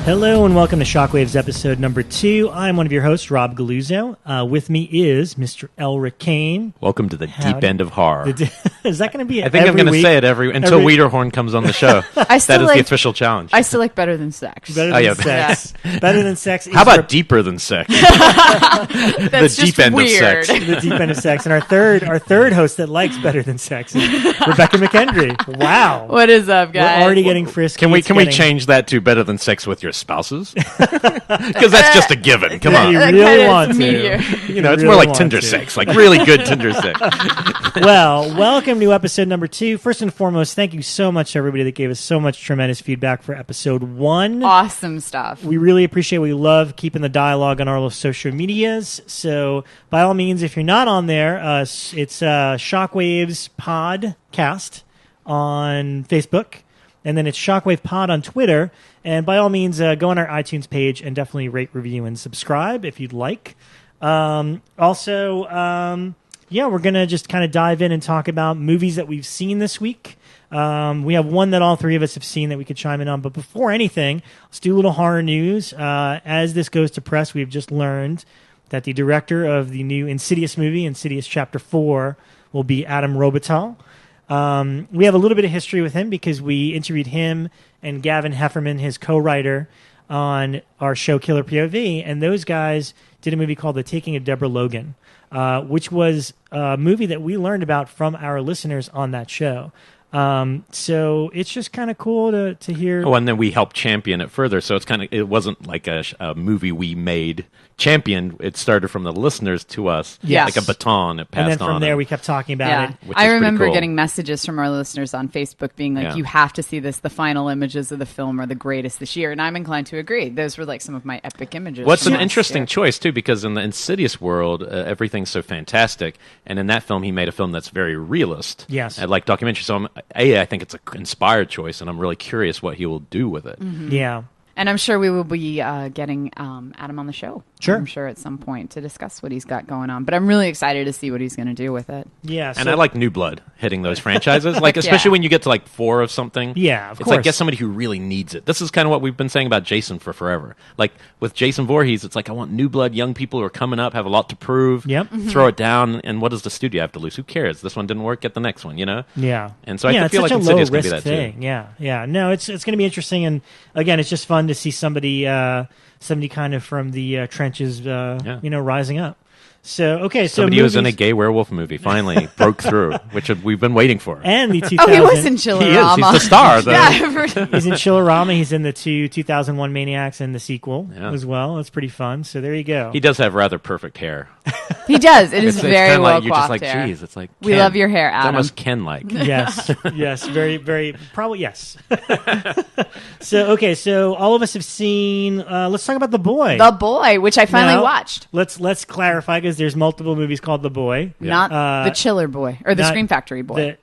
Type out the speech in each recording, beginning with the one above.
Hello and welcome to Shockwaves episode number 2. I'm one of your hosts, Rob Galluzzo. With me is Mr. Elric Kane. Welcome to the deep end of horror. Is that going to be I think I'm going to say it until Wiederhorn comes on the show. That is the official challenge. I still like better than sex. Better than sex. Yeah. Better than sex. How about deeper than sex? That's the deep end weird. of sex. The deep end of sex. And our third host that likes better than sex is Rebekah McKendry. Wow. What is up, guys? We're already getting frisky. Can we change that to better than sex with your spouses? Because that's just a given. Come on. You really want to. You know, it's more like Tinder sex. Like really good Tinder sex. Well, welcome to episode number 2. First and foremost, thank you so much to everybody that gave us so much tremendous feedback for episode 1. Awesome stuff. We really appreciate it. We love keeping the dialogue on our social medias. So, by all means, if you're not on there, it's Shockwaves Podcast on Facebook. And then it's Shockwave Pod on Twitter. And by all means, go on our iTunes page and definitely rate, review, and subscribe if you'd like. We're going to just kind of dive in and talk about movies that we've seen this week. We have one that all three of us have seen that we could chime in on. But before anything, let's do a little horror news. As this goes to press, we've just learned that the director of the new Insidious movie, Insidious Chapter 4, will be Adam Robital. We have a little bit of history with him because we interviewed him and Gavin Hefferman, his co-writer, on our show Killer POV, and those guys did a movie called The Taking of Deborah Logan, which was a movie that we learned about from our listeners on that show. So it's just kind of cool to hear. Oh, and then we helped champion it further. So it wasn't like a movie we made champion. It started from the listeners to us, yes. Like a baton. It passed on. And then from there, we kept talking about it. I remember getting messages from our listeners on Facebook being like, you have to see this. The final images of the film are the greatest this year. And I'm inclined to agree. Those were like some of my epic images. What's an interesting choice, too, because in the Insidious world, everything's so fantastic. And in that film, he made a film that's very realist. Yes. Like documentary. So I think it's an inspired choice, and I'm really curious what he will do with it. Mm-hmm. Yeah. And I'm sure we will be getting Adam on the show. Sure. I'm sure at some point to discuss what he's got going on. But I'm really excited to see what he's going to do with it. Yeah. And I like new blood hitting those franchises, like especially when you get to like 4 of something. Yeah, of it's course. Like get somebody who really needs it. This is kind of what we've been saying about Jason for forever. Like with Jason Voorhees, it's like I want new blood, young people who are coming up, have a lot to prove. Yep. Mm-hmm. Throw it down, and what does the studio have to lose? Who cares? This one didn't work. Get the next one. You know. Yeah. And so I feel like Insidious can be that thing. too. Yeah. No, it's going to be interesting, and again, it's just fun to see somebody kind of from the trenches, rising up. So, okay, somebody who was in a gay werewolf movie finally broke through, which we've been waiting for. And the 2000... Oh, he was in Chillerama. He is. He's the star. He's in Chillerama. He's in the 2001 Maniacs and the sequel as well. It's pretty fun. So there you go. He does have rather perfect hair. He does. It is very well you're just like, hair. geez, it's like we Ken. love your hair, Adam. It's almost Ken-like. Yes, very, very, probably yes. So all of us have seen. Let's talk about The Boy. The Boy, which I finally watched. Let's clarify because there's multiple movies called The Boy. Not the Chiller Boy or the Scream Factory Boy.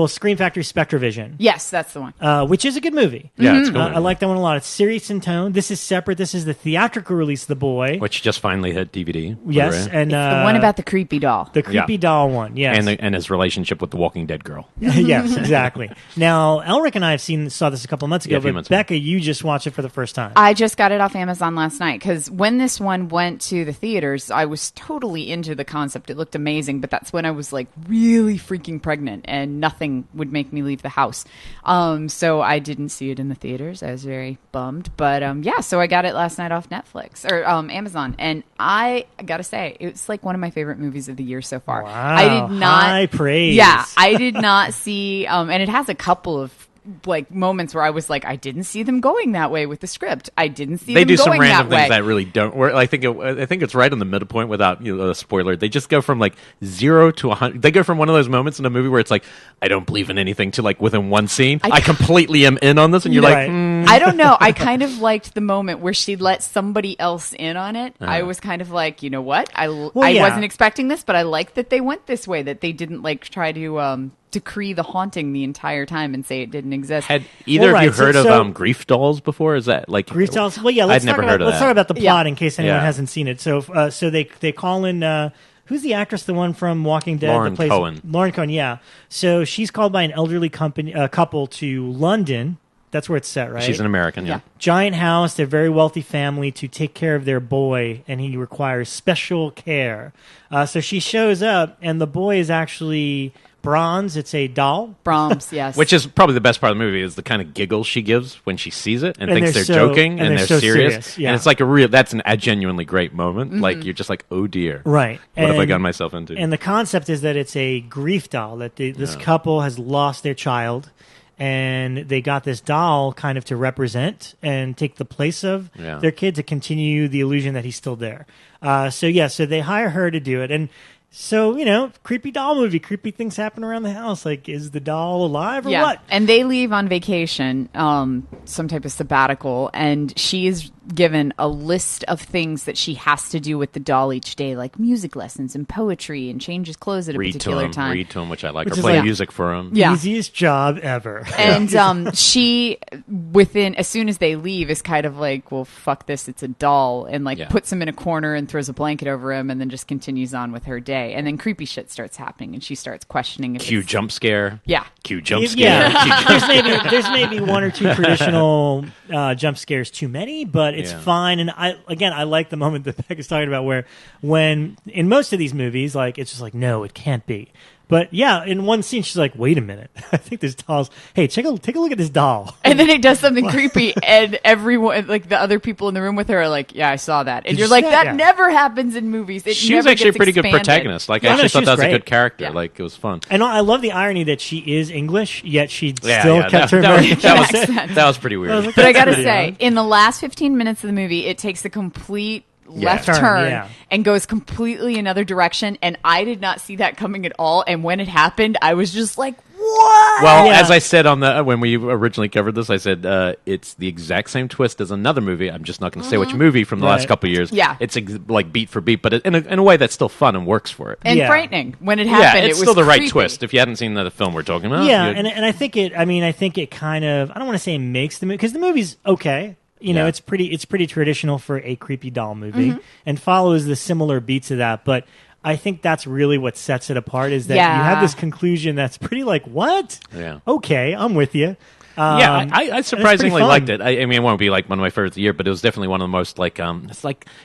Scream Factory Spectrovision. Yes, that's the one. Which is a good movie. Yeah, it's a good I like that one a lot. It's serious in tone. This is separate. This is the theatrical release of The Boy. Which just finally hit DVD. Yes, and it's the one about the creepy doll. The creepy doll one, yes. And his relationship with the Walking Dead girl. Yes, exactly. Now, Elric and I saw this a couple months ago, but Bekah, you just watched it for the first time. I just got it off Amazon last night, because when this one went to the theaters, I was totally into the concept. It looked amazing, but that's when I was like really freaking pregnant, and nothing would make me leave the house. So I didn't see it in the theaters. I was very bummed. But so I got it last night off Netflix or Amazon. And I got to say, it's like one of my favorite movies of the year so far. Wow. I did not. High praise. Yeah, I did not see. And it has a couple of like moments where I was like, I didn't see them going that way with the script. I didn't see them going that way. They do some random things that really don't work. I think it's right on the middle point without a spoiler. They just go from like 0 to 100. They go from one of those moments in a movie where it's like, I don't believe in anything to like within one scene. I completely am in on this, and you're like, I don't know. I kind of liked the moment where she let somebody else in on it. I was kind of like, you know what? I wasn't expecting this, but I like that they went this way, that they didn't like try to decree the haunting the entire time and say it didn't exist. Had either of you heard of grief dolls before? Is that like grief dolls? Well, yeah. Let's talk about the plot in case anyone hasn't seen it. So they call in. Who's the actress? The one from Walking Dead? Lauren Cohen. Lauren Cohen. Yeah. So she's called by an elderly couple to London. That's where it's set, right? She's an American. Yeah. Giant house. They're a very wealthy family to take care of their boy, and he requires special care. So she shows up, and the boy is actually bronze. It's a doll. Brahms, yes. Which is probably the best part of the movie is the kind of giggles she gives when she sees it and thinks they're joking and they're so serious. Yeah. And it's like that's a genuinely great moment. Like you're just like, oh dear. Right. What have I gotten myself into? And the concept is that it's a grief doll, that this couple has lost their child, and they got this doll kind of to represent and take the place of their kid to continue the illusion that he's still there. So they hire her to do it. And so, creepy doll movie, creepy things happen around the house. Like, is the doll alive or what? And they leave on vacation, some type of sabbatical, and she is given a list of things that she has to do with the doll each day, like music lessons and poetry, and change his clothes at a particular time. Read to him, which I like. Or play music for him. Yeah. Easiest job ever. And she, as soon as they leave, is kind of like, well, fuck this, it's a doll, and puts him in a corner and throws a blanket over him, and then just continues on with her day. And then creepy shit starts happening, and she starts questioning if Cue jump scare. Yeah. Cue jump scare. Yeah. There's maybe one or two traditional jump scares too many, but it's fine. And I like the moment that Beck is talking about where when in most of these movies, like, it's just like, no, it can't be. But yeah, in one scene, she's like, wait a minute. I think this doll's... Hey, take a look at this doll. And then it does something creepy, and everyone, like the other people in the room with her are like, yeah, I saw that. And you're like, that never happens in movies. She was actually a pretty good protagonist. Like, I actually thought that was a good character. Yeah. Like, it was fun. And I love the irony that she is English, yet she still kept her American accent. That was pretty weird. But I gotta say, in the last 15 minutes of the movie, it takes a complete... left turn and goes completely another direction, and I did not see that coming at all. And when it happened, I was just like, what? Well, as I said when we originally covered this, I said it's the exact same twist as another movie. I'm just not going to say which movie from the last couple of years. Yeah, it's like beat for beat, but in a way that's still fun and works for it. And frightening when it happened. Yeah, it's it was still the right creepy. twist. If you hadn't seen the film we're talking about, and I think it. I mean, I think it kind of. I don't want to say makes the movie, because the movie's okay. It's pretty traditional for a creepy doll movie, and follows the similar beats of that. But I think that's really what sets it apart, is that you have this conclusion that's pretty like, what? Yeah. Okay, I'm with you. I surprisingly liked it. I mean, it won't be like one of my favorites of the year, but it was definitely one of the most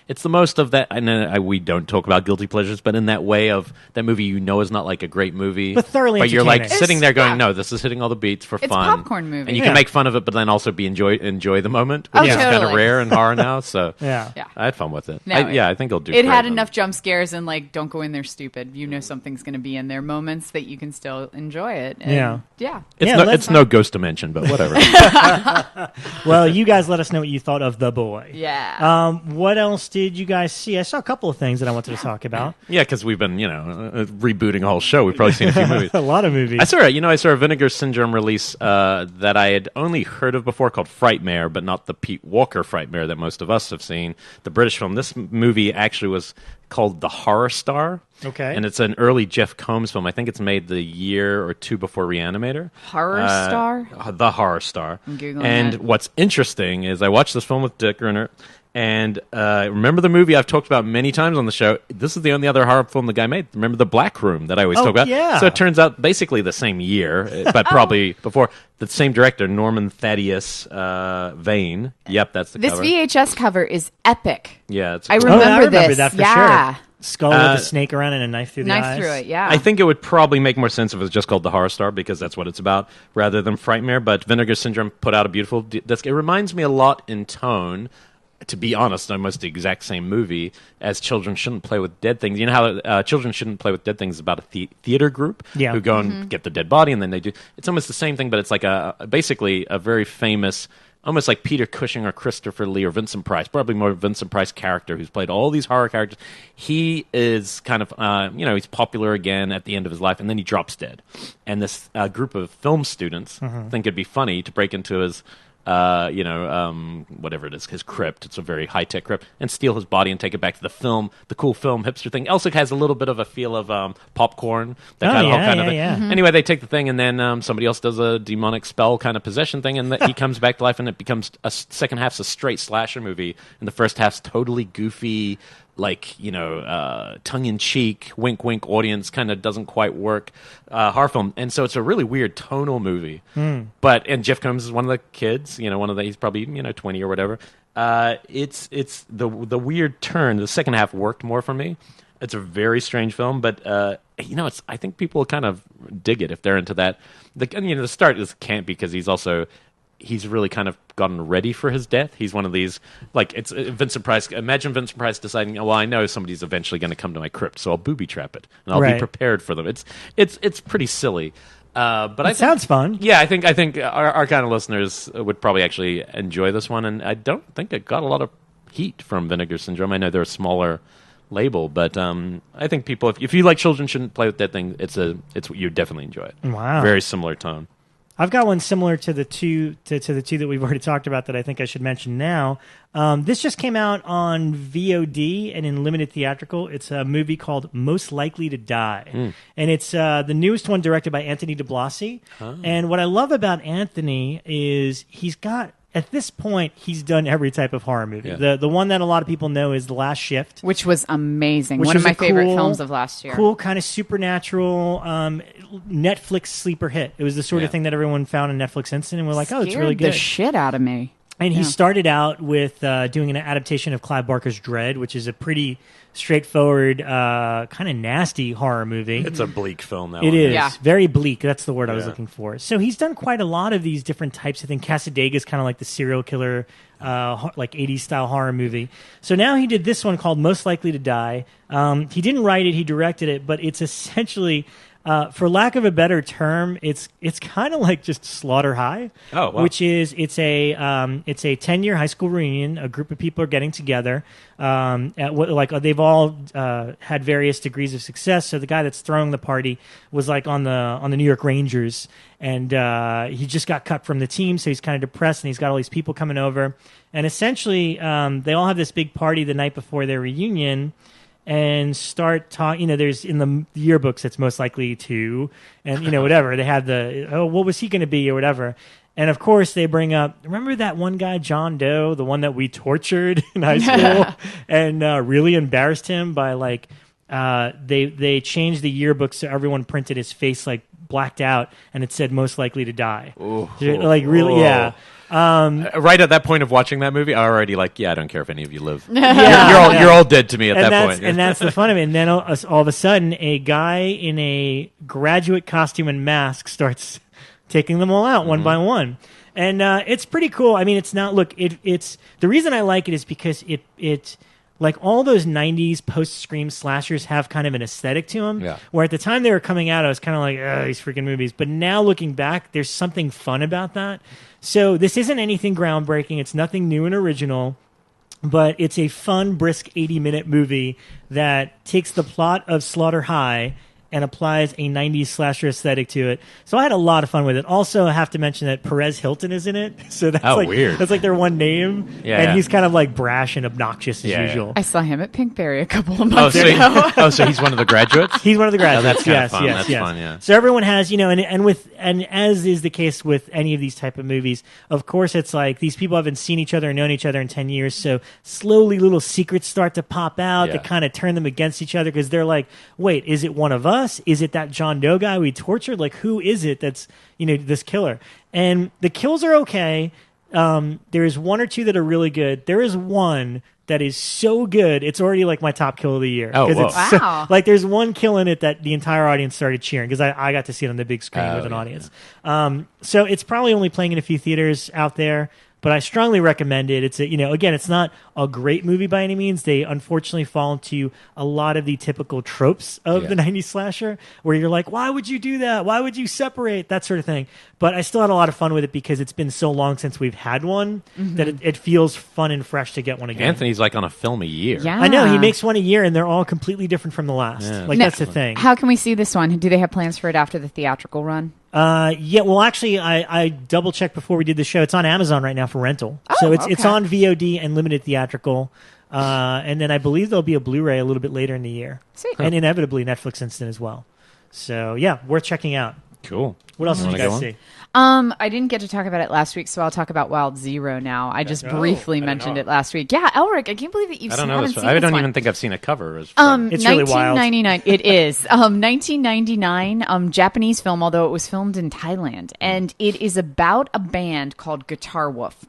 it's the most of that. And we don't talk about guilty pleasures, but in that way of that movie, is not like a great movie, but thoroughly. But you're like sitting there going, no, this is hitting all the beats for fun. It's a popcorn movie, and you can make fun of it, but then also enjoy the moment, which is kind of rare in horror now. So I had fun with it. I think it'll do. It had enough jump scares and don't go in there stupid. Something's going to be in there. Moments that you can still enjoy it. And it's no Ghost Dimension, but whatever. Well, you guys let us know what you thought of The Boy. Yeah. What else did you guys see? I saw a couple of things that I wanted to talk about. Yeah, because we've been, rebooting a whole show. We've probably seen a few movies. A lot of movies. I saw a Vinegar Syndrome release that I had only heard of before, called Frightmare, but not the Pete Walker Frightmare that most of us have seen. The British film. This movie actually was called The Horror Star. Okay. And it's an early Jeff Combs film. I think it's made the year or two before Reanimator. Horror Star? The Horror Star. I'm Googling and it. What's interesting is I watched this film with Dick Renner, and remember the movie I've talked about many times on the show? This is the only other horror film the guy made. Remember The Black Room that I always talk about? Yeah. So it turns out basically the same year, but probably before. The same director, Norman Thaddeus Vane. Yep, that's the cover. This VHS cover is epic. Yeah, it's I cool. remember this. That for sure. Skull with a snake around and a knife through the eyes. Knife through it, yeah. I think it would probably make more sense if it was just called The Horror Star, because that's what it's about, rather than Frightmare. But Vinegar Syndrome put out a beautiful... It reminds me a lot in tone, to be honest, almost the exact same movie as Children Shouldn't Play with Dead Things. You know how Children Shouldn't Play with Dead Things is about a theater group who go and get the dead body, and then they do... It's almost the same thing, but it's like basically a very famous... Almost like Peter Cushing or Christopher Lee or Vincent Price, probably more Vincent Price character who's played all these horror characters. He is kind of, he's popular again at the end of his life, and then he drops dead. And this group of film students think it'd be funny to break into his whatever it is, his crypt. It's a very high-tech crypt, and steal his body and take it back to the cool film hipster thing. Elric has a little bit of a feel of popcorn. That whole kind of thing. Yeah. Mm-hmm. Anyway, they take the thing, and then somebody else does a demonic spell kind of possession thing, and he comes back to life, and it becomes second half's a straight slasher movie, and the first half's totally goofy, like, tongue-in-cheek, wink-wink audience, kind of doesn't quite work horror film. And so it's a really weird tonal movie. And Jeff Combs is one of the kids, he's probably, 20 or whatever. It's the weird turn. The second half worked more for me. It's a very strange film, but, I think people kind of dig it if they're into that. The start can't because he's really kind of gotten ready for his death. He's one of these, like, it's Vincent Price. Imagine Vincent Price deciding, well, I know somebody's eventually going to come to my crypt, so I'll booby trap it, and I'll be prepared for them. It's pretty silly. But it sounds fun. Yeah, I think our kind of listeners would probably actually enjoy this one, and I don't think it got a lot of heat from Vinegar Syndrome. I know they're a smaller label, but I think people, if you like Children Shouldn't Play with That Thing, you'd definitely enjoy it. Wow. Very similar tone. I've got one similar to the two that we've already talked about that I think I should mention now. This just came out on VOD and in limited theatrical. It's a movie called Most Likely to Die, and it's the newest one directed by Anthony DiBlasi. And what I love about Anthony is at this point, he's done every type of horror movie. Yeah. The one that a lot of people know is The Last Shift, which was amazing. One of my favorite films of last year. Cool, kind of supernatural Netflix sleeper hit. It was the sort of thing that everyone found in Netflix Instant, and we're like, oh, it's really good. The shit out of me. And he started out with doing an adaptation of Clive Barker's Dread, which is a pretty straightforward, kind of nasty horror movie. It's a bleak film, that It one. is. Yeah. Very bleak. That's the word I was looking for. So he's done quite a lot of these different types of things. Cassadaga is kind of like the serial killer, like 80s style horror movie. So now he did this one called Most Likely to Die. He didn't write it, he directed it, but it's essentially... for lack of a better term, it's kind of like just Slaughter High, which is it's a 10-year high school reunion. A group of people are getting together. They've all had various degrees of success. So the guy that's throwing the party was like on the New York Rangers, and he just got cut from the team, so he's kind of depressed, and he's got all these people coming over, and essentially they all have this big party the night before their reunion. And start talking. There's in the yearbooks it's most likely to, and whatever they have what was he going to be or whatever. And of course they bring up, remember that one guy John Doe, the one that we tortured in high school, and really embarrassed him by they changed the yearbook so everyone printed his face like blacked out, and it said most likely to die. Really, yeah. Right at that point of watching that movie, I already I don't care if any of you live. You're all dead to me at that point. And that's the fun of it. And then all of a sudden, a guy in a graduate costume and mask starts taking them all out one by one. And it's pretty cool. I mean, it's not, it's the reason I like it is because it like all those 90s post-Scream slashers have kind of an aesthetic to them, where at the time they were coming out, I was kind of like, these freaking movies. But now looking back, there's something fun about that. So this isn't anything groundbreaking. It's nothing new and original, but it's a fun, brisk 80-minute movie that takes the plot of Slaughter High and applies a 90s slasher aesthetic to it. So I had a lot of fun with it. Also, I have to mention that Perez Hilton is in it. So that's weird. That's like their one name. And he's kind of like brash and obnoxious as usual. I saw him at Pinkberry a couple of months ago. So he's one of the graduates? He's one of the graduates. That's kind of fun. That's fun, yeah. So everyone has, and as is the case with any of these type of movies, of course it's like these people haven't seen each other and known each other in 10 years, so slowly little secrets start to pop out that kind of turn them against each other, because they're like, wait, is it one of us? Is it that John Doe guy we tortured? Like, who is it that's, this killer? And the kills are okay. There is one or two that are really good. There is one that is so good, it's already like my top kill of the year. Oh, whoa. Wow. So, there's one kill in it that the entire audience started cheering, because I got to see it on the big screen with an audience. So it's probably only playing in a few theaters out there, but I strongly recommend it. It's again, it's not a great movie by any means. They unfortunately fall into a lot of the typical tropes of the 90s slasher, where you're like, why would you do that? Why would you separate? That sort of thing. But I still had a lot of fun with it because it's been so long since we've had one that it feels fun and fresh to get one again. Anthony's like on a film a year. Yeah. I know, he makes one a year and they're all completely different from the last. Yeah. That's the thing. How can we see this one? Do they have plans for it after the theatrical run? Yeah, well, actually, I double checked before we did the show. It's on Amazon right now for rental. So it's on VOD and limited theatrical. And then I believe there'll be a Blu-ray a little bit later in the year. Sweet. And inevitably Netflix Instant as well. So, yeah, worth checking out. Cool. What else did you guys see? I didn't get to talk about it last week, so I'll talk about Wild Zero now. I just briefly mentioned it last week. Yeah, Elric, I can't believe that you've haven't seen this don't one. even think I've seen a cover. It's really wild. 1999. It is. 1999, Japanese film, although it was filmed in Thailand. And it is about a band called Guitar Wolf.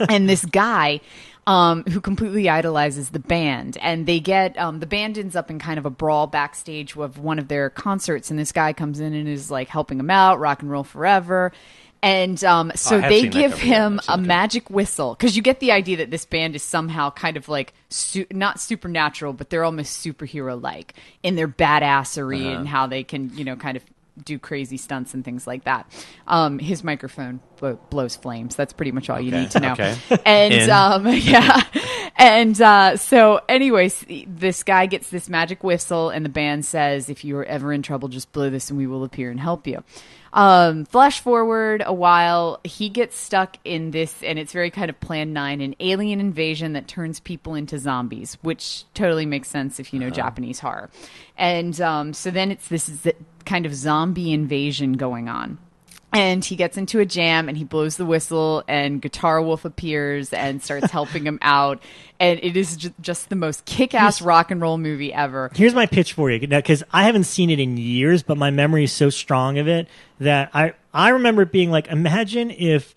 And this guy... who completely idolizes the band, and they get the band ends up in kind of a brawl backstage of one of their concerts, and this guy comes in and is like helping him out, rock and roll forever. And so they give him a magic whistle, because you get the idea that this band is somehow kind of like not supernatural, but they're almost superhero-like in their badassery and how they can, kind of do crazy stunts and things like that. His microphone blows flames. That's pretty much all you need to know. Okay. And yeah. And so anyways, this guy gets this magic whistle, and the band says, if you are ever in trouble, just blow this and we will appear and help you. Flash forward a while, he gets stuck in this, and it's very kind of Plan 9, an alien invasion that turns people into zombies, which totally makes sense if you know Japanese horror. And so then this kind of zombie invasion going on. And he gets into a jam, and he blows the whistle, and Guitar Wolf appears and starts helping him out. And it is just the most kick-ass rock and roll movie ever. Here's my pitch for you, because I haven't seen it in years, but my memory is so strong of it that I remember it being like, imagine if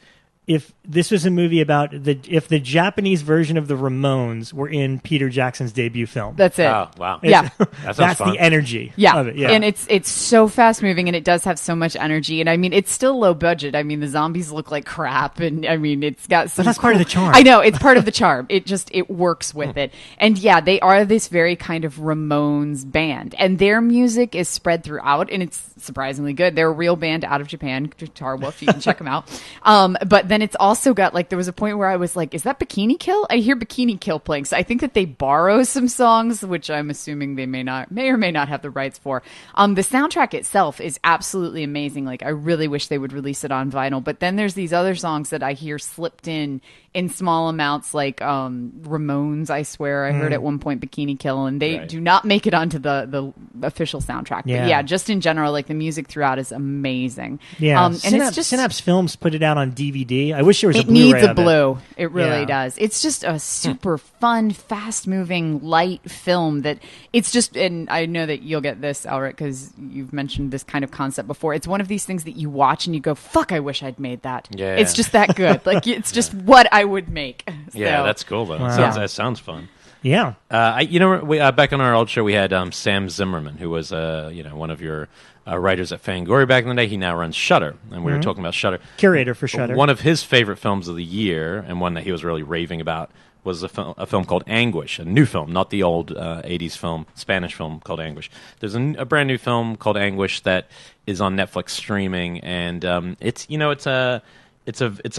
this was a movie about if the Japanese version of the Ramones were in Peter Jackson's debut film. That's it. Oh, wow. Yeah. That's the energy of it. Yeah. And it's so fast moving, and it does have so much energy. And I mean, it's still low budget. I mean, the zombies look like crap, and I mean, it's got some. But that's part of the charm. I know, it's part of the charm. It works with it. And yeah, they are this very kind of Ramones band, and their music is spread throughout, and it's surprisingly good. They're a real band out of Japan, Guitar Wolf. You can check them out. But then it's also got, like, there was a point where I was like, is that Bikini Kill? I hear Bikini Kill playing. So I think that they borrow some songs, which I'm assuming they may or may not have the rights for. The soundtrack itself is absolutely amazing. Like, I really wish they would release it on vinyl. But then there's these other songs that I hear slipped in small amounts, like Ramones, I swear. I heard at one point Bikini Kill, and they do not make it onto the official soundtrack. Yeah. But yeah, just in general, like, the music throughout is amazing. Yeah, and it's just Synapse Films put it out on DVD. I wish there was a Blu-ray needs a of it. blue. It really does. It's just a super fun, fast-moving, light film that it's just, and I know that you'll get this, Elric, because you've mentioned this kind of concept before. It's one of these things that you watch and you go, fuck, I wish I'd made that. Yeah. It's just that good. Like, it's just what I would make. Yeah, So, that's cool, though. Wow. That sounds fun. Yeah. Back on our old show, we had Sam Zimmerman, who was one of your writers at Fangoria back in the day. He now runs Shudder, and we were talking about Shudder. Curator for Shudder. One of his favorite films of the year, and one that he was really raving about, was a film called Anguish, a new film, not the old 80s film, Spanish film called Anguish. There's a brand new film called Anguish that is on Netflix streaming, and it's a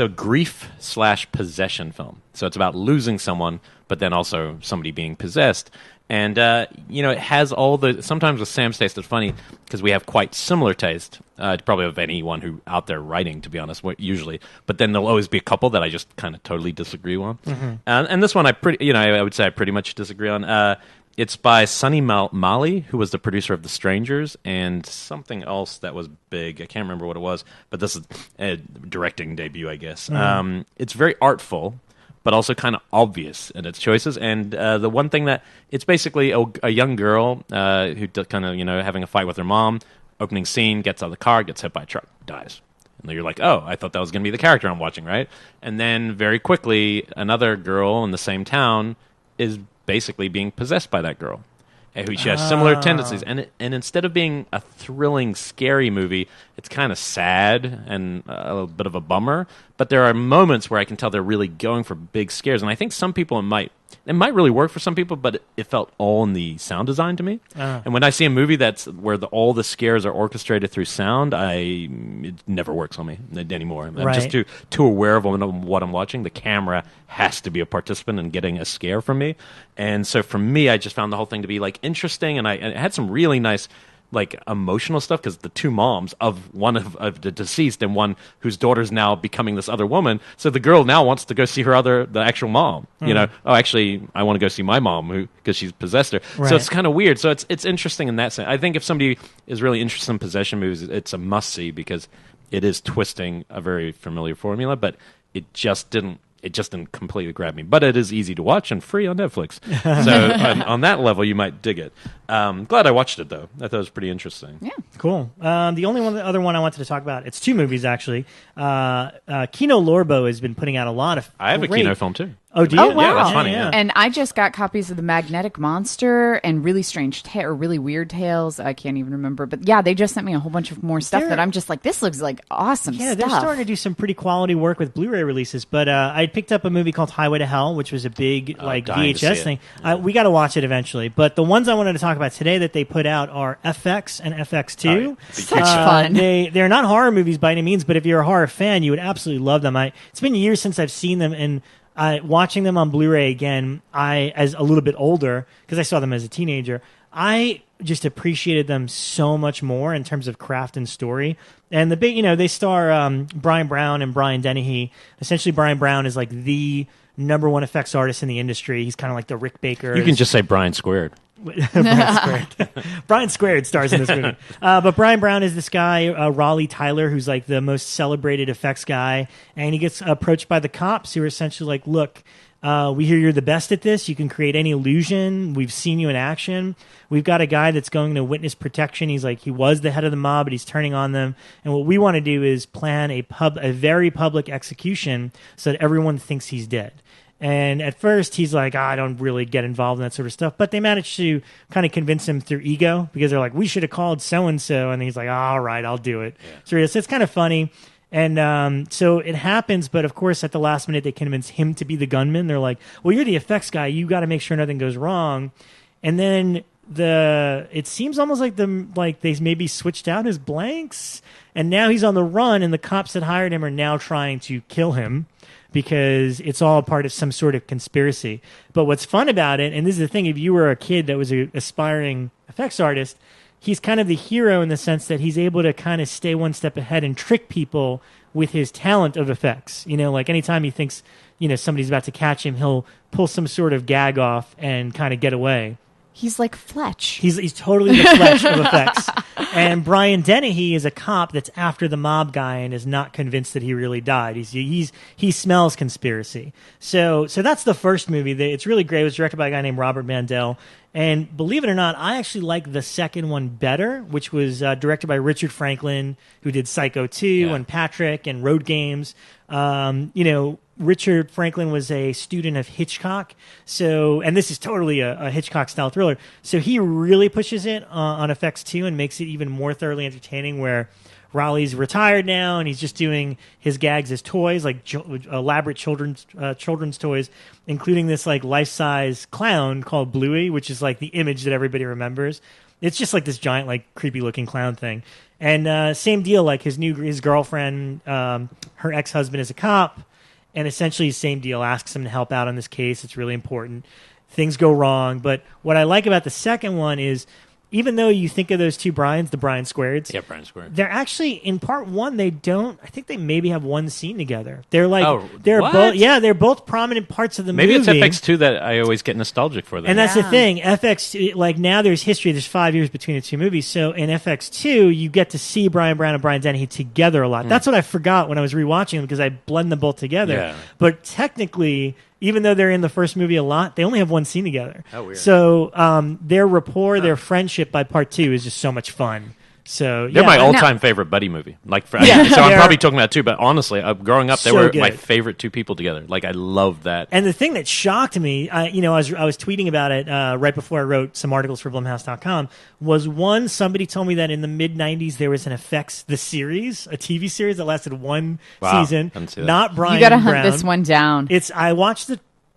grief/possession film. So it's about losing someone, but then also somebody being possessed. And, it has all the... Sometimes with Sam's taste, it's funny because we have quite similar taste, probably of anyone who out there writing, to be honest, usually. But then there'll always be a couple that I just kind of totally disagree on. Mm-hmm. And this one, I would say I pretty much disagree on. It's by Sonny Mali, who was the producer of The Strangers, and something else that was big. I can't remember what it was, but this is a directing debut, I guess. Mm. It's very artful, but also kind of obvious in its choices. And the one thing that it's basically a young girl who kind of having a fight with her mom. Opening scene, gets out of the car, gets hit by a truck, dies. And you're like, oh, I thought that was going to be the character I'm watching, right? And then very quickly, another girl in the same town is basically being possessed by that girl. She has similar tendencies, and instead of being a thrilling, scary movie, it's kind of sad and a bit of a bummer. But there are moments where I can tell they're really going for big scares, and I think some people it might really work for some people, but it felt all in the sound design to me. And when I see a movie that's where all the scares are orchestrated through sound, it never works on me anymore. I'm just too aware of what I'm watching. The camera has to be a participant in getting a scare from me. And so for me, I just found the whole thing to be like interesting, and it had some really nice like emotional stuff because the two moms of one of the deceased and one whose daughter's now becoming this other woman. So the girl now wants to go see the actual mom. You know, oh, actually, I want to go see my mom because she's possessed her. Right. So it's kind of weird. So it's interesting in that sense. I think if somebody is really interested in possession movies, it's a must see because it is twisting a very familiar formula, but it just didn't completely grab me. But it is easy to watch and free on Netflix. So on that level, you might dig it. Glad I watched it, though. I thought it was pretty interesting. Yeah. Cool. The other one I wanted to talk about, it's two movies, actually. Kino Lorbo has been putting out a lot of I have a Kino film, too. Oh, do you? Oh, wow. Yeah, that's funny. Yeah. And I just got copies of The Magnetic Monster and Really Strange or Really Weird Tales. I can't even remember. But yeah, they just sent me a whole bunch of more stuff that I'm just like, this looks like awesome stuff. Yeah, they're starting to do some pretty quality work with Blu-ray releases. But I picked up a movie called Highway to Hell, which was a big VHS thing. We got to watch it eventually. But the ones I wanted to talk about today that they put out are FX and FX2. Such fun. They're not horror movies by any means, but if you're a horror fan, you would absolutely love them. It's been years since I've seen them, and watching them on Blu-ray again, as a little bit older, because I saw them as a teenager, I just appreciated them so much more in terms of craft and story. And they star Brian Brown and Brian Dennehy. Essentially, Brian Brown is like the number one effects artist in the industry. He's kind of like the Rick Baker. You can just say Brian Squared. Brian Squared stars in this movie. But Brian Brown is this guy, Raleigh Tyler, who's like the most celebrated effects guy. And he gets approached by the cops who are essentially like, look, we hear you're the best at this. You can create any illusion. We've seen you in action. We've got a guy that's going to witness protection. He's like, he was the head of the mob, but he's turning on them. And what we want to do is plan a very public execution so that everyone thinks he's dead. And at first, he's like, I don't really get involved in that sort of stuff. But they managed to kind of convince him through ego because they're like, we should have called so-and-so. And he's like, all right, I'll do it. Yeah. So it's kind of funny. And so it happens. But, of course, at the last minute, they convince him to be the gunman. They're like, well, you're the effects guy. You got to make sure nothing goes wrong. And then it seems almost like they maybe switched out his blanks. And now he's on the run. And the cops that hired him are now trying to kill him, because it's all part of some sort of conspiracy. But what's fun about it, and this is the thing, if you were a kid that was an aspiring effects artist, he's kind of the hero in the sense that he's able to kind of stay one step ahead and trick people with his talent of effects. You know, like anytime he thinks, somebody's about to catch him, he'll pull some sort of gag off and kind of get away. He's like Fletch. He's totally the Fletch of effects. And Brian Dennehy is a cop that's after the mob guy and is not convinced that he really died. He smells conspiracy. So that's the first movie. It's really great. It was directed by a guy named Robert Mandel. And believe it or not, I actually like the second one better, which was directed by Richard Franklin, who did Psycho 2 and Patrick and Road Games. Richard Franklin was a student of Hitchcock, and this is totally a Hitchcock-style thriller. So he really pushes it on effects too, and makes it even more thoroughly entertaining. Where Raleigh's retired now, and he's just doing his gags as toys, like elaborate children's toys, including this like life-size clown called Bluey, which is like the image that everybody remembers. It's just like this giant, like creepy-looking clown thing. And same deal, like his girlfriend, her ex-husband is a cop. And essentially, same deal, asks him to help out on this case. It's really important. Things go wrong. But what I like about the second one is, even though you think of those two Brians, the Brian Squareds, Brian Squared, they're actually, in part one, I think they maybe have one scene together. They're like, what? They're both prominent parts of the movie. Maybe it's FX2 that I always get nostalgic for them. And that's the thing. FX, like now there's history. There's 5 years between the two movies. So in FX2, you get to see Brian Brown and Brian Dennehy together a lot. That's what I forgot when I was rewatching them, because I blend them both together. Yeah. But technically, even though they're in the first movie a lot, they only have one scene together. Oh, weird. So their rapport, their friendship by part two is just so much fun. So they're my all-time favorite buddy movie. Like, so I'm probably talking about two, but honestly, growing up, they were my favorite two people together. Like, I love that. And the thing that shocked me, I was tweeting about it right before I wrote some articles for Blumhouse.com, was somebody told me that in the mid-'90s there was an effects, the series, a TV series that lasted one season. Not Brian You got to hunt Brown. this one down. I watched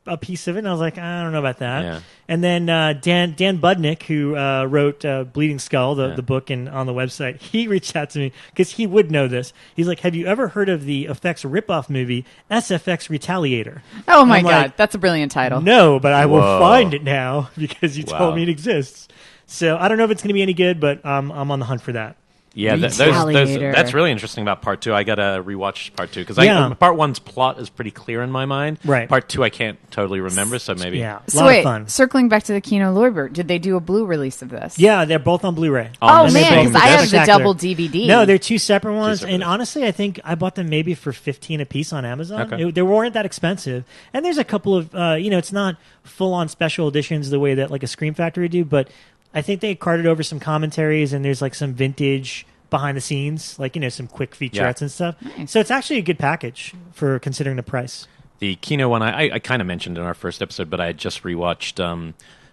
a piece of it, and I was like, I don't know about that. Yeah. And then Dan Budnick, who wrote Bleeding Skull, the book, and on the website, he reached out to me because he would know this. He's like, have you ever heard of the effects ripoff movie SFX Retaliator? Oh my God, that's a brilliant title. No, but I will find it now because you told me it exists. So I don't know if it's going to be any good, but I'm on the hunt for that. Yeah, that's really interesting about part 2. I got to rewatch part 2 because part 1's plot is pretty clear in my mind. Right. Part 2 I can't totally remember, so maybe. Yeah. So wait, circling back to the Kino Lorber, did they do a blue release of this? Yeah, they're both on Blu-ray. Oh man, because I have the double DVD. No, they're 2 separate ones, and honestly, I think I bought them maybe for $15 a piece on Amazon. Okay. They weren't that expensive, and there's a couple of it's not full-on special editions the way that like a Scream Factory do, but I think they carted over some commentaries, and there's like some vintage behind the scenes, like some quick featurettes and stuff. Nice. So it's actually a good package for considering the price. The Kino one, I kind of mentioned in our first episode, but I had just rewatched.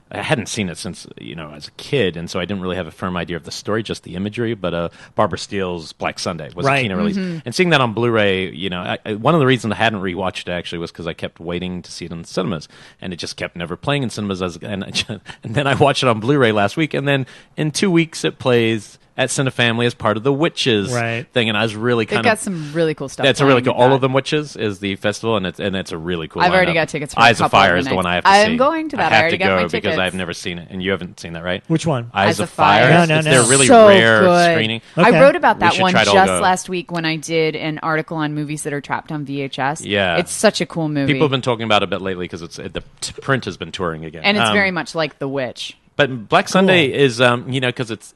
I hadn't seen it since as a kid, and so I didn't really have a firm idea of the story, just the imagery. But Barbara Steele's Black Sunday was a Kino release, and seeing that on Blu-ray, one of the reasons I hadn't rewatched it actually was because I kept waiting to see it in the cinemas, and it just kept never playing in cinemas. And then I watched it on Blu-ray last week, and then in 2 weeks it plays at Cinefamily as part of the Witches thing, and I was really They've got some really cool stuff. That's a really cool. All of Them Witches is the festival, and it's a really cool. I've already lineup. got tickets for Eyes a of Fire is the one I have to see. I'm going to that. I already got my tickets because I've never seen it, and you haven't seen that, right? Which one? Eyes of Fire. No. They're really so rare good. screening. Okay. I wrote about that one just go. last week when I did an article on movies that are trapped on VHS. Yeah, it's such a cool movie. People have been talking about it a bit lately because the print has been touring again, and it's very much like The Witch. But Black Sunday is, because it's.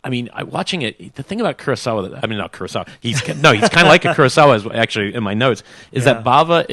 Watching it, the thing about Kurosawa, not Kurosawa, he's kind of like a Kurosawa, actually, in my notes, is that Bava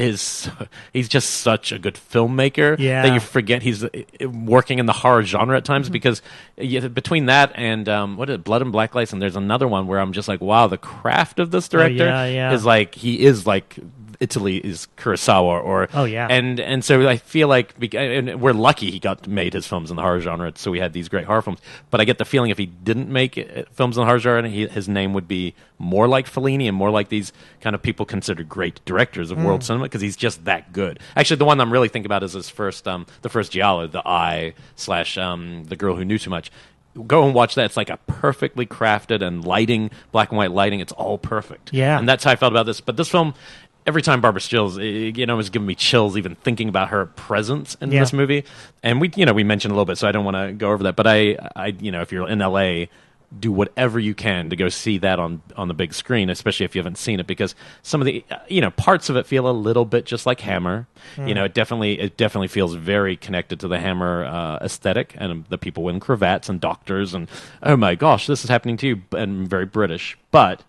he's just such a good filmmaker that you forget he's working in the horror genre at times, because between that and, Blood and Black Lights, and there's another one where I'm just like, wow, the craft of this director is like, he is like Italy is Kurosawa, and so I feel like and we're lucky he made his films in the horror genre, so we had these great horror films. But I get the feeling if he didn't make films in the horror genre, his name would be more like Fellini and more like these kind of people considered great directors of world cinema, because he's just that good. Actually, the one I'm really thinking about is his first, the first Giallo, the Eye / The Girl Who Knew Too Much. Go and watch that. It's like a perfectly crafted and lighting, black and white lighting. It's all perfect. Yeah, and that's how I felt about this. But this film. Every time Barbara Steele's, was giving me chills even thinking about her presence in this movie. And we mentioned a little bit, so I don't want to go over that. But I if you're in LA, do whatever you can to go see that on the big screen, especially if you haven't seen it, because some of the parts of it feel a little bit just like Hammer. It definitely feels very connected to the Hammer aesthetic and the people in cravats and doctors and oh my gosh, this is happening to you, and very British, but.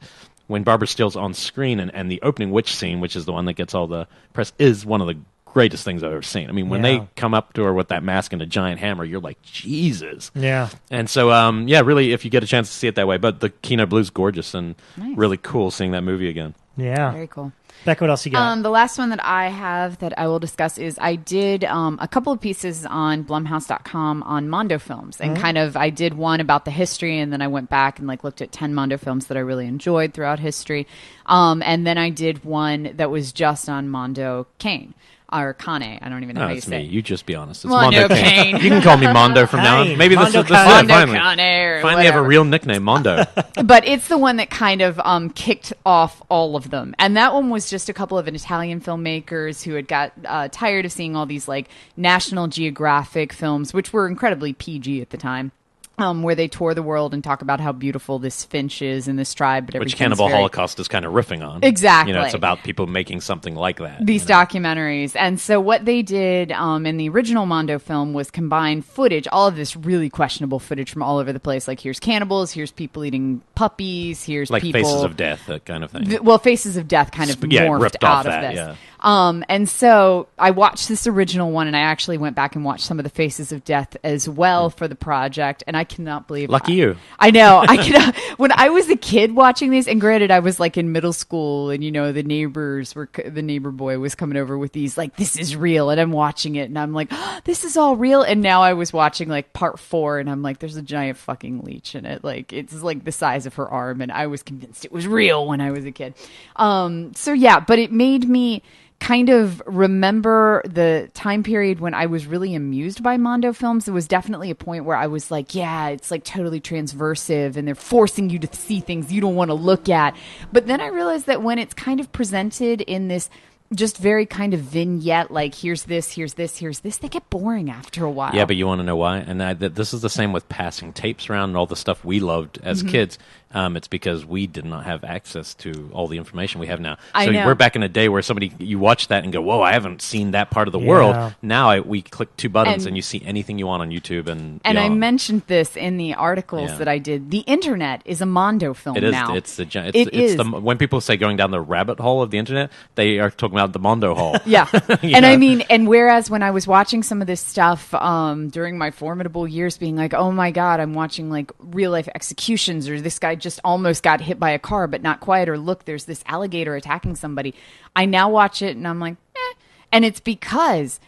When Barbara Steele's on screen and the opening witch scene, which is the one that gets all the press, is one of the greatest things I've ever seen. I mean, when they come up to her with that mask and a giant hammer, you're like, Jesus. Yeah. And so, really, if you get a chance to see it that way. But the Kino Blue's gorgeous and really cool seeing that movie again. Yeah. Very cool. Becca, what else you got? The last one that I have that I will discuss is I did a couple of pieces on Blumhouse.com on Mondo films, and I did one about the history, and then I went back and looked at 10 Mondo films that I really enjoyed throughout history, and then I did one that was just on Mondo Kane. Or Kane. I don't even know how you say it. You just be honest. It's Mondo Kane. You can call me Mondo from now on. Maybe this is it. Finally have a real nickname, Mondo. But it's the one that kind of kicked off all of them. And that one was just a couple of Italian filmmakers who had got tired of seeing all these National Geographic films, which were incredibly PG at the time. Where they tour the world and talk about how beautiful this finch is and this tribe, but which Cannibal Holocaust is kind of riffing on. Exactly. It's about people making something like that. These documentaries. And so what they did in the original Mondo film was combine footage, all of this really questionable footage from all over the place. Here's cannibals, here's people eating puppies, here's people... Faces of Death, that kind of thing. Faces of Death kind of morphed out of this. Yeah. And so I watched this original one, and I actually went back and watched some of the Faces of Death as well for the project, and I cannot believe Lucky you. I know. I cannot. When I was a kid watching these, and granted I was in middle school, and the neighbor boy was coming over with these this is real, and I'm watching it and I'm like, oh, this is all real. And now I was watching part 4, and I'm like, there's a giant fucking leech in it, it's the size of her arm, and I was convinced it was real when I was a kid. But it made me kind of remember the time period when I was really amused by Mondo films. There was definitely a point where I was like, yeah, it's totally transversive and they're forcing you to see things you don't want to look at. But then I realized that when it's kind of presented in this just very kind of vignette, like here's this, here's this, here's this. They get boring after a while. Yeah, but you want to know why? And this is the same with passing tapes around and all the stuff we loved as kids. It's because we did not have access to all the information we have now. So we're back in a day where you watch that and go, whoa, I haven't seen that part of the world. Now we click 2 buttons and you see anything you want on YouTube. And I mentioned this in the articles that I did. The internet is a Mondo film now. It's when people say going down the rabbit hole of the internet, they are talking about the Mondo hole. Yeah. I mean, and whereas when I was watching some of this stuff during my formidable years, being like, oh my God, I'm watching like real life executions, or this guy just almost got hit by a car, but not quite, or look, there's this alligator attacking somebody. I now watch it and I'm like, eh. And it's because,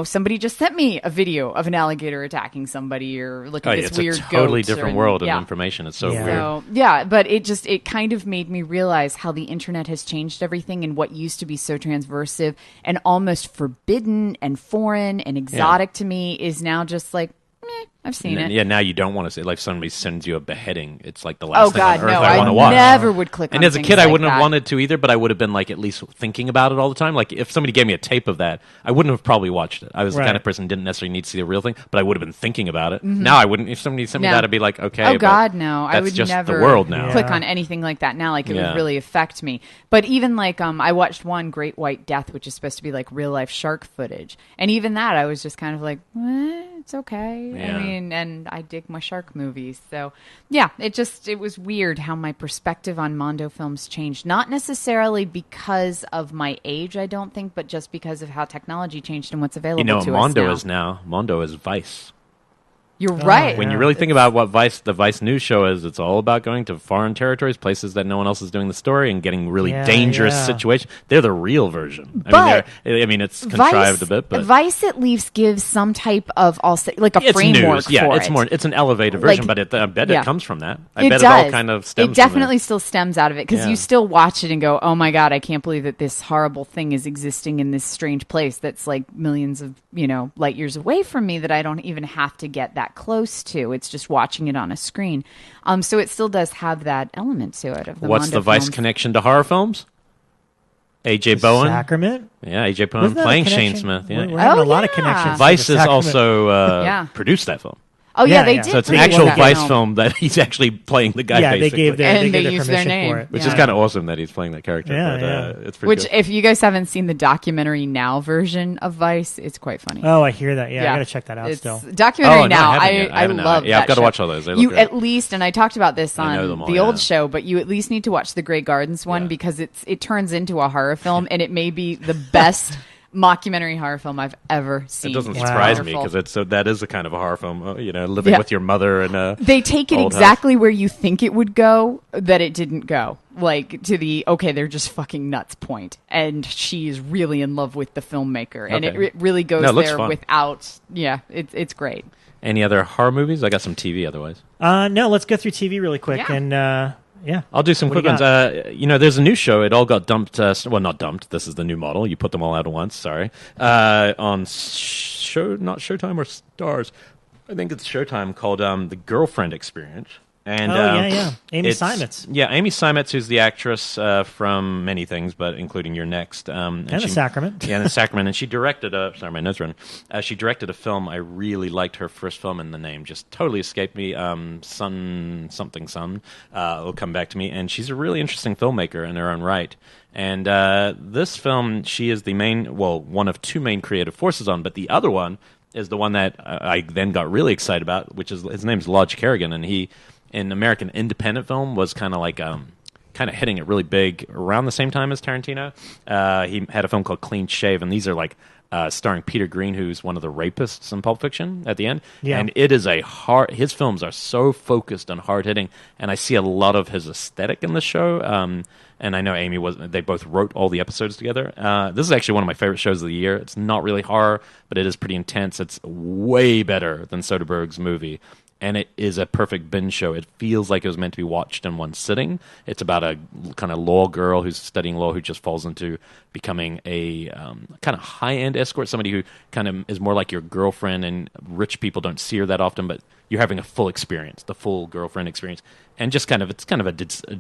somebody just sent me a video of an alligator attacking somebody, or look at this weird goat. It's a totally different world of information. It's so weird. So, yeah, but it kind of made me realize how the internet has changed everything, and what used to be so transversive and almost forbidden and foreign and exotic to me is now just like, I've seen it. Yeah, now you don't want to see it. Like if somebody sends you a beheading, it's like the last thing on earth I want to I watch. never would click on And as a kid, like I wouldn't that. have wanted to either, but I would have been like at least thinking about it all the time. Like if somebody gave me a tape of that, I wouldn't have probably watched it. I was the kind of person who didn't necessarily need to see the real thing, but I would have been thinking about it. Now I wouldn't. If somebody sent me that, I'd be like, okay. Oh God, no! I would just never the world now. click on anything like that now. Like it would really affect me. But even like I watched one Great White Death, which is supposed to be like real life shark footage, and even that I was just kind of like, it's okay. Yeah. I mean, and I dig my shark movies, so yeah. It was weird how my perspective on Mondo films changed. Not necessarily because of my age, I don't think, but just because of how technology changed and what's available to us now. Mondo is Vice. You're right. When you really think about what the Vice news show is, it's all about going to foreign territories, places that no one else is doing the story, and getting really dangerous situations. They're the real version. I mean, it's contrived a bit, but Vice at least gives some type of framework news. for Yeah, it. It's an elevated version, but I bet it comes from that. I bet does. it all kind of stems. It definitely still stems out of it, because you still watch it and go, "Oh my God, I can't believe that this horrible thing is existing in this strange place that's like millions of light years away from me, that I don't even have to get that close to. It's just watching it on a screen." So it still does have that element to it. Of the What's Mondo the Vice films. connection to horror films? A.J. Bowen. Sacrament? Yeah, A.J. Bowen playing Shane Smith. Yeah. We're having a lot of connections. Vice to the has Sacrament. also produced that film. Oh yeah, they did. So it's an produce actual that Vice film that he's actually playing the guy. Yeah, basically. And they gave used their permission name. for it. Which is kind of awesome that he's playing that character. Yeah, It's pretty Which, good. if you guys haven't seen the documentary Now version of Vice, it's quite funny. Oh, I hear that. Yeah, I gotta check that out It's still. documentary Oh, no, Now. I haven't yet. I I haven't love yet. Yeah, I've that got to show. watch all those. They look You great. at least, and I talked about this I know on them all, the old yeah. show, but you at least need to watch the Grey Gardens one, because it turns into a horror film, and it may be the best mockumentary horror film I've ever seen. It doesn't It's surprise me, wonderful. because that is a kind of a horror film. Living with your mother and they take it old exactly where you think it would go, that it didn't go. Like to the they're just fucking nuts point, and she is really in love with the filmmaker, and it really goes there fun. without. Yeah, it's great. Any other horror movies? I got some TV otherwise. No, let's go through TV really quick, Yeah. and I'll do some What quick do ones. you There's a new show. It all got dumped. Well, not dumped. This is the new model. You put them all out at once. Sorry. On not Showtime or Stars. I think it's Showtime, called The Girlfriend Experience. And, Amy Seimetz. Yeah, Amy Seimetz, who's the actress from many things, but including You're Next. And The Sacrament. Yeah, The Sacrament. And she directed sorry, my notes are in. She directed a film. I really liked her first film, and the name just totally escaped me. Sun. It'll come back to me. And she's a really interesting filmmaker in her own right. And this film, she is one of two main creative forces on, but the other one is the one that I then got really excited about, which is, his name's Lodge Kerrigan, and he, in American independent film, was kind of hitting it really big around the same time as Tarantino. He had a film called Clean Shave, and these are starring Peter Green, who's one of the rapists in Pulp Fiction at the end. Yeah. And it is his films are so focused and hard-hitting, and I see a lot of his aesthetic in the show. And I know Amy they both wrote all the episodes together. This is actually one of my favorite shows of the year. It's not really horror, but it is pretty intense. It's way better than Soderbergh's movie. And it is a perfect binge show. It feels like it was meant to be watched in one sitting. It's about a kind of law girl who's studying law who just falls into becoming a kind of high-end escort, somebody who kind of is more like your girlfriend, and rich people don't see her that often, but you're having a full experience, the full girlfriend experience, and just it's kind of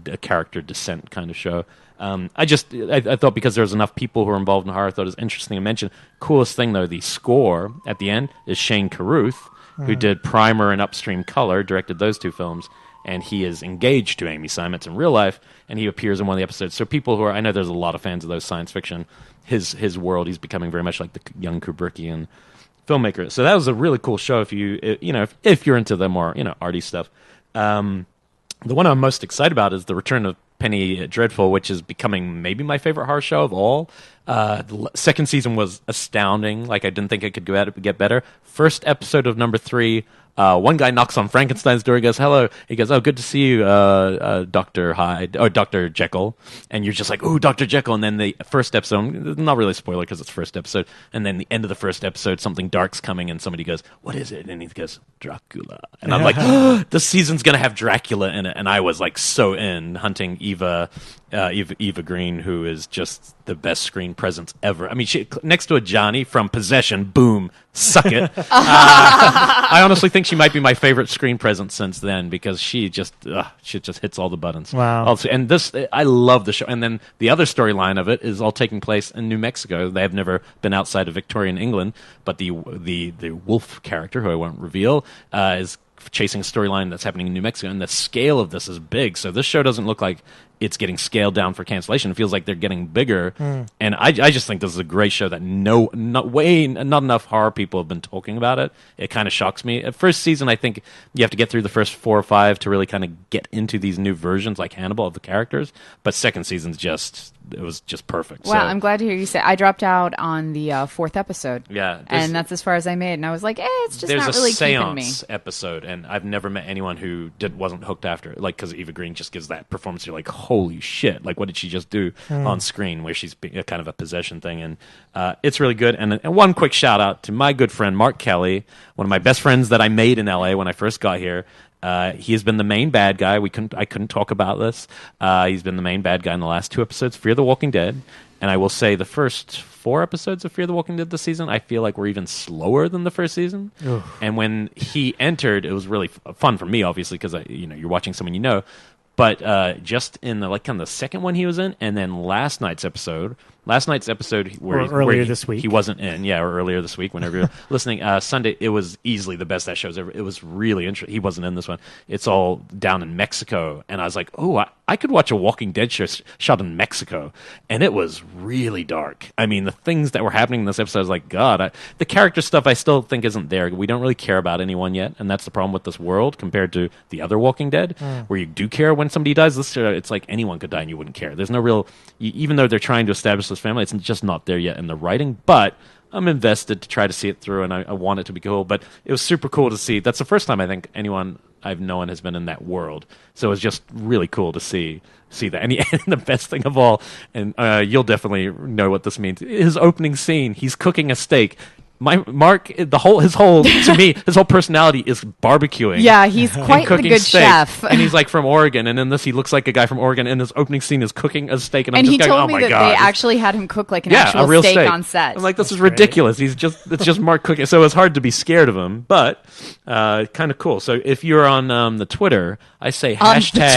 a character descent kind of show. I thought because there was enough people who were involved in horror, I thought it was interesting to mention. Coolest thing though, the score at the end is Shane Carruth, who did Primer and Upstream Color, directed those two films. And he is engaged to Amy Simons in real life, and he appears in one of the episodes. So people who I know there's a lot of fans of those science fiction, his world, he's becoming very much like the young Kubrickian filmmaker. So that was a really cool show if you're into the more, arty stuff. The one I'm most excited about is the return of Penny Dreadful, which is becoming maybe my favorite horror show of all. The second season was astounding. Like, I didn't think it could get better. First episode of number 3, one guy knocks on Frankenstein's door. He goes, "Hello." He goes, "Oh, good to see you, Dr. Hyde," or Dr. Jekyll. And you're just like, "Ooh, Dr. Jekyll." And then the first episode, not really a spoiler because it's first episode, and then the end of the first episode, something dark's coming, and somebody goes, "What is it?" And he goes, "Dracula." And I'm like, oh, this season's going to have Dracula in it. And I was like so in hunting Eva Green, who is just the best screen presence ever. I mean, she next to a Johnny from Possession, boom, suck it. I honestly think she might be my favorite screen presence since then because she just hits all the buttons. Wow. Also, and I love the show. And then the other storyline of it is all taking place in New Mexico. They have never been outside of Victorian England, but the wolf character, who I won't reveal, is chasing a storyline that's happening in New Mexico, and the scale of this is big. So this show doesn't look like it's getting scaled down for cancellation. It feels like they're getting bigger, and I just think this is a great show that not enough horror people have been talking about it. It kind of shocks me. At first season, I think you have to get through the first 4 or 5 to really kind of get into these new versions like Hannibal of the characters. But second season's it was just perfect. Wow, I'm glad to hear you say. I dropped out on the 4th episode. Yeah, and that's as far as I made. And I was like, it's just not really keeping me. There's a seance episode, and I've never met anyone who wasn't hooked after it. Like, because Eva Green just gives that performance. You're like, holy shit! Like, what did she just do on screen? Where she's kind of a possession thing, and it's really good. And one quick shout out to my good friend Mark Kelly, one of my best friends that I made in LA when I first got here. He has been the main bad guy. I couldn't talk about this. He's been the main bad guy in the last 2 episodes, Fear the Walking Dead. And I will say the first 4 episodes of Fear the Walking Dead this season, I feel like were even slower than the first season. Ugh. And when he entered, it was really fun for me, obviously, because you're watching someone you know. But just in the second one he was in, and then last night's episode where earlier this week he wasn't in, or earlier this week, whenever you're listening, Sunday, it was easily the best that show's ever. It was really interesting. He wasn't in this one. It's all down in Mexico, and I was like, oh, I could watch a Walking Dead show shot in Mexico, and it was really dark. I mean, the things that were happening in this episode, I was like, God, the character stuff I still think isn't there. We don't really care about anyone yet, and that's the problem with this world compared to the other Walking Dead, where you do care when somebody dies. This it's like anyone could die and you wouldn't care. There's no real, even though they're trying to establish this family, it's just not there yet in the writing, but I'm invested to try to see it through, and I want it to be cool. But it was super cool to see. That's the first time I think anyone I've known has been in that world. So it was just really cool to see that. And the best thing of all, and you'll definitely know what this means, his opening scene, he's cooking a steak. Mark, his whole personality is barbecuing. Yeah, he's quite the good steak. chef. And he's like from Oregon, and in this he looks like a guy from Oregon, and his opening scene is cooking a steak, and I'm he just told going, me oh my that God. they actually had him cook like an a actual real steak steak on set. I'm like, this is ridiculous. It's just Mark cooking. So it's hard to be scared of him, but kind of cool. So if you're on the Twitter, I say hashtag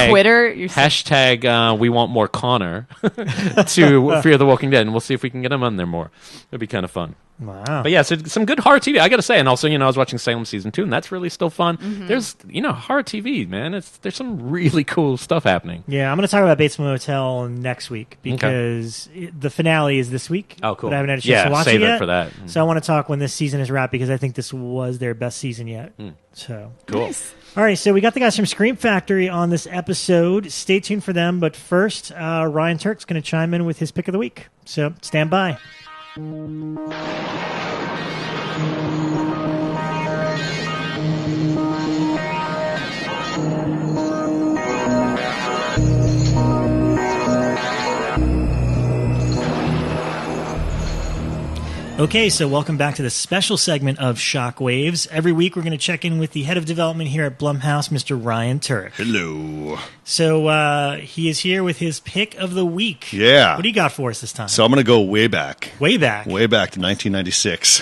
we want more Connor to Fear the Walking Dead, and we'll see if we can get him on there more. It'd be kind of fun. Wow. But yeah, so some good horror TV, I gotta say. And also, I was watching Salem Season 2, and that's really still fun. Mm-hmm. There's, horror TV, man. There's some really cool stuff happening. Yeah, I'm going to talk about Bates Motel next week because the finale is this week. Oh, cool. But I haven't had a chance to watch it yet. Save it for that. So I want to talk when this season is wrapped because I think this was their best season yet. So cool. Nice. All right, so we got the guys from Scream Factory on this episode. Stay tuned for them. But first, Ryan Turek's going to chime in with his pick of the week. So stand by. Okay, so welcome back to the special segment of Shockwaves. Every week we're going to check in with the head of development here at Blumhouse, Mr. Ryan Turek. Hello. So he is here with his pick of the week. Yeah. What do you got for us this time? So I'm going to go way back. Way back. Way back to 1996.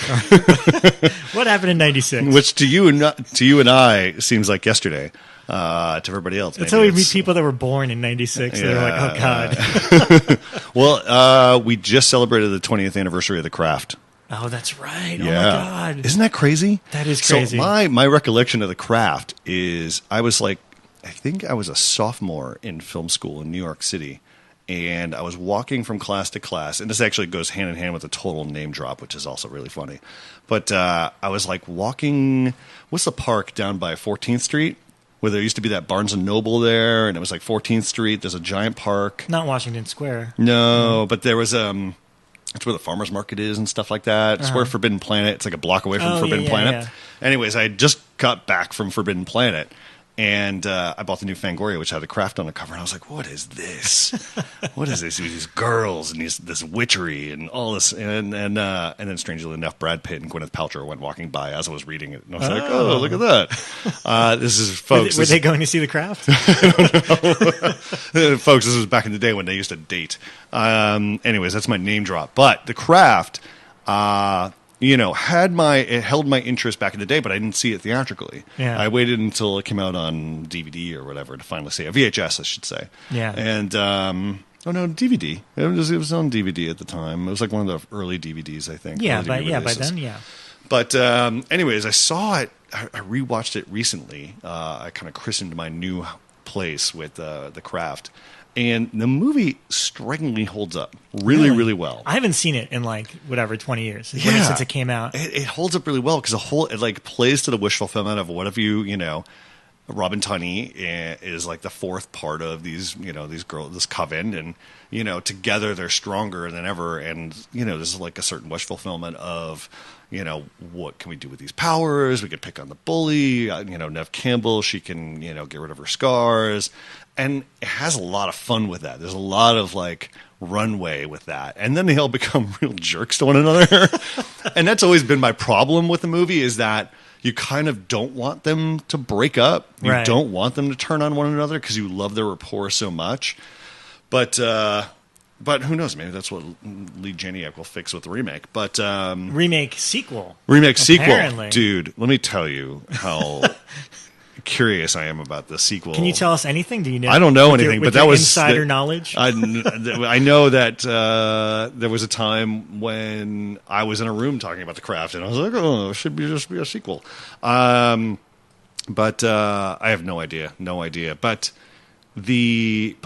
What happened in 96? Which to you and I seems like yesterday. To everybody else. That's how we meet people that were born in 96. They're like, oh, God. Well, we just celebrated the 20th anniversary of The Craft. Oh, that's right. Yeah. Oh, my God. Isn't that crazy? That is crazy. So my recollection of The Craft is I think I was a sophomore in film school in New York City. And I was walking from class to class. And this actually goes hand in hand with a total name drop, which is also really funny. But I was like walking, what's the park down by 14th Street? Where there used to be that Barnes & Noble there, and it was like 14th Street. There's a giant park. Not Washington Square. No, but there was that's where the farmer's market is and stuff like that. It's where Forbidden Planet. It's like a block away from Forbidden Planet. Yeah. Anyways, I had just got back from Forbidden Planet, and I bought the new Fangoria, which had The Craft on the cover, and I was like, "What is this? What is this? These girls and this witchery and all this." And then, strangely enough, Brad Pitt and Gwyneth Paltrow went walking by as I was reading it, and I was like, "Oh, look at that!" This is folks. Were they going to see The Craft? Folks, this was back in the day when they used to date. Anyways, that's my name drop. But The Craft, it held my interest back in the day, but I didn't see it theatrically. Yeah. I waited until it came out on DVD or whatever to finally see it. VHS, I should say. Yeah. And, DVD. It was on DVD at the time. It was like one of the early DVDs, I think. Yeah, by then, yeah. But anyways, I saw it. I rewatched it recently. I kind of christened my new place with The Craft. And the movie strikingly holds up really well. I haven't seen it in 20 years since it came out. It holds up really well because it plays to the wish fulfillment of what if Robin Tunney is like the fourth part of these girls, this coven, and together they're stronger than ever, and there's like a certain wish fulfillment of what can we do with these powers? We could pick on the bully, Neve Campbell, she can get rid of her scars, and it has a lot of fun with that. There's a lot of runway with that, and then they all become real jerks to one another. And that's always been my problem with the movie, is that you kind of don't want them to break up. You Right. don't want them to turn on one another because you love their rapport so much. But who knows? Maybe that's what Lee Janiak will fix with the remake. But Remake sequel. Sequel, dude. Let me tell you how curious I am about the sequel. Can you tell us anything? Do you know? I don't know with anything, your, but with that your was insider knowledge. I know that there was a time when I was in a room talking about The Craft, and I was like, "Oh, it should just be a sequel." But I have no idea. But the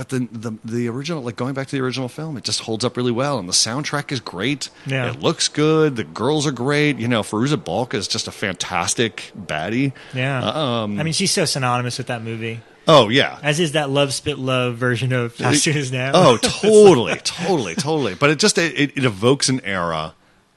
original, going back to the original film, it just holds up really well, and the soundtrack is great. Yeah. It looks good. The girls are great. Fairuza Balk is just a fantastic baddie. Yeah. She's so synonymous with that movie. Oh yeah, as is that Love Spit Love version of As Soon As Now. Oh, totally. But it evokes an era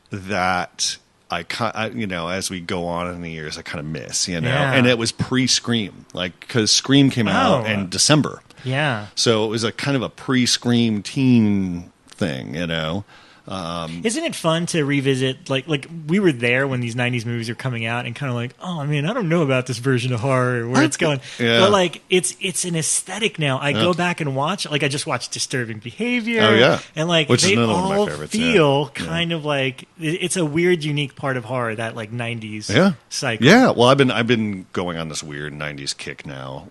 that I as we go on in the years, I kind of miss, Yeah. And it was pre-Scream, because Scream came out in December. Yeah. So it was a kind of a pre-Scream teen thing, Isn't it fun to revisit, like we were there when these 90s movies are coming out and kind of like, oh, I don't know about this version of horror, where it's going. Yeah. But it's an aesthetic now. I go back and watch, I just watched Disturbing Behavior. Oh, yeah. And Which is they another one of my all favorites, feel kind of like, it's a weird, unique part of horror, that 90s cycle. Yeah, well, I've been going on this weird 90s kick now.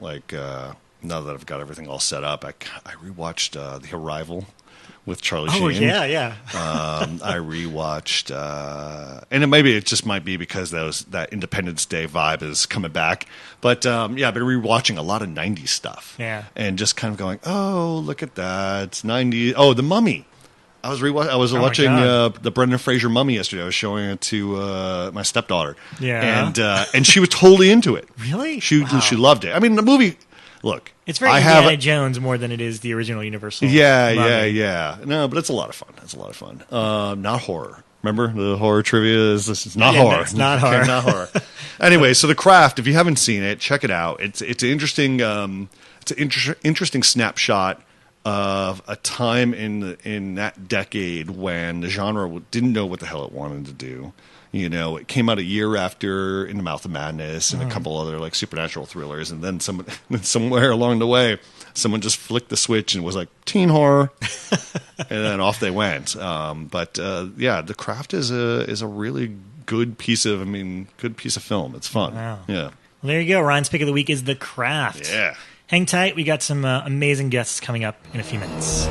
Now that I've got everything all set up, I rewatched The Arrival with Charlie Sheen. Oh, yeah. I rewatched, and it just might be because that Independence Day vibe is coming back. But I've been rewatching a lot of 90s stuff. Yeah. And just kind of going, oh, look at that. It's 90s. Oh, The Mummy. I was watching the Brendan Fraser Mummy yesterday. I was showing it to my stepdaughter. Yeah. And she was totally into it. Really? She loved it. The movie, look. It's very Indiana Jones more than it is the original Universal. Yeah. No, but it's a lot of fun. Not horror. Remember, the horror trivia is not horror. It's not horror. Not horror. Anyway, so The Craft, if you haven't seen it, check it out. It's an interesting, interesting snapshot of a time in that decade when the genre didn't know what the hell it wanted to do. You know, it came out a year after In the Mouth of Madness and a couple other like supernatural thrillers, and then somewhere along the way, someone just flicked the switch and was like teen horror, and then off they went. Yeah, The Craft is a really good piece of film. It's fun. Wow. Yeah. Well, there you go. Ryan's pick of the week is The Craft. Yeah. Hang tight. We got some amazing guests coming up in a few minutes.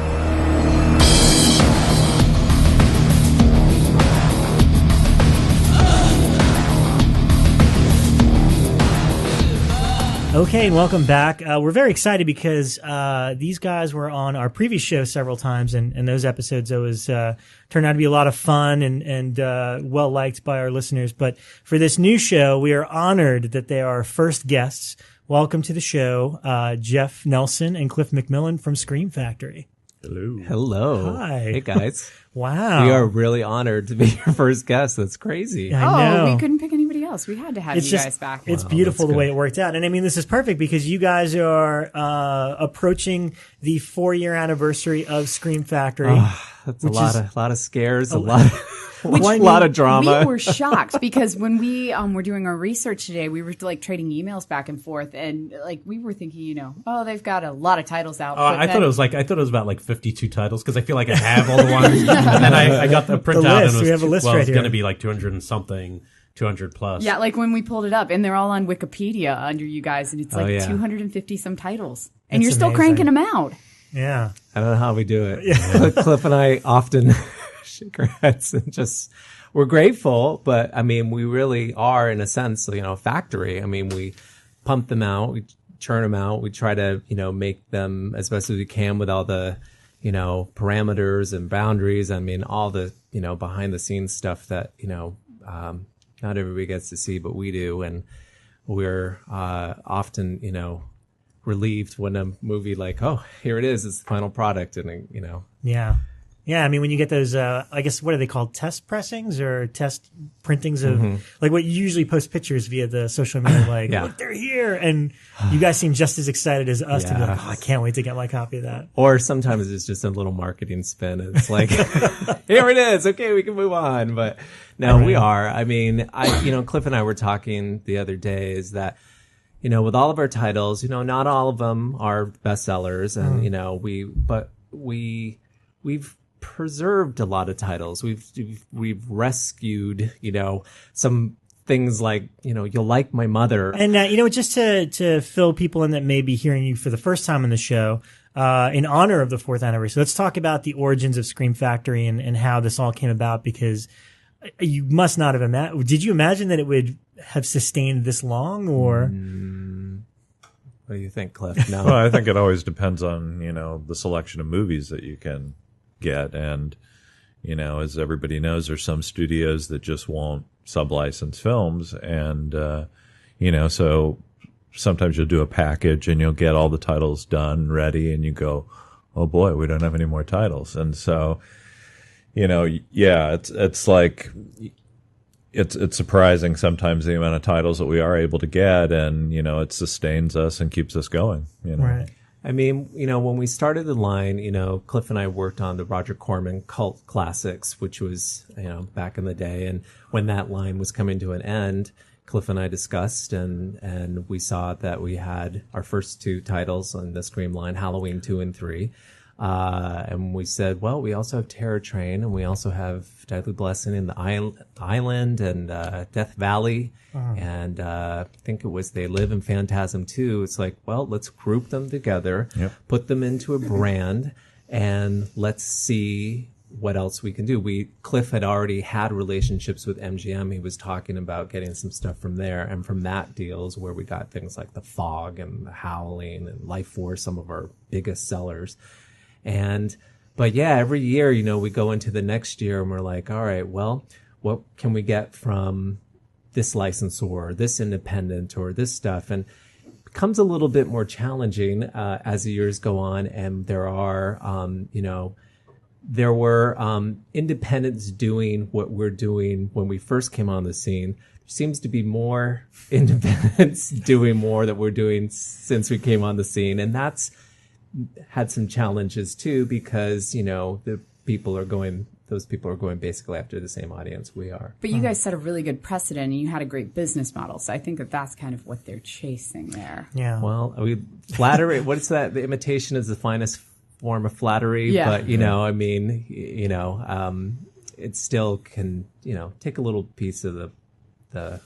Okay, and welcome back. We're very excited because these guys were on our previous show several times, and those episodes always turned out to be a lot of fun and well liked by our listeners. But for this new show, we are honored that they are our first guests. Welcome to the show, Jeff Nelson and Cliff MacMillan from Scream Factory. Hello. Hi. Hey, guys. Wow. We are really honored to be your first guest. That's crazy. I know. We couldn't pick anybody else. We had to have you guys back. It's beautiful that's the way good. it worked out. And I mean, this is perfect because you guys are approaching the 4-year anniversary of Scream Factory. That's a lot of scares, a lot of drama. We were shocked because when we were doing our research today, we were like trading emails back and forth, and like we were thinking, they've got a lot of titles out. I thought it was about like 52 titles because I feel like I have all the ones, and then I got the printout list. and We have a list it's right here. going to be like 200 and something, 200 plus. Yeah, like when we pulled it up, and they're all on Wikipedia under you guys, and it's like yeah. 250 some titles, and That's you're still amazing. cranking them out. Yeah. I don't know how we do it. Cliff and I often shake our heads and just, we're grateful, but I mean, we really are in a sense, a factory. I mean, we pump them out, we churn them out, we try to, make them as best as we can with all the, parameters and boundaries. I mean, all the, behind the scenes stuff that, not everybody gets to see, but we do. And we're, often, relieved when a movie like, oh, here it is, it's the final product. And, Yeah. Yeah, I mean, when you get those, I guess, what are they called? Test pressings or test printings of, like what you usually post pictures via the social media, like, Yeah. look, they're here. And you guys seem just as excited as us to be like, Yeah. oh, I can't wait to get my copy of that. or sometimes it's just a little marketing spin. It's like, here it is. Okay, we can move on. But no, we are. I mean, Cliff and I were talking the other day is that, with all of our titles, not all of them are bestsellers, and we've preserved a lot of titles. We've rescued, some things like, You'll Like My Mother. And, just to fill people in that may be hearing you for the first time on the show, in honor of the 4th anniversary, let's talk about the origins of Scream Factory and how this all came about, because you must not have imagined. Did you imagine that it would have sustained this long, or? What do you think, Cliff? No. Well, I think it always depends on, the selection of movies that you can get. And, as everybody knows, there's some studios that just won't sublicense films. And, so sometimes you'll do a package and you'll get all the titles done, ready, and you go, oh boy, we don't have any more titles. And so, it's like, it's surprising sometimes the amount of titles that we are able to get, and it sustains us and keeps us going. Right. I mean, when we started the line, Cliff and I worked on the Roger Corman cult classics, which was, back in the day. And when that line was coming to an end, Cliff and I discussed and we saw that we had our first 2 titles on the Scream line, Halloween 2 and 3. And we said, well, we also have Terror Train, and we also have Deadly Blessing in the Island and Death Valley, and I think it was They Live in Phantasm 2. It's like, well, let's group them together, put them into a brand, and let's see what else we can do. Cliff had already had relationships with MGM. He was talking about getting some stuff from there, and from that deals where we got things like The Fog and The Howling and Life Force, some of our biggest sellers. But yeah, every year, we go into the next year and we're like, all right, well, what can we get from this licensor or this independent or this stuff? And it becomes a little bit more challenging as the years go on. And there are, there were independents doing what we're doing when we first came on the scene. There seems to be more independents doing more that we're doing since we came on the scene. And that's had some challenges too, because, those people are going basically after the same audience we are. But you guys set a really good precedent, and you had a great business model. So I think that that's kind of what they're chasing there. Yeah. Well, flattery, what's that? The imitation is the finest form of flattery. Yeah. But, it still can, take a little piece of the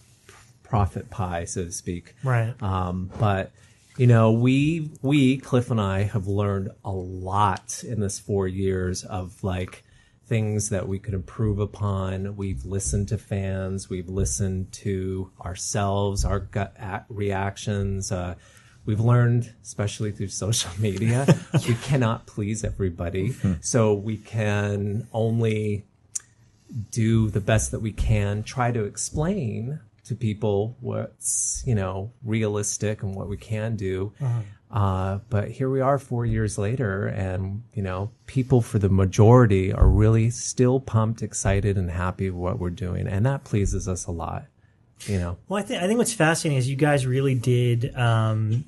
profit pie, so to speak. Right. But, we, Cliff and I, have learned a lot in this 4 years of things that we could improve upon. We've listened to fans. We've listened to ourselves, our gut reactions. We've learned, especially through social media, we cannot please everybody. So we can only do the best that we can, try to explain to people what's, realistic and what we can do. But here we are 4 years later, and, people for the majority are really still pumped, excited, and happy with what we're doing. And that pleases us a lot, Well, I think what's fascinating is you guys really did,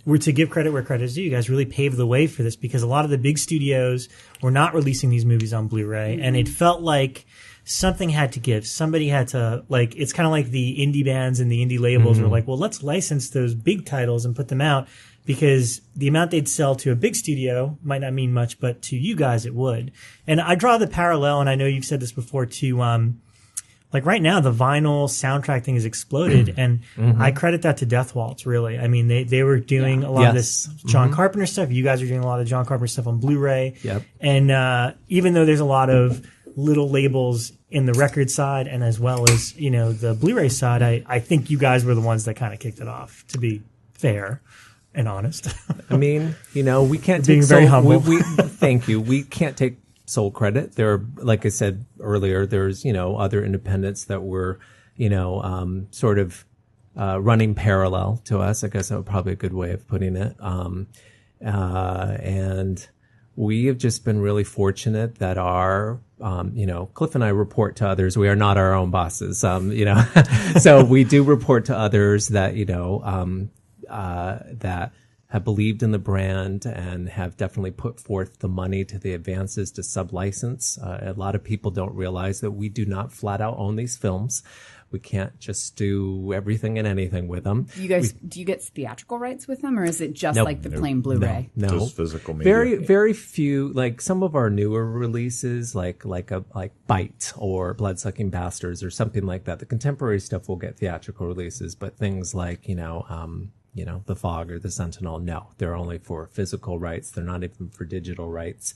were to give credit where credit is due, you guys really paved the way for this, because a lot of the big studios were not releasing these movies on Blu-ray, and it felt like something had to give. Somebody had to, it's kind of like the indie bands and the indie labels were like, well, let's license those big titles and put them out, because the amount they'd sell to a big studio might not mean much, but to you guys it would. And I draw the parallel, and I know you've said this before, to right now the vinyl soundtrack thing has exploded, and I credit that to Death Waltz, really. I mean, they were doing a lot of this John Carpenter stuff. You guys are doing a lot of John Carpenter stuff on Blu-ray. Yep. And even though there's a lot of little labels in the record side and as well as, the Blu-ray side, I think you guys were the ones that kind of kicked it off, to be fair and honest. I mean, we can't being take very humble. Thank you. We can't take sole credit. There are, like I said earlier, there's, other independents that were, sort of running parallel to us. I guess that would probably a good way of putting it. And we have just been really fortunate that our, Cliff and I report to others. We are not our own bosses, so we do report to others that, that have believed in the brand and have definitely put forth the money to the advances to sub-license. A lot of people don't realize that we do not flat out own these films. We can't just do everything and anything with them. Do you get theatrical rights with them, or is it just Nope. like the plain Blu-ray? No. Just physical media. Very few, some of our newer releases, like Bite or Bloodsucking Bastards or something like that. The contemporary stuff will get theatrical releases, but things like, The Fog or The Sentinel, no. They're only for physical rights. They're not even for digital rights.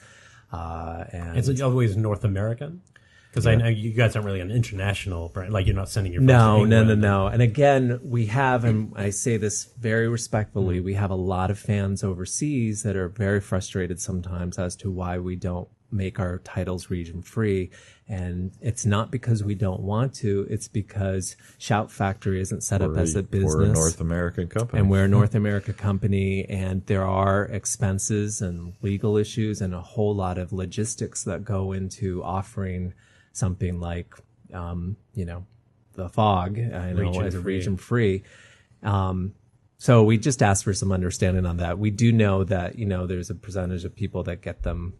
And Is it always North American? Because I know you guys aren't really an international brand. You're not sending your folks No. to England. And again, we have, and I say this very respectfully, we have a lot of fans overseas that are very frustrated sometimes as to why we don't make our titles region free. And it's not because we don't want to, it's because Shout Factory isn't set up as a business. We're a North American company. And we're a North America company, and there are expenses and legal issues and a whole lot of logistics that go into offering something like, The Fog, as a region free. So we just ask for some understanding on that. We do know that, there's a percentage of people that get them.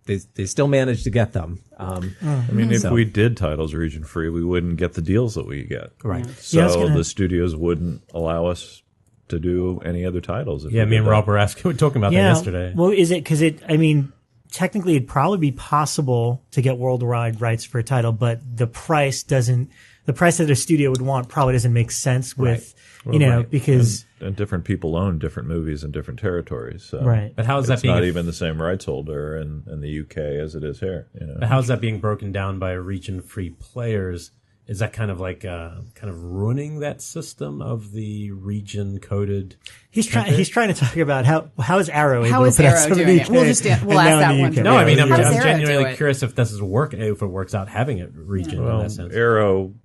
They still manage to get them. If we did titles region free, we wouldn't get the deals that we get. Right. So the studios wouldn't allow us to do any other titles. Yeah, me and Rob were talking about that yesterday. Well, is it because technically it'd probably be possible to get worldwide rights for a title, but the price that a studio would want probably doesn't make sense with, because and different people own different movies in different territories. So right. But how is that it's being not even the same rights holder in the UK as it is here. But how is that being broken down by region-free players? Is that kind of ruining that system of the region-coded? He's trying to talk about how is Arrow able How to is put out Arrow some doing of it? the We'll UK, just we'll and ask now that in the one. UK. No, I mean, I'm How does Arrow do genuinely it? curious if this is if it works out having it region in that sense. Arrow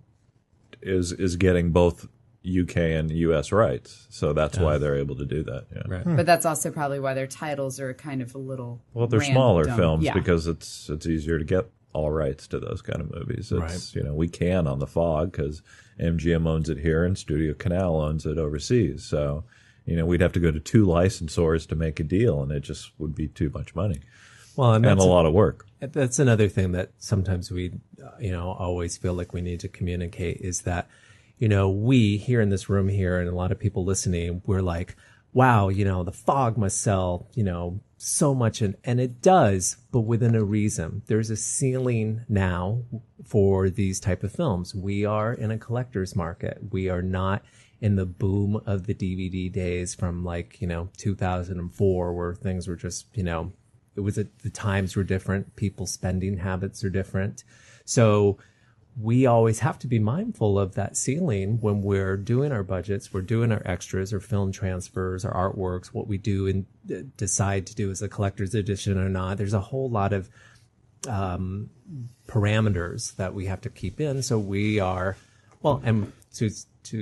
is getting both UK and US rights, so that's why they're able to do that. Yeah. Right. But that's also probably why their titles are kind of a little Well, they're smaller random. films Yeah. because it's easier to get all rights to those kind of movies. It's, we can on The Fog because MGM owns it here and Studio Canal owns it overseas. So, we'd have to go to 2 licensors to make a deal, and it just would be too much money Well, and a lot of work. That's another thing that sometimes we, always feel like we need to communicate is that, we here in this room here and a lot of people listening, we're like, wow, the fog must sell, so much. And it does, but within a reason. There's a ceiling now for these type of films. We are in a collector's market. We are not in the boom of the DVD days from 2004 where things were just, the times were different. People's spending habits are different. So we always have to be mindful of that ceiling when we're doing our budgets, we're doing our extras or film transfers or artworks, what we do and decide to do as a collector's edition or not. There's a whole lot of parameters that we have to keep in. So we are, and to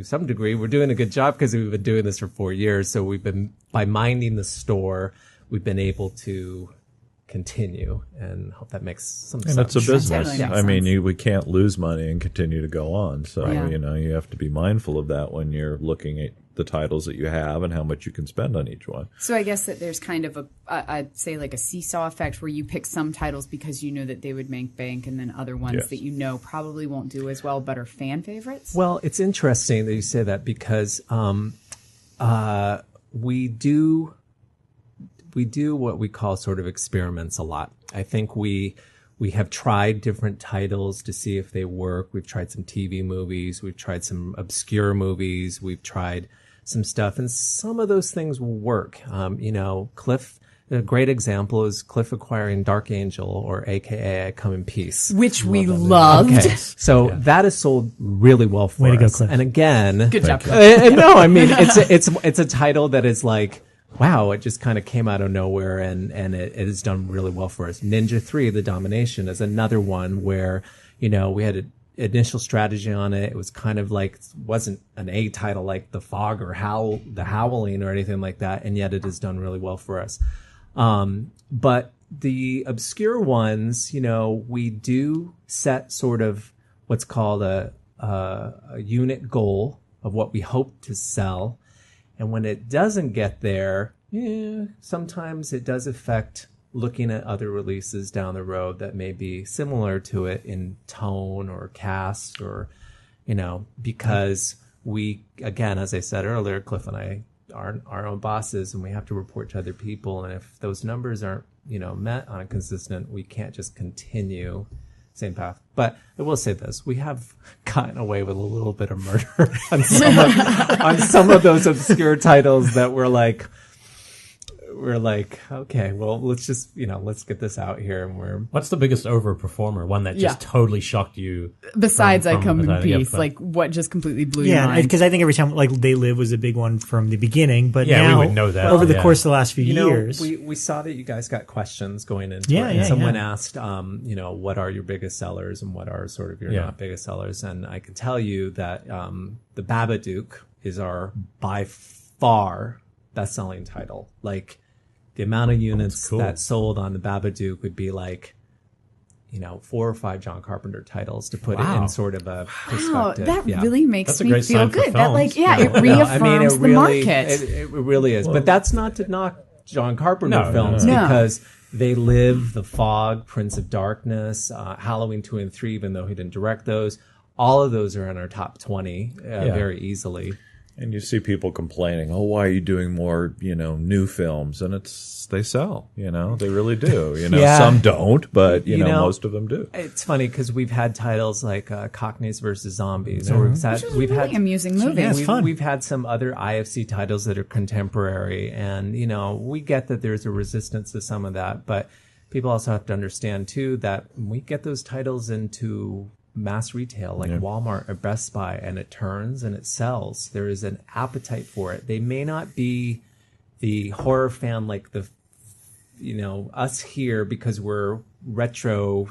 some degree, we're doing a good job because we've been doing this for 4 years. So we've been, by minding the store, we've been able to continue, and hope that makes some sense. And it's a business. Totally makes I mean, sense. we can't lose money and continue to go on. So, you have to be mindful of that when you're looking at the titles that you have and how much you can spend on each one. So I guess that there's kind of I'd say like a seesaw effect where you pick some titles because you know that they would make bank, and then other ones Yes. that probably won't do as well but are fan favorites. Well, it's interesting that you say that because we do what we call sort of experiments a lot. I think we have tried different titles to see if they work. We've tried some TV movies. We've tried some obscure movies. We've tried some stuff, and some of those things will work. Cliff, a great example is Cliff acquiring Dark Angel, or AKA I Come in Peace. Which we loved. Okay, so that has sold really well for Way to us. go, Cliff. And again, Good job. no, I mean it's a title that is like, wow, it just kind of came out of nowhere, and it has done really well for us. Ninja 3, The Domination, is another one where we had an initial strategy on it. It was kind of like, wasn't an A title like The Fog or The Howling or anything like that, and yet it has done really well for us. But the obscure ones, we do set sort of what's called a unit goal of what we hope to sell. And when it doesn't get there, sometimes it does affect looking at other releases down the road that may be similar to it in tone or cast or, because we, again, as I said earlier, Cliff and I are our own bosses, and we have to report to other people. And if those numbers aren't, met on a consistent, we can't just continue same path. But I will say this: we have gotten away with a little bit of murder on some of those obscure titles that we're like, okay, well, let's just, let's get this out here. And What's the biggest overperformer? One that just totally shocked you? Besides from I Come in besides- Peace, but- like what just completely blew your Yeah, mind? because I think every time, like, They Live was a big one from the beginning, but Yeah, we now, would know that, over the yeah. course of the last few years. we saw that you guys got questions going into Yeah, it. yeah, And someone yeah. asked, what are your biggest sellers and what are sort of your Yeah. not biggest sellers? And I can tell you that the Babadook is our by far best-selling title. Like, the amount of units cool. that sold on the Babadook would be like, 4 or 5 John Carpenter titles to put it Wow. in sort of a Wow, perspective. that Yeah. really makes That's a me great feel sign for good. That, like, films. it No, reaffirms it the really, market. It really is. But that's not to knock John Carpenter No, films no. because They Live, The Fog, Prince of Darkness, Halloween 2 and 3, even though he didn't direct those. All of those are in our top 20 very easily. And you see people complaining, "Oh, why are you doing more, new films?" And they sell, they really do. Yeah. Some don't, but You know, most of them do. It's funny because we've had titles like Cockneys versus Zombies, or Which was a really amusing movie. Yeah, it's fun. We've had some other IFC titles that are contemporary, and we get that there's a resistance to some of that, but people also have to understand too that when we get those titles into mass retail like Walmart or Best Buy, and it turns and it sells, there is an appetite for it. They may not be the horror fan like us here because we're retro,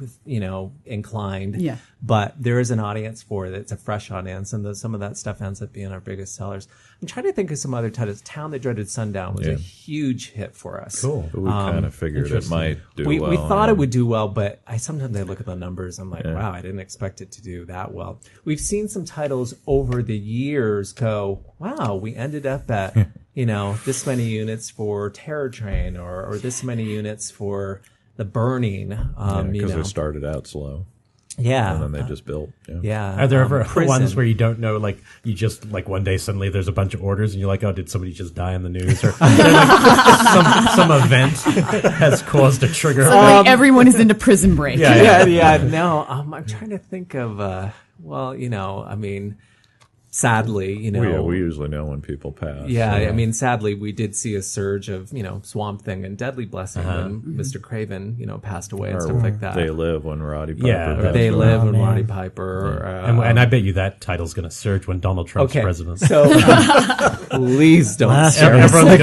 inclined. Yeah. But there is an audience for it. It's a fresh audience, and some of that stuff ends up being our biggest sellers. I'm trying to think of some other titles. Town That Dreaded Sundown was a huge hit for us. Cool. But we kind of figured it might do We well. thought it would do well, but sometimes I look at the numbers. I'm like, wow, I didn't expect it to do that well. We've seen some titles over the years go, wow, we ended up at this many units for Terror Train or this many units for The Burning. Because they started out slow. Yeah. And then they just built. Yeah. Are there ever Prison. ones where you don't know, like you just like one day suddenly there's a bunch of orders and you're like, oh, did somebody just die in the news or like some event has caused a trigger? Suddenly everyone is into Prison Break. Yeah. No, I'm trying to think of. Sadly, we usually know when people pass. Yeah, so. I mean, sadly, we did see a surge of, Swamp Thing and Deadly Blessing when Mr. Craven, passed away and stuff like that. They Live when Roddy Piper. Yeah, passed They away. Live when Roddy Piper. And I bet you that title's going to surge when Donald Trump's president. So please don't Last scare year. us Everyone's like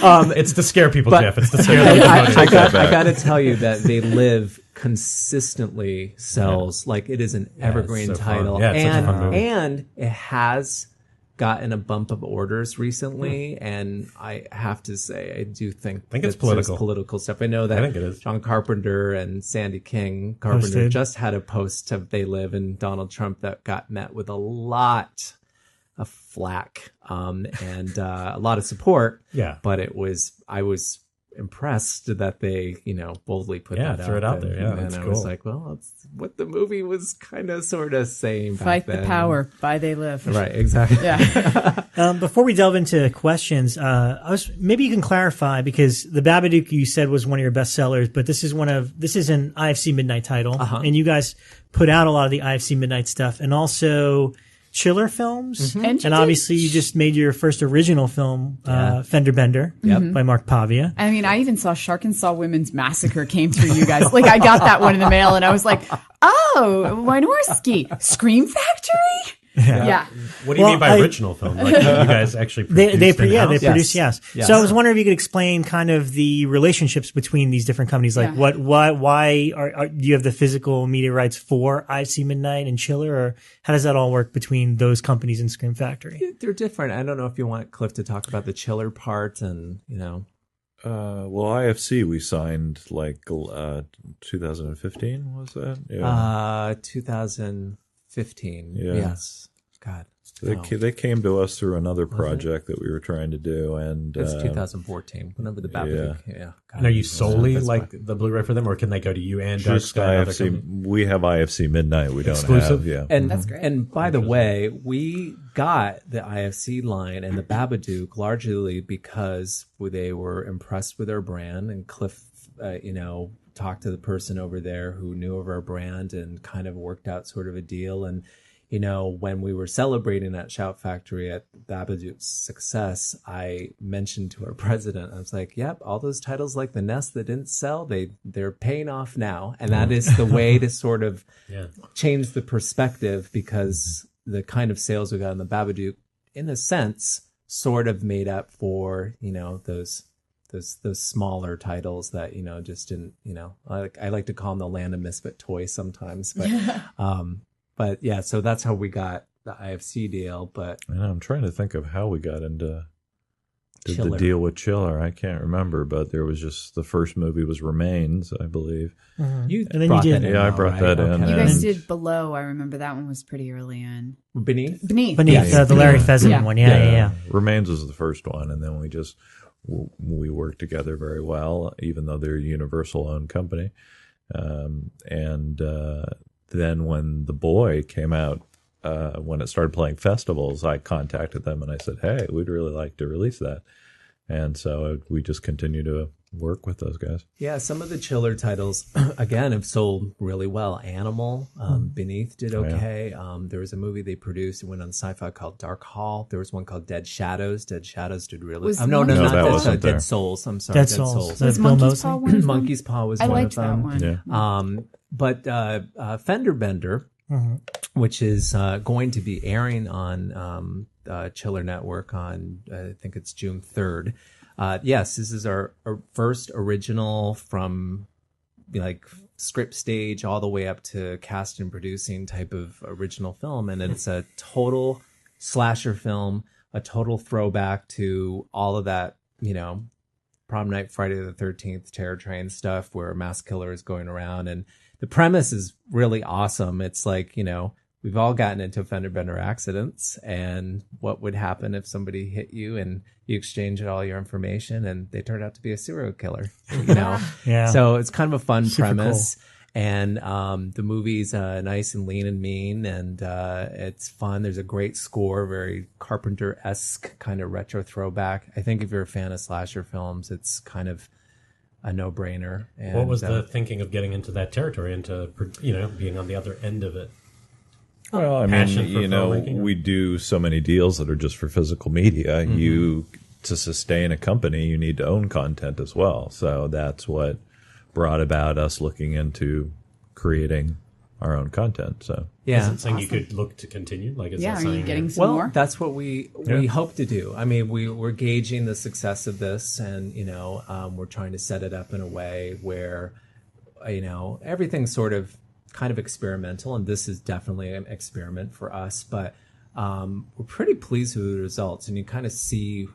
gonna this. It's to scare people, But- Jeff. It's to scare them. I got to tell you that They Live consistently sells like it is an evergreen it's so fun. title, Yeah, it's such a fun movie. and it has gotten a bump of orders recently, and I have to say I do think it's that there's political. political stuff. I know that I think it is. John Carpenter and Sandy King Carpenter Posted. just had a post of They Live and Donald Trump that got met with a lot of flack and a lot of support. Yeah. But I was impressed that they, boldly put that out. threw it out there. Yeah, and that's I cool. was like, well, it's what the movie was kind of sort of saying. Back Fight the then. power. By they live. Right, exactly. Yeah. Before we delve into questions, maybe you can clarify, because the Babadook you said was one of your best sellers, but this is an IFC Midnight title, and you guys put out a lot of the IFC Midnight stuff, and also Chiller films, And and obviously you just made your first original film, Fender Bender, by Mark Pavia. I mean, I even saw Shark and Saw Women's Massacre came through you guys. Like, I got that one in the mail, and I was like, oh, Wynorski, Scream Factory? Yeah. What do you Well, mean by original film? Like you guys actually produced They in-house? produce, yes. Yes. So I was wondering if you could explain kind of the relationships between these different companies. Like, Yeah. why do you have the physical media rights for IFC Midnight and Chiller, or how does that all work between those companies and Scream Factory? They're different. I don't know if you want Cliff to talk about the Chiller part and, Well, IFC we signed like 2015 was that? Yeah. 2015. Yeah. Yes. God. no. They came to us through another project that we were trying to do, and It's 2014. Whenever the Babadook. Yeah. And are you solely like the Blu-ray for them, or can they go to you and Dark just Sky? and other IFC. companies? We have IFC Midnight. We don't Exclusive? have. Yeah. And That's great. And by the way, we got the IFC line and the Babadook largely because they were impressed with our brand, and Cliff, talked to the person over there who knew of our brand and kind of worked out sort of a deal. And when we were celebrating at Shout Factory at Babadook's success, I mentioned to our president, I was like, yep, all those titles like The Nest that didn't sell, they're paying off now. And that is the way to sort of change the perspective, because the kind of sales we got on the Babadook, in a sense, sort of made up for, those smaller titles that, just didn't, I like to call them the land of misfit toys sometimes, but yeah, so that's how we got the IFC deal. But And I'm trying to think of how we got into the Chiller. deal with Chiller. I can't remember, but there was just the first movie was Remains, I believe. you And then brought you did- that in. Yeah, I though, brought right? that in. Okay. You guys And- did Below. I remember that one was pretty early in. Beneath? Beneath. Beneath Yeah. the Larry Pheasant Yeah. one, yeah. Remains was the first one, and then we worked together very well, even though they're a Universal-owned company. Then when The Boy came out, when it started playing festivals, I contacted them and I said, hey, we'd really like to release that. And so we just continue to work with those guys. Yeah, some of the Chiller titles, again, have sold really well. Animal, Beneath did okay. There was a movie they produced, it went on Sci-Fi, called Dark Hall. There was one called Dead Shadows. Dead Shadows did really Was well. No, Monkey's not that Dead, wasn't there. Dead Souls. I'm sorry, Dead Souls. Was Bill Monkey's Mosley? Paw one of them? Monkey's Paw was I one liked of them. that one. Yeah. But Fender Bender, which is going to be airing on Chiller Network on, I think it's June 3rd. Yes, this is our first original from like script stage all the way up to cast and producing type of original film. And it's a total slasher film, a total throwback to all of that, Prom Night, Friday the 13th, Terror Train stuff where a mass killer is going around. And the premise is really awesome. It's like, we've all gotten into fender bender accidents, and what would happen if somebody hit you and you exchanged all your information and they turned out to be a serial killer, you know? Yeah. So it's kind of a fun Super premise. Cool. And the movie's nice and lean and mean, and it's fun. There's a great score, very Carpenter-esque kind of retro throwback. I think if you're a fan of slasher films, it's kind of a no-brainer. And, what was the thinking of getting into that territory, into being on the other end of it? Well, I mean, we do so many deals that are just for physical media. Mm-hmm. To sustain a company, you need to own content as well. So that's what brought about us looking into creating our own content. So is it something you could look to continue? Like, is that are you getting some well, more? That's what we hope to do. I mean, we're gauging the success of this, and we're trying to set it up in a way where everything's sort of kind of experimental, and this is definitely an experiment for us. But we're pretty pleased with the results, and you kind of see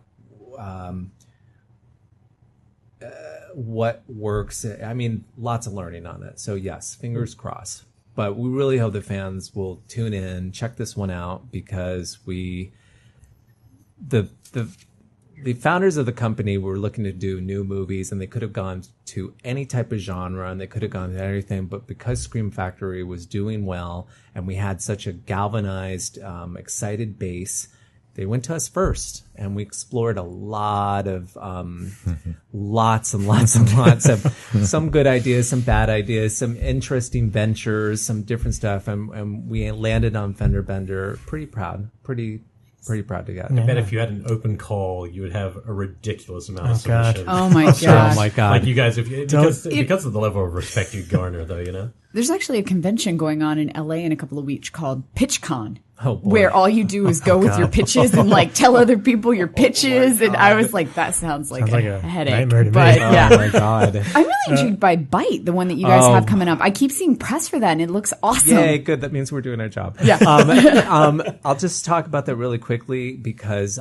what works. I mean, lots of learning on it. So yes, fingers crossed. But we really hope the fans will tune in, check this one out, because the founders of the company were looking to do new movies, and they could have gone to any type of genre, and they could have gone to everything. But because Scream Factory was doing well, and we had such a galvanized, excited base, they went to us first, and we explored a lot of, lots and lots and lots of some good ideas, some bad ideas, some interesting ventures, some different stuff. And we landed on Fender Bender. Pretty proud to get it. I bet if you had an open call, you would have a ridiculous amount of submissions. Oh my gosh. Oh my God. Like you guys, because of the level of respect you garner, though, There's actually a convention going on in LA in a couple of weeks called PitchCon. Oh, boy. Where all you do is go with your pitches and tell other people your pitches. And I was like, that sounds like a headache. Nightmare to me. But yeah. Oh my God. I'm really intrigued by Bite, the one that you guys have coming up. I keep seeing press for that, and it looks awesome. Yay, good. That means we're doing our job. Yeah. I'll just talk about that really quickly, because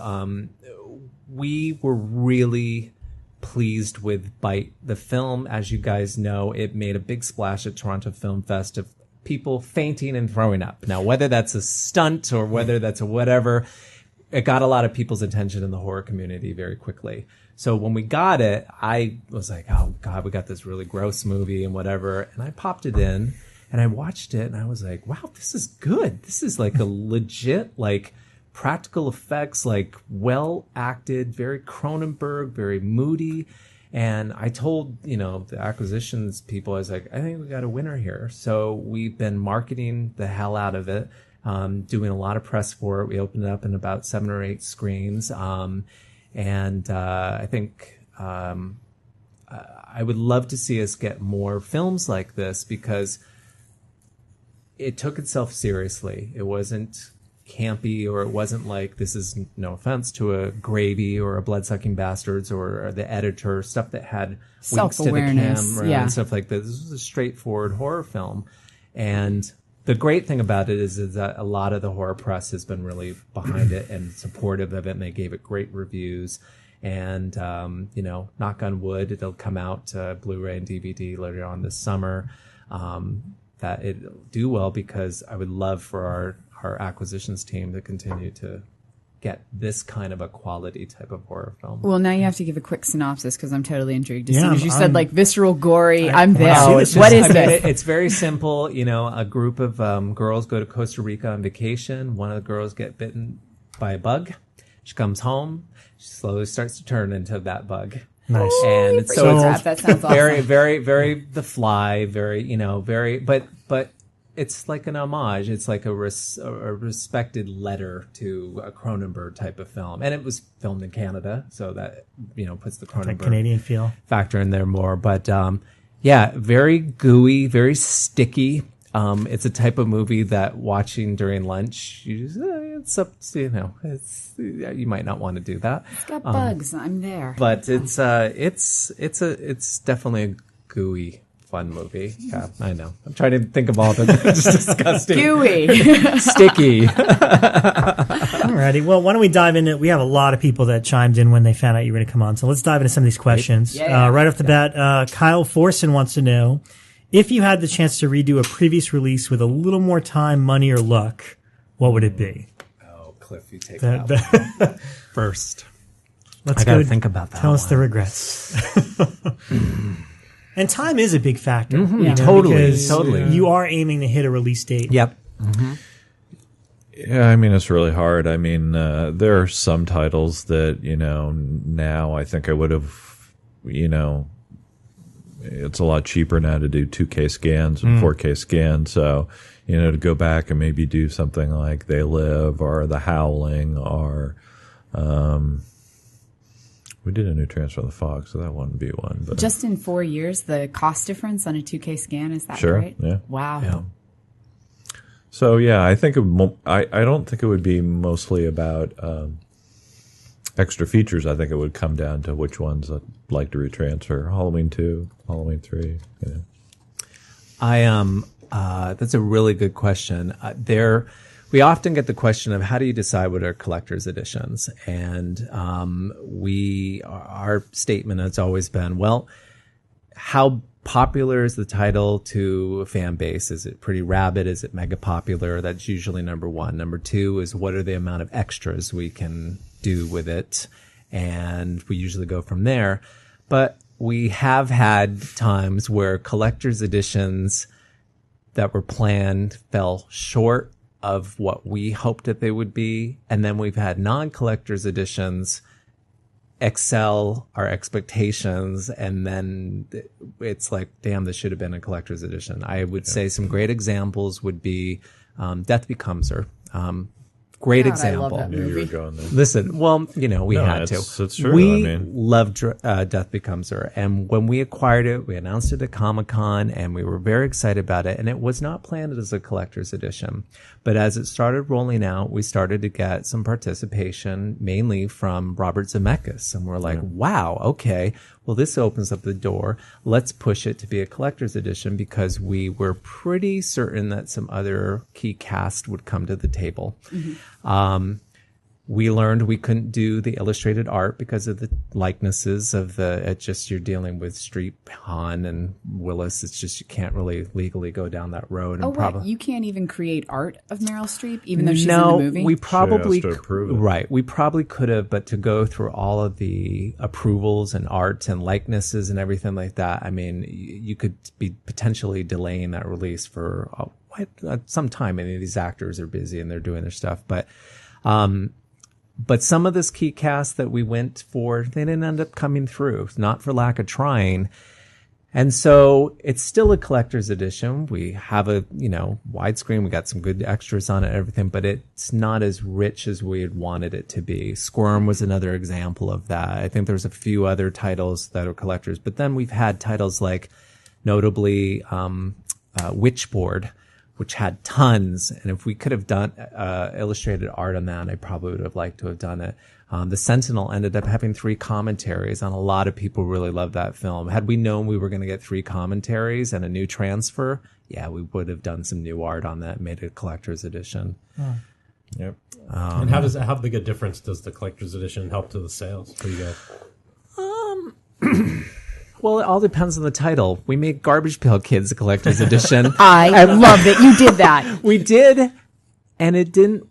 we were really pleased with Bite. The film, as you guys know, it made a big splash at Toronto Film Fest of people fainting and throwing up. Now, whether that's a stunt or whether that's a whatever, it got a lot of people's attention in the horror community very quickly. So when we got it, I was like, oh God, we got this really gross movie and whatever. And I popped it in and I watched it and I was like, wow, this is good. This is like a legit, practical effects, well acted, very Cronenberg, very moody. And I told, the acquisitions people, I was like, I think we got a winner here. So we've been marketing the hell out of it, doing a lot of press for it. We opened it up in about 7 or 8 screens. And I think I would love to see us get more films like this, because it took itself seriously. It wasn't campy, or it wasn't like, this is, no offense to a Gravy or a Bloodsucking Bastards or the Editor, stuff that had winks to the camera and stuff like that. This was a straightforward horror film. And the great thing about it is that a lot of the horror press has been really behind it and supportive of it, and they gave it great reviews. And, knock on wood, it'll come out Blu-ray and DVD later on this summer. That it'll do well, because I would love for our acquisitions team to continue to get this kind of a quality type of horror film. Well, now you have to give a quick synopsis, because I'm totally intrigued. As soon as you said visceral, gory, I'm there. What is this? It's very simple. A group of girls go to Costa Rica on vacation. One of the girls get bitten by a bug. She comes home. She slowly starts to turn into that bug. Nice. And it's that sounds awesome. Very, very, very The Fly. Very, very, but it's like an homage. It's like a respected letter to a Cronenberg type of film. And it was filmed in Canada, so that, puts the Cronenberg Canadian feel factor in there more. But, very gooey, very sticky. It's a type of movie that watching during lunch, it's up to, you might not want to do that. It's got bugs. I'm there. But it's definitely a gooey, fun movie. Yeah, I know. I'm trying to think of all the just disgusting. Gooey. Sticky. Alrighty. Well, why don't we dive into it? We have a lot of people that chimed in when they found out you were going to come on. So let's dive into some of these questions. Yeah. Right off the bat, Kyle Forson wants to know if you had the chance to redo a previous release with a little more time, money, or luck, what would it be? Oh, Cliff, you take that one first. Let's I gotta go think about that. Tell us the regrets. And time is a big factor. Totally, because totally. You are aiming to hit a release date. Yep. Yeah, I mean, it's really hard. I mean, there are some titles that, now I think I would have, it's a lot cheaper now to do 2K scans and 4K scans. So, to go back and maybe do something like They Live or The Howling or, we did a new Transfer of the Fog, so that wouldn't be one. But Just in 4 years, the cost difference on a 2K scan, is that Sure, right? yeah. Wow. Yeah. So yeah, I think I don't think it would be mostly about extra features. I think it would come down to which ones I'd like to retransfer. Halloween 2, Halloween 3. That's a really good question. We often get the question of how do you decide what are collector's editions, and our statement has always been, well, how popular is the title to a fan base? Is it pretty rabid? Is it mega popular? That's usually number one. Number two is what are the amount of extras we can do with it? And we usually go from there. But we have had times where collector's editions that were planned fell short of what we hoped that they would be. And then we've had non-collector's editions excel our expectations, and then it's like, damn, this should have been a collector's edition. I would say some great examples would be Death Becomes Her. Great God, example. I love that Knew you were movie. going there. Listen, well, we had to. It's true. We loved Death Becomes Her. And when we acquired it, we announced it at Comic-Con, and we were very excited about it. And it was not planned as a collector's edition. But as it started rolling out, we started to get some participation, mainly from Robert Zemeckis. And we're like, wow, okay, well, this opens up the door. Let's push it to be a collector's edition, because we were pretty certain that some other key cast would come to the table. We learned we couldn't do the illustrated art because of the likenesses of you're dealing with Streep, Han, and Willis. It's just, you can't really legally go down that road. And What? You can't even create art of Meryl Streep, even though she's in the movie? We probably, She has to approve it. right. We probably could have, but to go through all of the approvals and art and likenesses and everything like that, I mean, you could be potentially delaying that release for some time. I mean, these actors are busy and they're doing their stuff, but some of this key cast that we went for, they didn't end up coming through, not for lack of trying. And so it's still a collector's edition. We have a, widescreen. We got some good extras on it and everything, but it's not as rich as we had wanted it to be. Squirm was another example of that. I think there's a few other titles that are collectors, but then we've had titles like, notably, Witchboard, which had tons. And if we could have done illustrated art on that, I probably would have liked to have done it. The Sentinel ended up having 3 commentaries, and a lot of people really loved that film. Had we known we were going to get 3 commentaries and a new transfer, yeah, we would have done some new art on that and made it a collector's edition. Yep. And how big a difference does the collector's edition help to the sales for you guys? Well, it all depends on the title. We made Garbage Pail Kids a collector's edition. I love that you did that. We did, and it didn't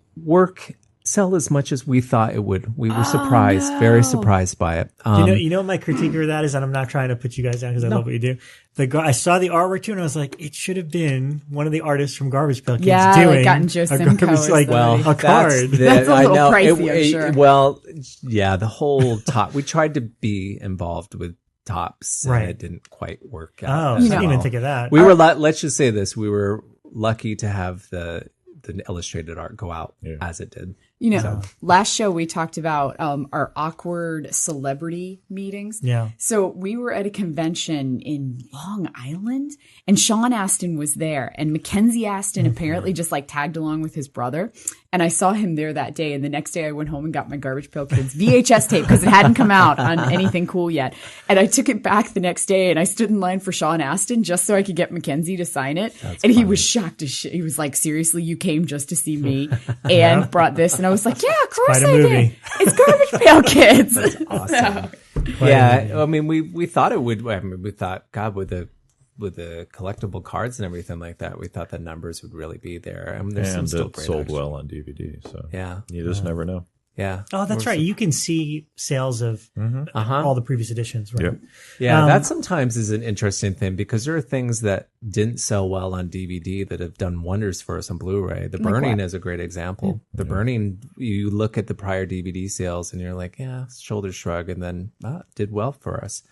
sell as much as we thought it would. We were surprised, very surprised by it. You know what my critique of that is, and I'm not trying to put you guys down because I love what you do. I saw the artwork too, and I was like, it should have been one of the artists from Garbage Pail Kids doing gotten Joe Simcoe like a card. That's a little pricey, I'm sure. Well, yeah, the whole top. We tried to be involved with tops, and Right. it didn't quite work out. Oh, as so I didn't even well. think of that. We were let's just say this: we were lucky to have the illustrated art go out as it did. Last show we talked about our awkward celebrity meetings. Yeah. So we were at a convention in Long Island, and Sean Astin was there, and Mackenzie Astin apparently just tagged along with his brother. And I saw him there that day, and the next day I went home and got my Garbage Pail Kids VHS tape because it hadn't come out on anything cool yet. And I took it back the next day, and I stood in line for Sean Astin just so I could get Mackenzie to sign it. He was shocked as shit. He was like, seriously, you came just to see me and brought this? And I was like, yeah, of course quite a I movie. did. It's Garbage Pail Kids. Awesome. Yeah, I mean, we thought it would. I mean, we thought, God, with the the collectible cards and everything like that, we thought the numbers would really be there. I mean, there's some still it great sold extras. well on DVD. So Yeah. you just never know. Yeah. Oh, that's right. You can see sales of all the previous editions, right? Yep. Yeah, that sometimes is an interesting thing because there are things that didn't sell well on DVD that have done wonders for us on Blu-ray. The Burning is a great example. The Burning, you look at the prior DVD sales and you're like, yeah, shoulder shrug, and then it did well for us.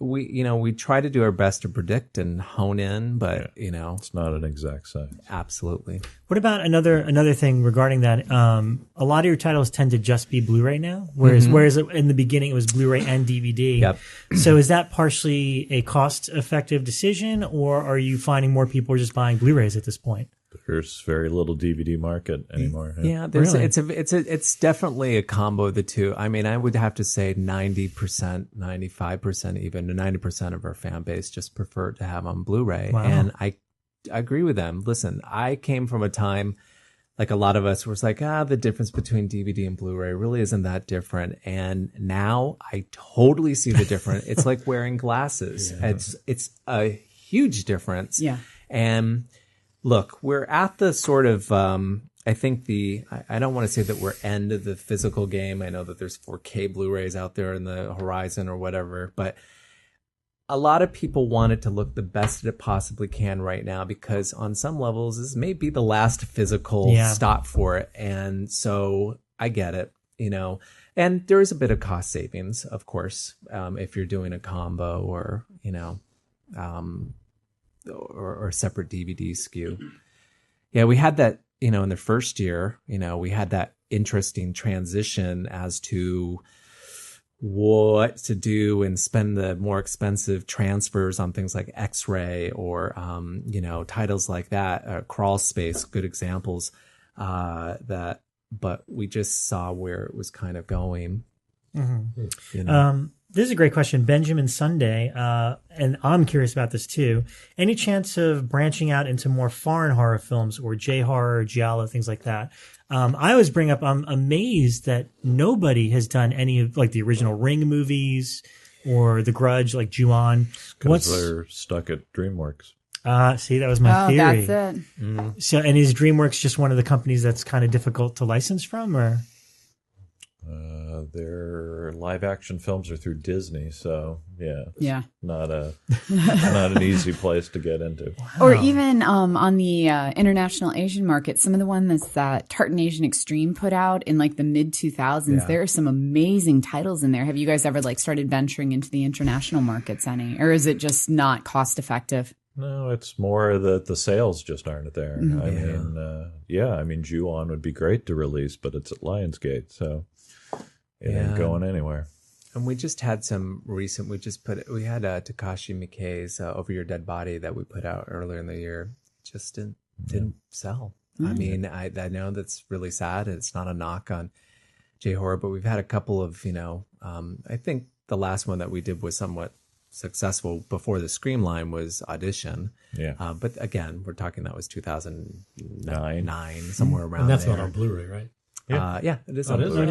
We try to do our best to predict and hone in, but it's not an exact science. absolutely. What about another thing regarding that? A lot of your titles tend to just be Blu-ray now, whereas in the beginning it was Blu-ray and DVD. Yep. So is that partially a cost-effective decision, or are you finding more people are just buying Blu-rays at this point? There's very little DVD market anymore. Yeah, it's definitely a combo of the two. I mean, I would have to say 90%, 95%, even 90% of our fan base just prefer to have on Blu-ray. Wow. And I agree with them. Listen, I came from a time like a lot of us was like, the difference between DVD and Blu-ray really isn't that different. And now I totally see the difference. It's like wearing glasses. Yeah. It's a huge difference. Yeah. And look, we're at the sort of, I think I don't want to say that we're end of the physical game. I know that there's 4K Blu-rays out there in the horizon or whatever, but a lot of people want it to look the best that it possibly can right now because on some levels, this may be the last physical stop for it. And so I get it, and there is a bit of cost savings, of course, if you're doing a combo or, or a separate DVD SKU. Yeah, we had that, in the first year, we had that interesting transition as to what to do and spend the more expensive transfers on things like X-Ray or, titles like that, Crawl Space, good examples, but we just saw where it was kind of going. Mm-hmm. This is a great question. Benjamin Sunday, and I'm curious about this too. Any chance of branching out into more foreign horror films or J-horror, giallo, things like that? I always bring up, I'm amazed that nobody has done any of like the original Ring movies or The Grudge, like Ju-on. Because they're stuck at DreamWorks. See, that was my theory. That's it. Mm-hmm. So, and is DreamWorks just one of the companies that's kind of difficult to license from, or? Their live action films are through Disney, so yeah, not an easy place to get into. Wow. Or even on the international Asian market, some of the ones that Tartan Asian Extreme put out in like the mid 2000s, there are some amazing titles in there. Have you guys ever started venturing into the international markets any, or is it just not cost effective? No, it's more that the sales just aren't there. Mm-hmm. I mean, Ju-on would be great to release, but it's at Lionsgate, so. It ain't going anywhere. And we just had some recent, we had Takashi Miike's Over Your Dead Body that we put out earlier in the year. It just didn't sell. Mm-hmm. I mean, I know that's really sad. It's not a knock on J-horror, but we've had a couple of, I think the last one that we did was somewhat successful before the Scream line was Audition. Yeah. But again, we're talking that was 2009, somewhere around there. And that's not on Blu-ray, right? It is on Blu-ray.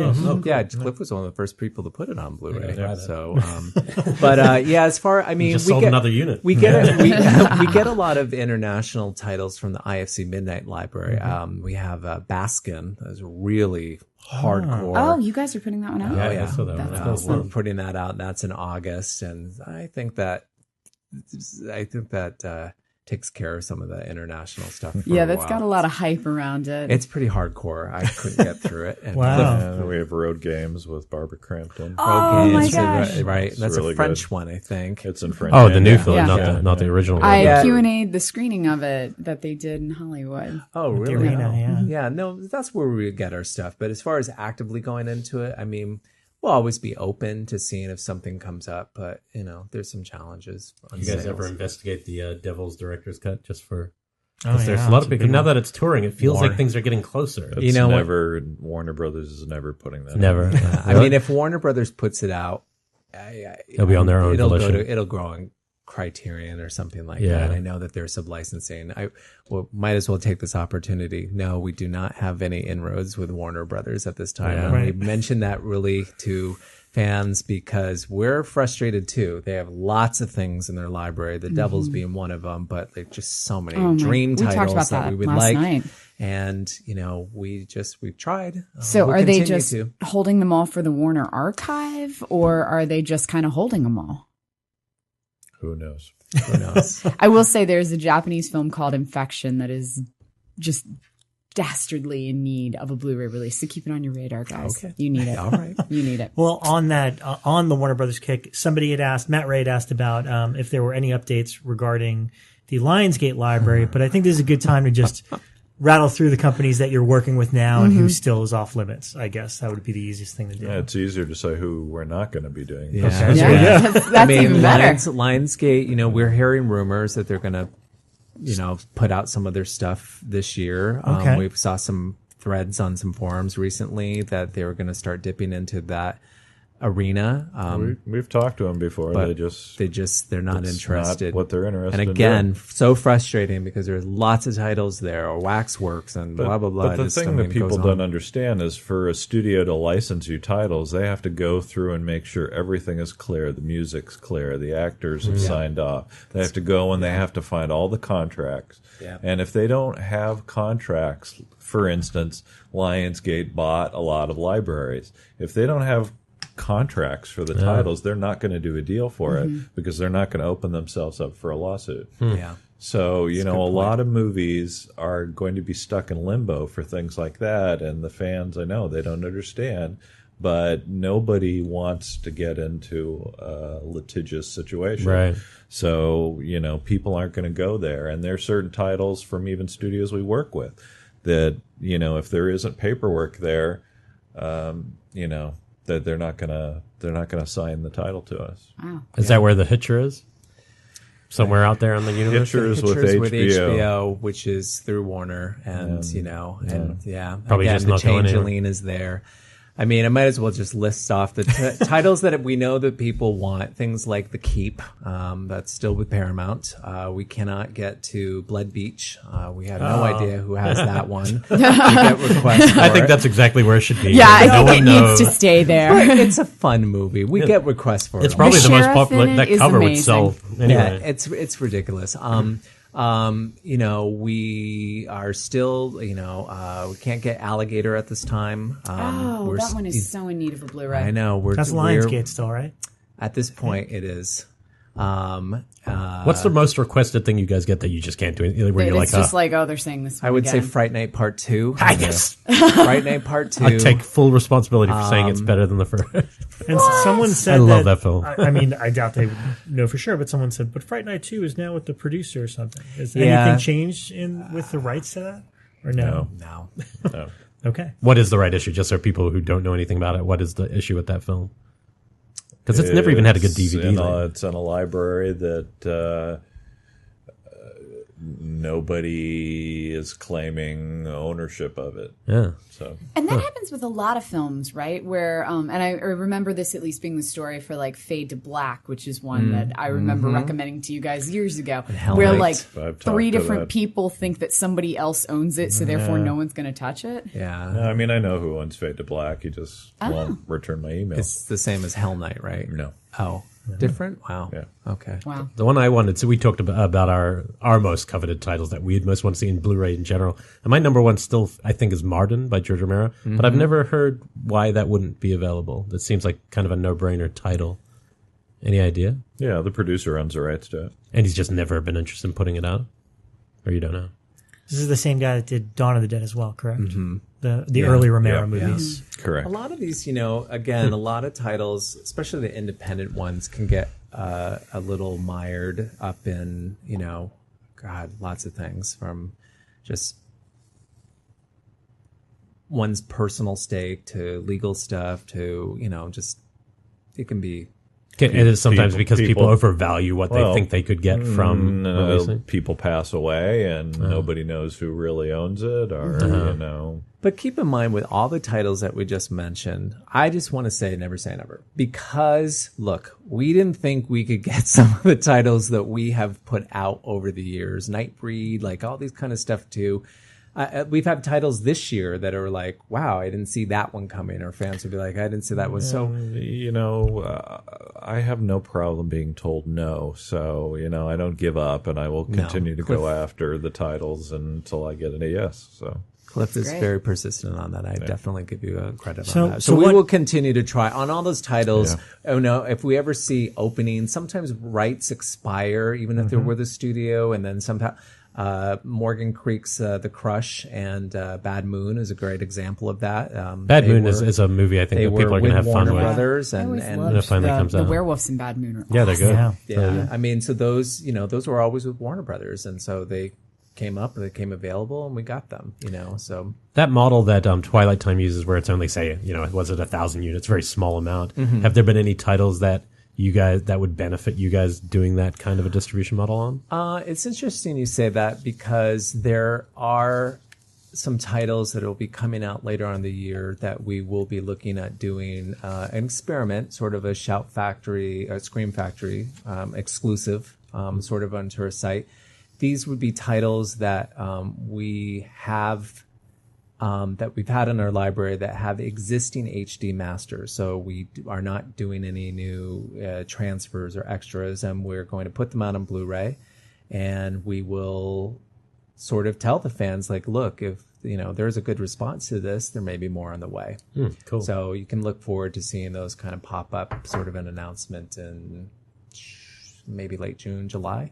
Cliff was one of the first people to put it on Blu-ray. So, as far we sold another unit. We get a lot of international titles from the IFC Midnight Library. Mm-hmm. We have Baskin, that's really hardcore. Oh, you guys are putting that one out. I saw that. That's we're putting that out. And that's in August, and I think that takes care of some of the international stuff. That's got a lot of hype around it. It's pretty hardcore. I couldn't get through it. Wow. We have Road Games with Barbara Crampton. Oh my gosh. Right. That's really a French good. one, I think. It's in French. Oh, the new film, not the original. I Q&A'd the screening of it that they did in Hollywood. Oh, really? Arena, no, that's where we get our stuff. But as far as actively going into it, I mean, we'll always be open to seeing if something comes up, but there's some challenges. You guys ever investigate the Devil's Director's Cut just for? Because there's a lot of people now that it's touring. It feels like things are getting closer. It's Warner Brothers is never putting that. Never. I mean, if Warner Brothers puts it out, it'll be on their own. It'll Criterion or something like Yeah. that. I know that they're sublicensing. Might as well take this opportunity. No, we do not have any inroads with Warner Brothers at this time. Yeah. And we Right. mentioned that really to fans because we're frustrated too. They have lots of things in their library, The Devil's being one of them, but like just so many dream we talked titles about that that we would last like. night. And, we've tried. So We'll are they continue just to. holding them all for the Warner Archive, or are they just kind of holding them all? Who knows? Who knows? I will say there's a Japanese film called Infection that is just dastardly in need of a Blu-ray release. So keep it on your radar, guys. Okay. You need it. All right. You need it. Well, on that, on the Warner Brothers kick, somebody had asked, Matt Ray had asked about if there were any updates regarding the Lionsgate library, but I think this is a good time to just rattle through the companies that you're working with now and who still is off limits. I guess that would be the easiest thing to do. Yeah, it's easier to say who we're not going to be doing. Yeah. Yeah, that's even better. Lionsgate, we're hearing rumors that they're going to, put out some of their stuff this year. Okay. We saw some threads on some forums recently that they were going to start dipping into that arena. We've talked to them before. But they're not it's interested. Not what they're interested And in again, doing. so frustrating because there's lots of titles there, or Waxworks and blah blah blah. But the thing that people don't understand is for a studio to license you titles, they have to go through and make sure everything is clear, the music's clear, the actors have signed off. They have to go and they have to find all the contracts. Yeah. And if they don't have contracts, for instance, Lionsgate bought a lot of libraries. If they don't have contracts for the titles, they're not going to do a deal for it because they're not going to open themselves up for a lawsuit. Yeah. So, a lot of movies are going to be stuck in limbo for things like that. And the fans, I know, they don't understand, but nobody wants to get into a litigious situation. Right. So, people aren't going to go there. And there are certain titles from even studios we work with that, if there isn't paperwork there, that they're not gonna sign the title to us. Wow. Is that where the Hitcher is? Somewhere out there on the universe? Hitchers with Pictures with HBO. HBO, which is through Warner, and Probably again, just the not going anywhere. Changeling is there. I mean, I might as well just list off the titles that we know that people want. Things like The Keep, that's still with Paramount. We cannot get to Blood Beach. We have no idea who has that one. We get requests for I think it. that's exactly where it should be. Yeah, I No think it one needs to knows. stay there. It's a fun movie. We get requests for it. It's probably The the most sheriff popular. in it That is cover would amazing. sell anyway. Yeah, it's ridiculous. We are still, we can't get Alligator at this time. We're that one is so in need of a Blu-ray. I know. That's Lionsgate still, right? At this point, it is. What's the most requested thing you guys get that you just can't do? Where you're It's like, just like, they're saying this one I would say again. Fright Night Part 2. yes. Fright Night Part 2. I take full responsibility for saying it's better than the first. And someone said I love that film. I mean, I doubt they would know for sure, but someone said, but Fright Night 2 is now with the producer or something. Has Yeah. anything changed with the rights to that? Or no? No. No. Okay. What is the right issue? Just so people who don't know anything about it, what is the issue with that film? Because it's never even had a good DVD. It's in a library that nobody is claiming ownership of it. Yeah. So And that happens with a lot of films, right? Where, and I remember this at least being the story for like Fade to Black, which is one that I remember recommending to you guys years ago, where Night. like I've talked three to different that. people think that somebody else owns it, so therefore no one's going to touch it. Yeah. I mean, I know who owns Fade to Black. He just won't return my email. It's the same as Hell Night, right? No. Oh. Different? Wow. Yeah. Okay. Wow. The one I wanted, so we talked about our most coveted titles that we'd most want to see in Blu-ray in general. And my number one still, I think, is Martin by George Romero. But I've never heard why that wouldn't be available. That seems like kind of a no-brainer title. Any idea? Yeah, the producer owns the rights to it. And he's just never been interested in putting it out? Or you don't know? This is the same guy that did Dawn of the Dead as well, correct? The early Romero Yeah. movies. Correct. A lot of these, again, a lot of titles, especially the independent ones, can get a little mired up in, lots of things from just one's personal stake to legal stuff to, just it can be It is sometimes because people people- overvalue what they Well, think they could get from releasing. people pass away and nobody knows who really owns it, or But keep in mind, with all the titles that we just mentioned, I just want to say never say never. Because, look, we didn't think we could get some of the titles that we have put out over the years. Nightbreed, like all these kind of stuff too. We've had titles this year that are like, wow, I didn't see that one coming. Or fans would be like, I didn't see that one. So, I have no problem being told no. So, I don't give up, and I will continue to go after the titles until I get a yes. So. Cliff is very persistent on that. I definitely give you credit So- on that. so So we what- will continue to try on all those titles. Yeah. Oh no, if we ever see openings, sometimes rights expire, even if they're with the studio, and then sometimes Morgan Creek's The Crush and Bad Moon is a great example of that. Bad Moon is a movie I think they that people were are going to with have fun Warner with. Brothers, I always and When it loved finally comes the out. werewolves in Bad Moon are Yeah, they're good. awesome. yeah. I mean, so those those were always with Warner Brothers, and so they came up, they came available, and we got them. So. That model that Twilight Time uses, where it's only say, was it 1,000 units, very small amount. Have there been any titles that you guys that would benefit you guys doing that kind of a distribution model on? It's interesting you say that because there are some titles that will be coming out later on in the year that we will be looking at doing an experiment, sort of a Shout Factory, Scream Factory exclusive, sort of onto our site. These would be titles that we have. That we've had in our library that have existing HD masters. So we are not doing any new transfers or extras, and we're going to put them out on Blu-ray, and we will sort of tell the fans, like, look, if there's a good response to this, there may be more on the way. Cool. So you can look forward to seeing those kind of pop up, sort of an announcement in maybe late June, July.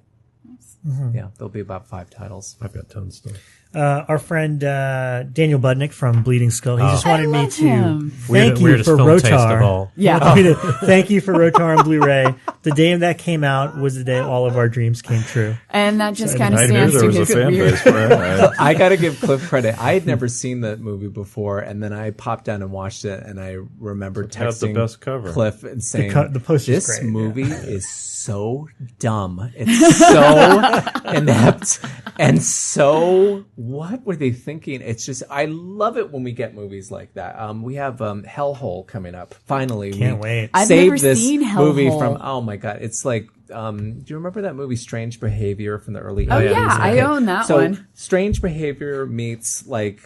Yeah, there'll be about 5 titles. I've got tons still. Our friend Daniel Budnick from Bleeding Skull, he just wanted me to him. thank you Weirdest for film taste of Rotar. all. Yeah. Want me to thank you for Rotar on Blu-ray. The day that came out was the day all of our dreams came true. And that just kind of I knew stands there to was a his fan weird. base for it. I got to give Cliff credit. I had never seen that movie before, and then I popped down and watched it, and I remember It has the texting best cover. Cliff and saying, the poster's "This great, movie is so dumb. It's so inept, and so what were they thinking?" It's just, I love it when we get movies like that. We have Hellhole coming up. Finally, Can't we wait. I've saved never this seen movie Hellhole. from. Oh my god, it's like. Do you remember that movie Strange Behavior from the early 80s? Oh, yeah, I own that so, one. Strange Behavior meets like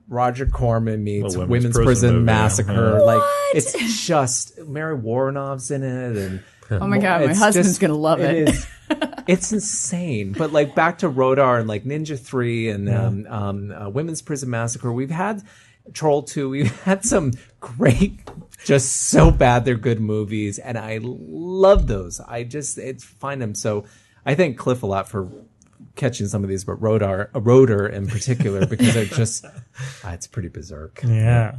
Roger Corman meets A Women's women's Prison prison movie, Massacre. yeah. Like it's just Mary Warrenov's in it, and Oh my God, my it's husband's just- going to love it. is. It's insane. But like back to Rodar and like Ninja 3 and Women's Prison Massacre, we've had Troll 2. We've had some great, just so bad they're good movies, and I love those. It's find them. So I thank Cliff a lot for catching some of these, but Rotor in particular, because they're just it's pretty berserk. Yeah.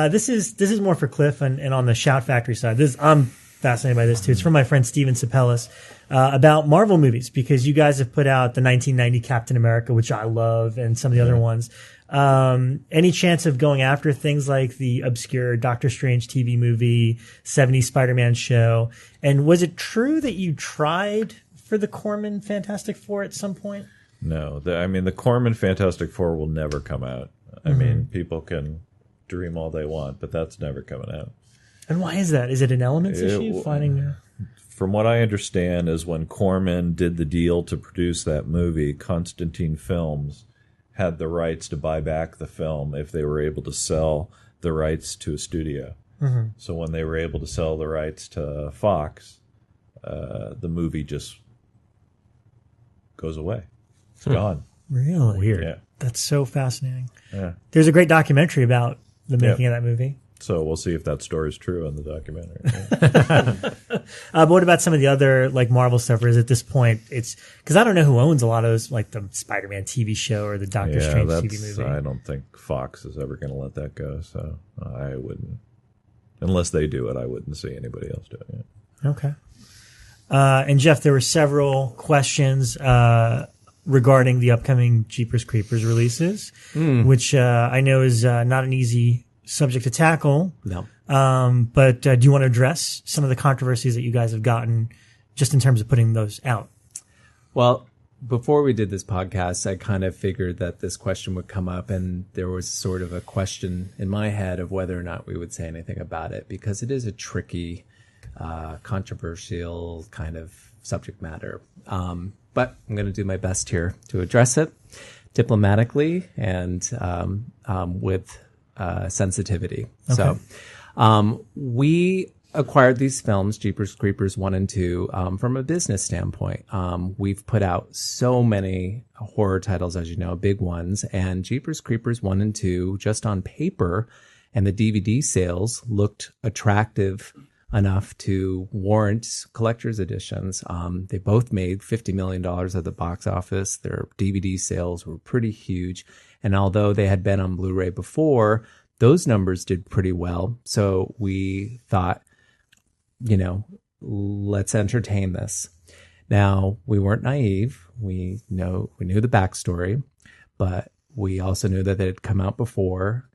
This is more for Cliff and on the Shout Factory side. I'm fascinated by this too. It's from my friend Steven Sapellis about Marvel movies, because you guys have put out the 1990 Captain America, which I love, and some of the other ones. Any chance of going after things like the obscure Doctor Strange TV movie, 70s Spider-Man show? And was it true that you tried for the Corman Fantastic Four at some point? No, the Corman Fantastic Four will never come out. I mean, people can dream all they want, but that's never coming out. And why is that? Is it an elements issue? From what I understand, is when Corman did the deal to produce that movie, Constantine Films had the rights to buy back the film if they were able to sell the rights to a studio. So when they were able to sell the rights to Fox, the movie just goes away. It's gone. Really? Weird. Yeah. That's so fascinating. Yeah. There's a great documentary about the making of that movie. So we'll see if that story is true in the documentary. But what about some of the other like Marvel stuff? Or is at this point it's because I don't know who owns a lot of those, like the Spider-Man TV show or the Doctor Strange TV movie. I don't think Fox is ever going to let that go. So I wouldn't, unless they do it. I wouldn't see anybody else doing it. Okay. And Jeff, there were several questions regarding the upcoming Jeepers Creepers releases, which I know is not an easy subject to tackle. No. But do you want to address some of the controversies that you guys have gotten just in terms of putting those out? Well, before we did this podcast, I kind of figured that this question would come up, and there was sort of a question in my head of whether or not we would say anything about it, because it is a tricky, controversial kind of subject matter. But I'm going to do my best here to address it diplomatically and with sensitivity. Okay. So we acquired these films, Jeepers Creepers 1 and 2, from a business standpoint. We've put out so many horror titles, as you know, big ones, and Jeepers Creepers 1 and 2, just on paper, and the DVD sales looked attractive enough to warrant collector's editions. They both made $50 million at the box office. Their DVD sales were pretty huge. And although they had been on Blu-ray before, those numbers did pretty well. So we thought, let's entertain this. Now, we weren't naive. We knew the backstory, but we also knew that it had come out before.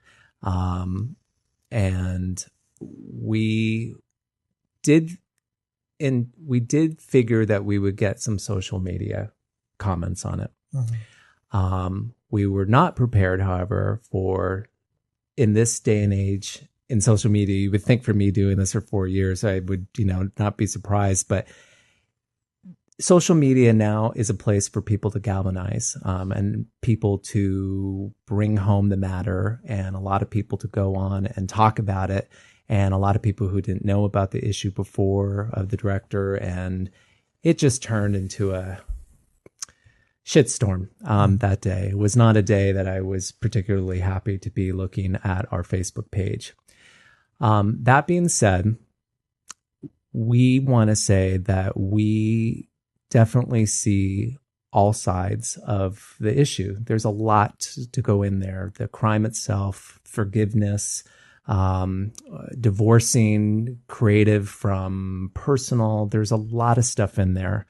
And we did figure that we would get some social media comments on it. Mm-hmm. We were not prepared, however, for, in this day and age in social media, you would think for me doing this for 4 years, I would, not be surprised, but social media now is a place for people to galvanize, and people to bring home the matter, and a lot of people to go on and talk about it. And a lot of people who didn't know about the issue before of the director, and it just turned into a shitstorm that day. It was not a day that I was particularly happy to be looking at our Facebook page. That being said, we want to say that we definitely see all sides of the issue. There's a lot to go in there. The crime itself, forgiveness, divorcing creative from personal. There's a lot of stuff in there.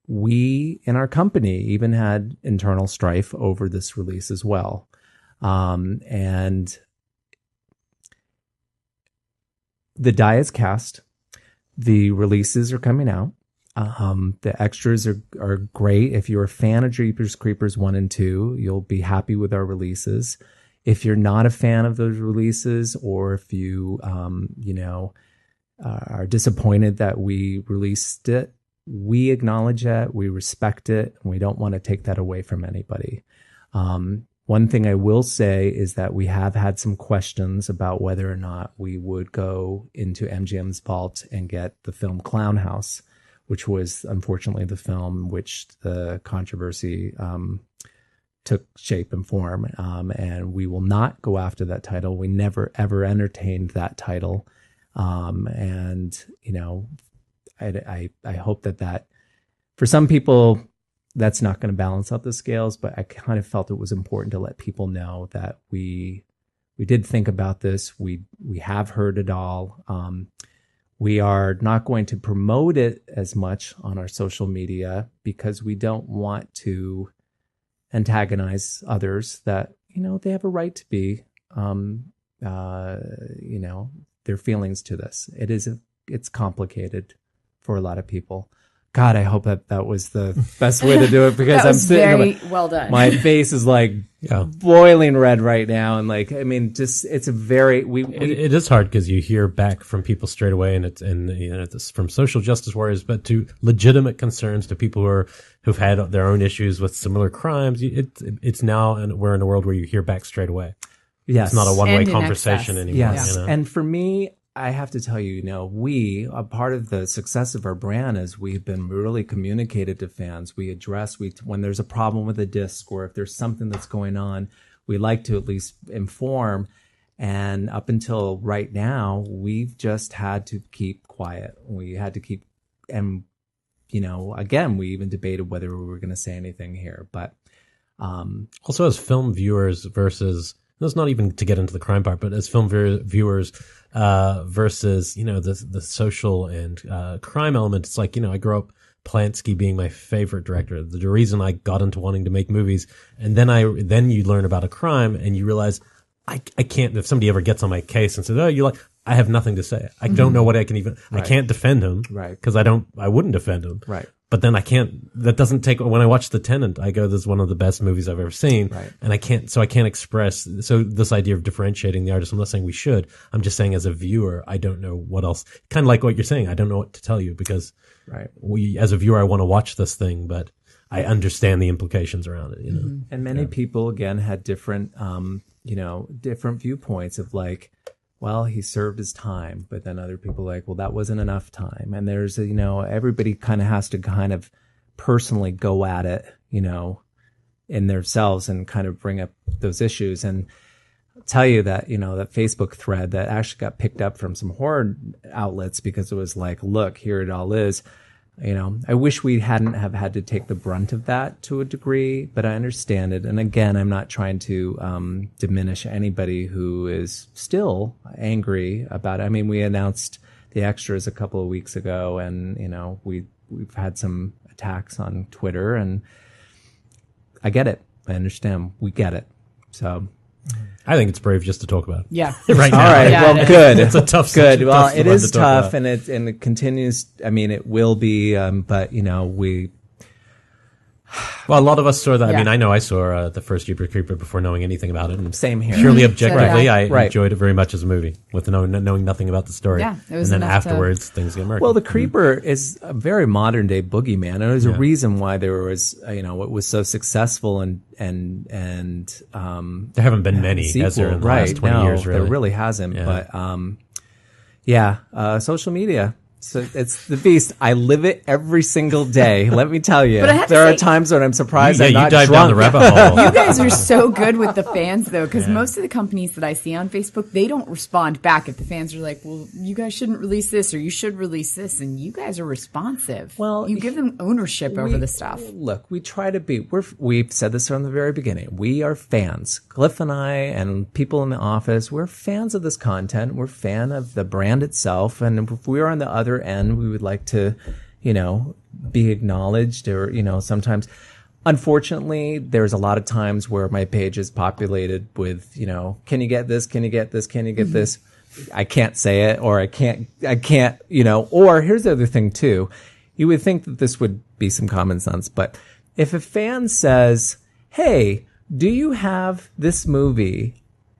We in our company even had internal strife over this release as well. And the die is cast. The releases are coming out. The extras are great. If you're a fan of Jeepers Creepers 1 and 2, you'll be happy with our releases. If you're not a fan of those releases, or if you, are disappointed that we released it, we acknowledge that, we respect it, and we don't want to take that away from anybody. One thing I will say is that we have had some questions about whether or not we would go into MGM's vault and get the film Clown House, which was unfortunately the film which the controversy took shape and form. And we will not go after that title. We never, ever entertained that title. I hope that for some people, that's not going to balance out the scales, but I kind of felt it was important to let people know that we did think about this. We have heard it all. We are not going to promote it as much on our social media because we don't want to antagonize others that, they have a right to be, their feelings to this. It's complicated for a lot of people. God, I hope that was the best way to do it, because I'm sitting very well done. My face is boiling red right now, and it's a very it is hard because you hear back from people straight away, and it's from social justice warriors, but to legitimate concerns, to people who've had their own issues with similar crimes. It's now, and we're in a world where you hear back straight away. Yes, it's not a one-way And in conversation excess. anymore. yes, and for me, I have to tell you, a part of the success of our brand is we've been really communicated to fans. We address, when there's a problem with a disc, or if there's something that's going on, we like to at least inform. And up until right now, we've just had to keep quiet. We had to keep, and, again, we even debated whether we were going to say anything here. But also as film viewers versus, that's not even to get into the crime part, but as film viewers versus, the social and crime element, it's like, I grew up Polanski being my favorite director, the reason I got into wanting to make movies. And then you learn about a crime and you realize I can't, if somebody ever gets on my case and says, oh, you like, I have nothing to say. I don't know what I can even, I can't defend him. Right. Cause I wouldn't defend him. Right. But then I can't, that doesn't take, when I watch The Tenant, I go, this is one of the best movies I've ever seen. Right. And I can't express, so this idea of differentiating the artist, I'm not saying we should. I'm just saying as a viewer, I don't know what else, kind of like what you're saying. I don't know what to tell you because as a viewer, I want to watch this thing, but I understand the implications around it, you know. And many people, again, had different, different viewpoints of like, well, he served his time, but then other people like, well, that wasn't enough time. And there's, everybody kind of has to kind of personally go at it, in themselves and kind of bring up those issues. And I'll tell you that, that Facebook thread that actually got picked up from some horror outlets because it was like, look, here it all is. I wish we hadn't have had to take the brunt of that to a degree, but I understand it. And again, I'm not trying to diminish anybody who is still angry about it. I mean, we announced the extras a couple of weeks ago, and we've had some attacks on Twitter, and I get it. I understand. We get it. So I think it's brave just to talk about it. Yeah. Right now. All right. Yeah, Well, good. It's a tough good. tough Well, it one is to talk tough, about. and it continues. I mean, it will be. But we. Well, a lot of us saw that. I Yeah. mean, I know I saw the first Jeepers Creeper before knowing anything about it. And Same here. purely objectively, yeah. I Right. enjoyed it very much as a movie with knowing nothing about the story. Yeah, it was and then enough to- afterwards, things get murky. Well, the Creeper is a very modern day boogeyman, and there's a reason why there was, it was so successful and there haven't been many, has there, in the right? last 20 no, years, really? there really hasn't. Yeah. But social media. So it's the beast. I live it every single day. Let me tell you. But I have to there are say- times when I'm surprised you I'm not dive drunk. down the rabbit hole. You guys are so good with the fans, though, because most of the companies that I see on Facebook, they don't respond back if the fans are like, well, you guys shouldn't release this or you should release this. And you guys are responsive. Well, you give them ownership over the stuff. Look, we try to be. We've said this from the very beginning. We are fans. Cliff and I and people in the office. We're fans of this content. We're fan of the brand itself. And if we are on the other end, we would like to, be acknowledged, or sometimes. Unfortunately, there's a lot of times where my page is populated with, can you get this? Can you get this? Can you get this? I can't say it, or I can't, or here's the other thing too. You would think that this would be some common sense, but if a fan says, hey, do you have this movie?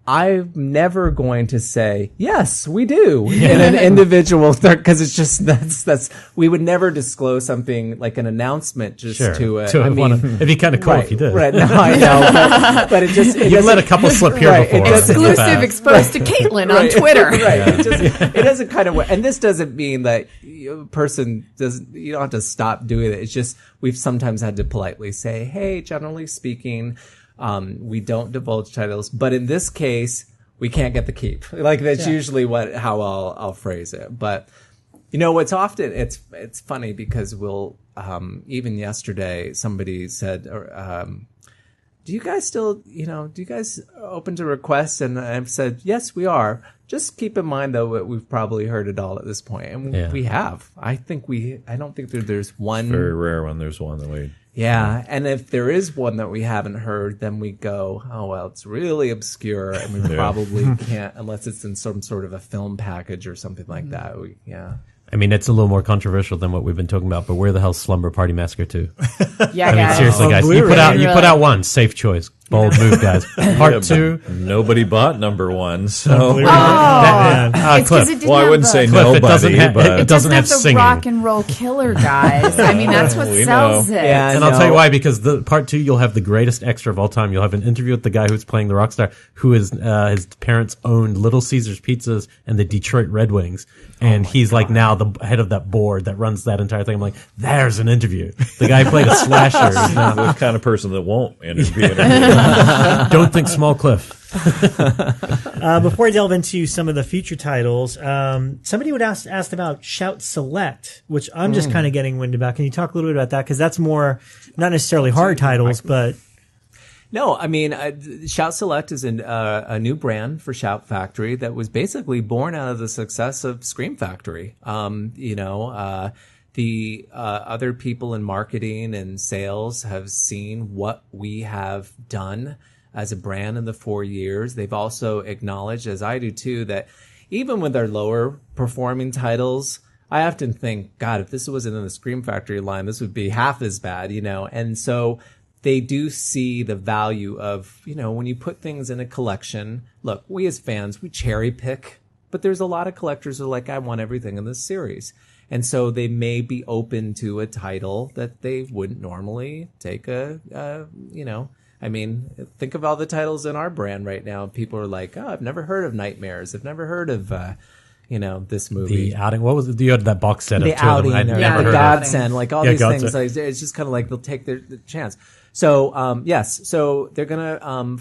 I'm never going to say, yes, we do, in an individual, because it's just, that's, we would never disclose something like an announcement just to it'd be kind of cool if you did. Right, no, I know, but it just, You've let a couple slip here Right, before. Exclusive exposed to Caitlin on Twitter. Right. It doesn't kind of, and this doesn't mean that a person doesn't, you don't have to stop doing it. It's just, we've sometimes had to politely say, hey, generally speaking, we don't divulge titles, but in this case, we can't get the keep. Like that's usually how I'll phrase it. But what's often it's funny because we'll even yesterday somebody said, do you guys still do you guys open to requests? And I've said yes, we are. Just keep in mind though that we've probably heard it all at this point, and we have. I don't think there's one. Very rare when there's one that we. Yeah, and if there is one that we haven't heard, then we go, oh, well, it's really obscure, and we probably can't, unless it's in some sort of a film package or something like that. I mean, it's a little more controversial than what we've been talking about, but where the hell's Slumber Party Massacre 2? Yeah, I mean, guys. seriously, guys, you put out one, safe choice, bold move, guys. Part 2, Nobody bought number 1, so. It's 'cause Cliff. it didn't Well, I have wouldn't the- say Cliff, nobody, it doesn't have, but it doesn't have the singing. rock and roll killer, guys. I mean, that's what We sells know. it. Yeah, And I'll tell you why, because the part 2, you'll have the greatest extra of all time. You'll have an interview with the guy who's playing the rock star, who is his parents owned Little Caesars Pizzas and the Detroit Red Wings, and he's like now the head of that board that runs that entire thing. I'm like, there's an interview. The guy played a slasher. He's now, the kind of person that won't interview. don't think small, Cliff. Before I delve into some of the future titles, somebody would asked about Shout Select, which I'm just kind of getting wind about. Can you talk a little bit about that? Because that's more not necessarily horror titles, but No, I mean, Shout Select is a new brand for Shout Factory that was basically born out of the success of Scream Factory. The other people in marketing and sales have seen what we have done as a brand in the 4 years. They've also acknowledged, as I do too, that even with their lower performing titles, I often think, God, if this wasn't in the Scream Factory line, this would be half as bad, And so they do see the value of, when you put things in a collection. Look, we as fans, we cherry pick, but there's a lot of collectors who are like, I want everything in this series. And so they may be open to a title that they wouldn't normally take I mean, think of all the titles in our brand right now. People are like, oh, I've never heard of Nightmares. I've never heard of, this movie. The Outing. What was it? You had that box set of The two of them. Outing, I'd or never the heard of. Godsend, like all Yeah, these Godsend. things. Like, it's just kind of like they'll take their chance. So, yes. So they're going to,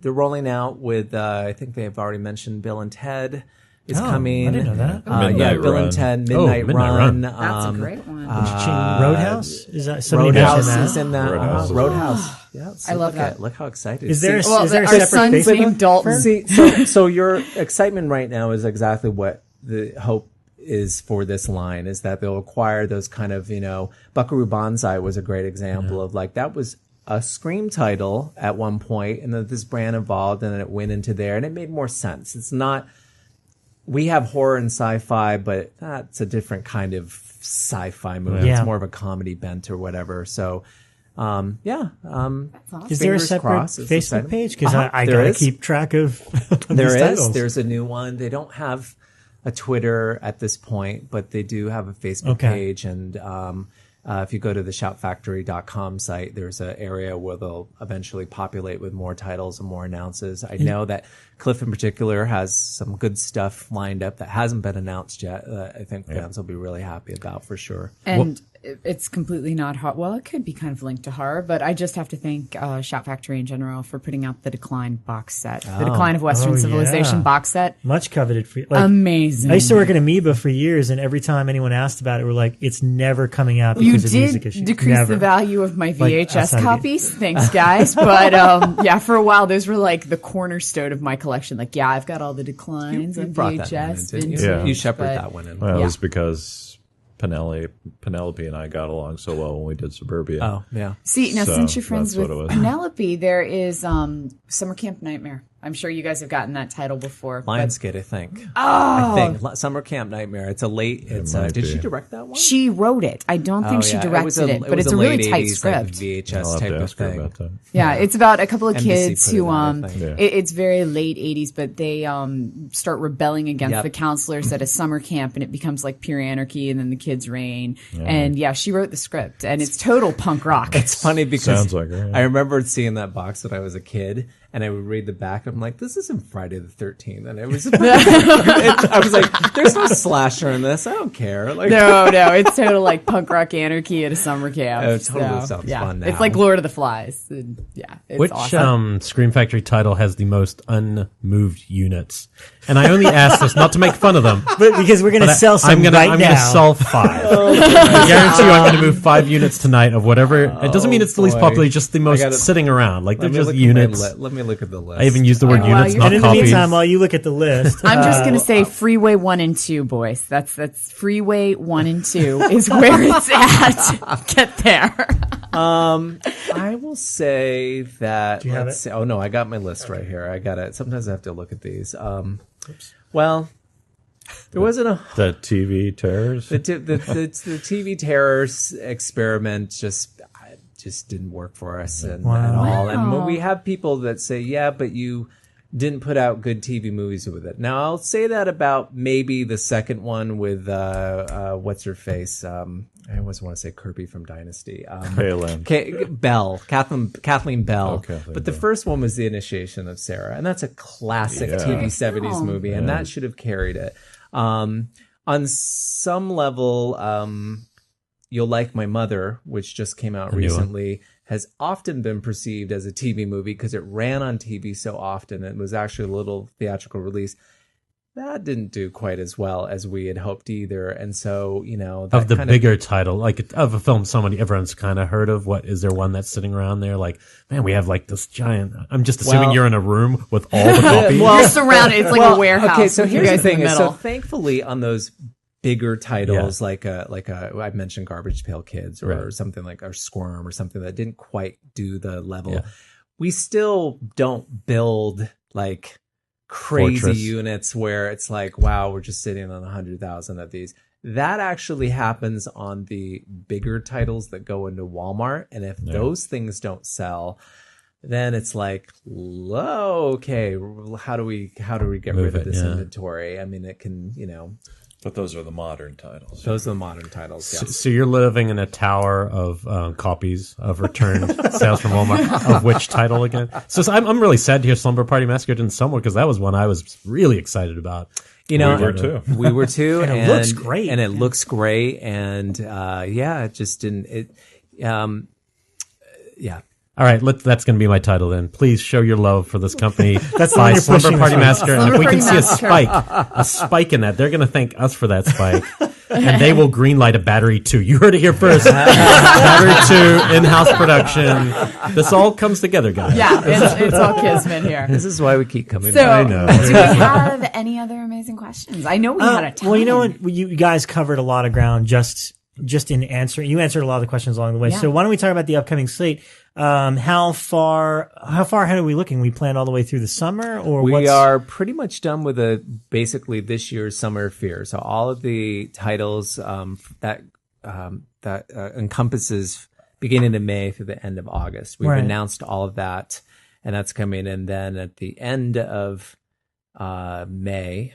they're rolling out with, I think they have already mentioned Bill and Ted is coming. I didn't know that. Midnight Bill Run. and Ted, Midnight Run. That's a great one. Roadhouse? Is that somebody Roadhouse mentioned is that? in that. Roadhouse. Roadhouse. Yeah, so I love look that. Look how excited. Is there, Well, is there a our separate son's Facebook? named Dalton. So your excitement right now is exactly what the hope is for this line, is that they'll acquire those kind of, Buckaroo Banzai was a great example of like, that was a Scream title at one point, and then this brand evolved and then it went into there and it made more sense. It's not, we have horror and sci-fi, but that's a different kind of sci-fi movie. Yeah. It's more of a comedy bent or whatever. So, Is there a fingers separate crossed, it's Facebook exciting. page? Because Uh-huh, I there gotta is. keep track of There these is. titles. There's a new one. They don't have a Twitter at this point, but they do have a Facebook Okay. page. And if you go to the shoutfactory.com site, there's an area where they'll eventually populate with more titles and more announces. I know that Cliff in particular has some good stuff lined up that hasn't been announced yet. I think fans will be really happy about for sure. And it's completely not hot. Well, it could be kind of linked to horror, but I just have to thank Shout Factory in general for putting out the Decline box set, the Decline of Western Oh, Civilization yeah. box set. Much coveted for like, Amazing. I used to work at Amoeba for years, and every time anyone asked about it, we're like, "It's never coming out You because of music did issues." decrease Never. the value of my Like, VHS outside of copies. Thanks, guys. But yeah, for a while, those were like the cornerstone of my collection. Like, yeah, I've got all the Declines on brought that one in, VHS. didn't you? vintage, Yeah. You shepherd but- that one in. Well, it Yeah. was because Penelope and I got along so well when we did Suburbia. Oh, yeah. See, now So, since you're friends that's with what it was. Penelope, there is Summer Camp Nightmare. I'm sure you guys have gotten that title before. but Lionsgate, I think. I think Summer Camp Nightmare. It's a late. might Did she be. direct that one? she wrote it. I don't think she yeah. directed it, but was it's a really late tight 80s, script. like VHS I'll have type to of ask her thing. about that. Yeah, it's about a couple of NBC kids put it who out, I think. Yeah. it's very late 80s, but they start rebelling against Yep. the counselors at a summer camp, and it becomes like pure anarchy, and then the kids reign. And yeah, she wrote the script, and it's total punk rock. It's funny because Sounds like her, yeah. I remember seeing that box when I was a kid, and I would read the back. And I'm like, this isn't Friday the 13th, and it was. I was like, there's no slasher in this. I don't care. Like, No, it's total like punk rock anarchy at a summer camp. It totally So, sounds yeah. fun now. It's like Lord of the Flies. And, yeah, it's Which awesome. Scream Factory title has the most unmoved units? And I only ask this not to make fun of them. But because we're gonna But sell some I'm gonna right now. sell 5. I guarantee you, I'm gonna move 5 units tonight of whatever. It doesn't mean it's the least boy. popular, just the most gotta- sitting around. Like they're let me just look at units. Let me look at the list. I even used the word wow, units, you're- not And in the copies. meantime, while you look at the list, I'm just going to say Freeway 1 and 2, boys. That's Freeway 1 and 2 is where it's at. Get there. I will say that. you have let's see. Oh no, I got my list right here. I got it. Sometimes I have to look at these. Well, there wasn't a The TV terrors. the TV terrors experiment just didn't work for us at all. And when we have people that say, yeah, but you didn't put out good TV movies with it. Now I'll say that about maybe the second one with what's her face. I always want to say Kirby from Dynasty. Palin. Kathleen Bell. Oh, Kathleen But the Bell. first one was The Initiation of Sarah, and that's a classic TV 70s movie, and that should have carried it. On some level, You'll Like My Mother, which just came out new one. recently, has often been perceived as a TV movie because it ran on TV so often. It was actually a little theatrical release. That didn't do quite as well as we had hoped either. And so, that Of the kind bigger title, like of a film everyone's kind of heard of. What is there one that's sitting around there? Like, man, we have like this giant. I'm just assuming Well- you're in a room with all the copies. You're surrounded. It's like a warehouse. Okay, so with you here's the guys in thing: is middle. so thankfully on those bigger titles, like I mentioned, Garbage Pail Kids, or Right. something like or Squirm, or something that didn't quite do the level. Yeah. we still don't build like crazy Fortress. units where it's like, wow, we're just sitting on 100,000 of these. That actually happens on the bigger titles that go into Walmart. And if those things don't sell, then it's like, okay, how do we get rid of this inventory? I mean, it can, But those are the modern titles. those are the modern titles. Yes. So you're living in a tower of copies of returned sales from Walmart. Of which title again? So I'm really sad to hear Slumber Party Massacre didn't sell more, because that was one I was really excited about. We were too. We were too. And it looks great. And it looks great. And it just didn't. All right, that's going to be my title then. Please show your love for this company. That's the by one you're Slumber pushing Party this Massacre. And if Slumber we can Party see Massacre. a spike in that, they're going to thank us for that spike. And they will greenlight a Battery 2. You heard it here first. Battery 2, in-house production. This all comes together, guys. Yeah, it's all kismet here. This is why we keep coming So, back. do we have any other amazing questions? I know we had a ton. Well, you know what? You guys covered a lot of ground just in answering. You answered a lot of the questions along the way. Yeah. So why don't we talk about the upcoming slate? How far ahead are we looking? We planned all the way through the summer, or We are pretty much done with basically this year's Summer of Fear. So all of the titles that encompasses beginning of May through the end of August. We've Right. announced all of that, and that's coming. And then at the end of May,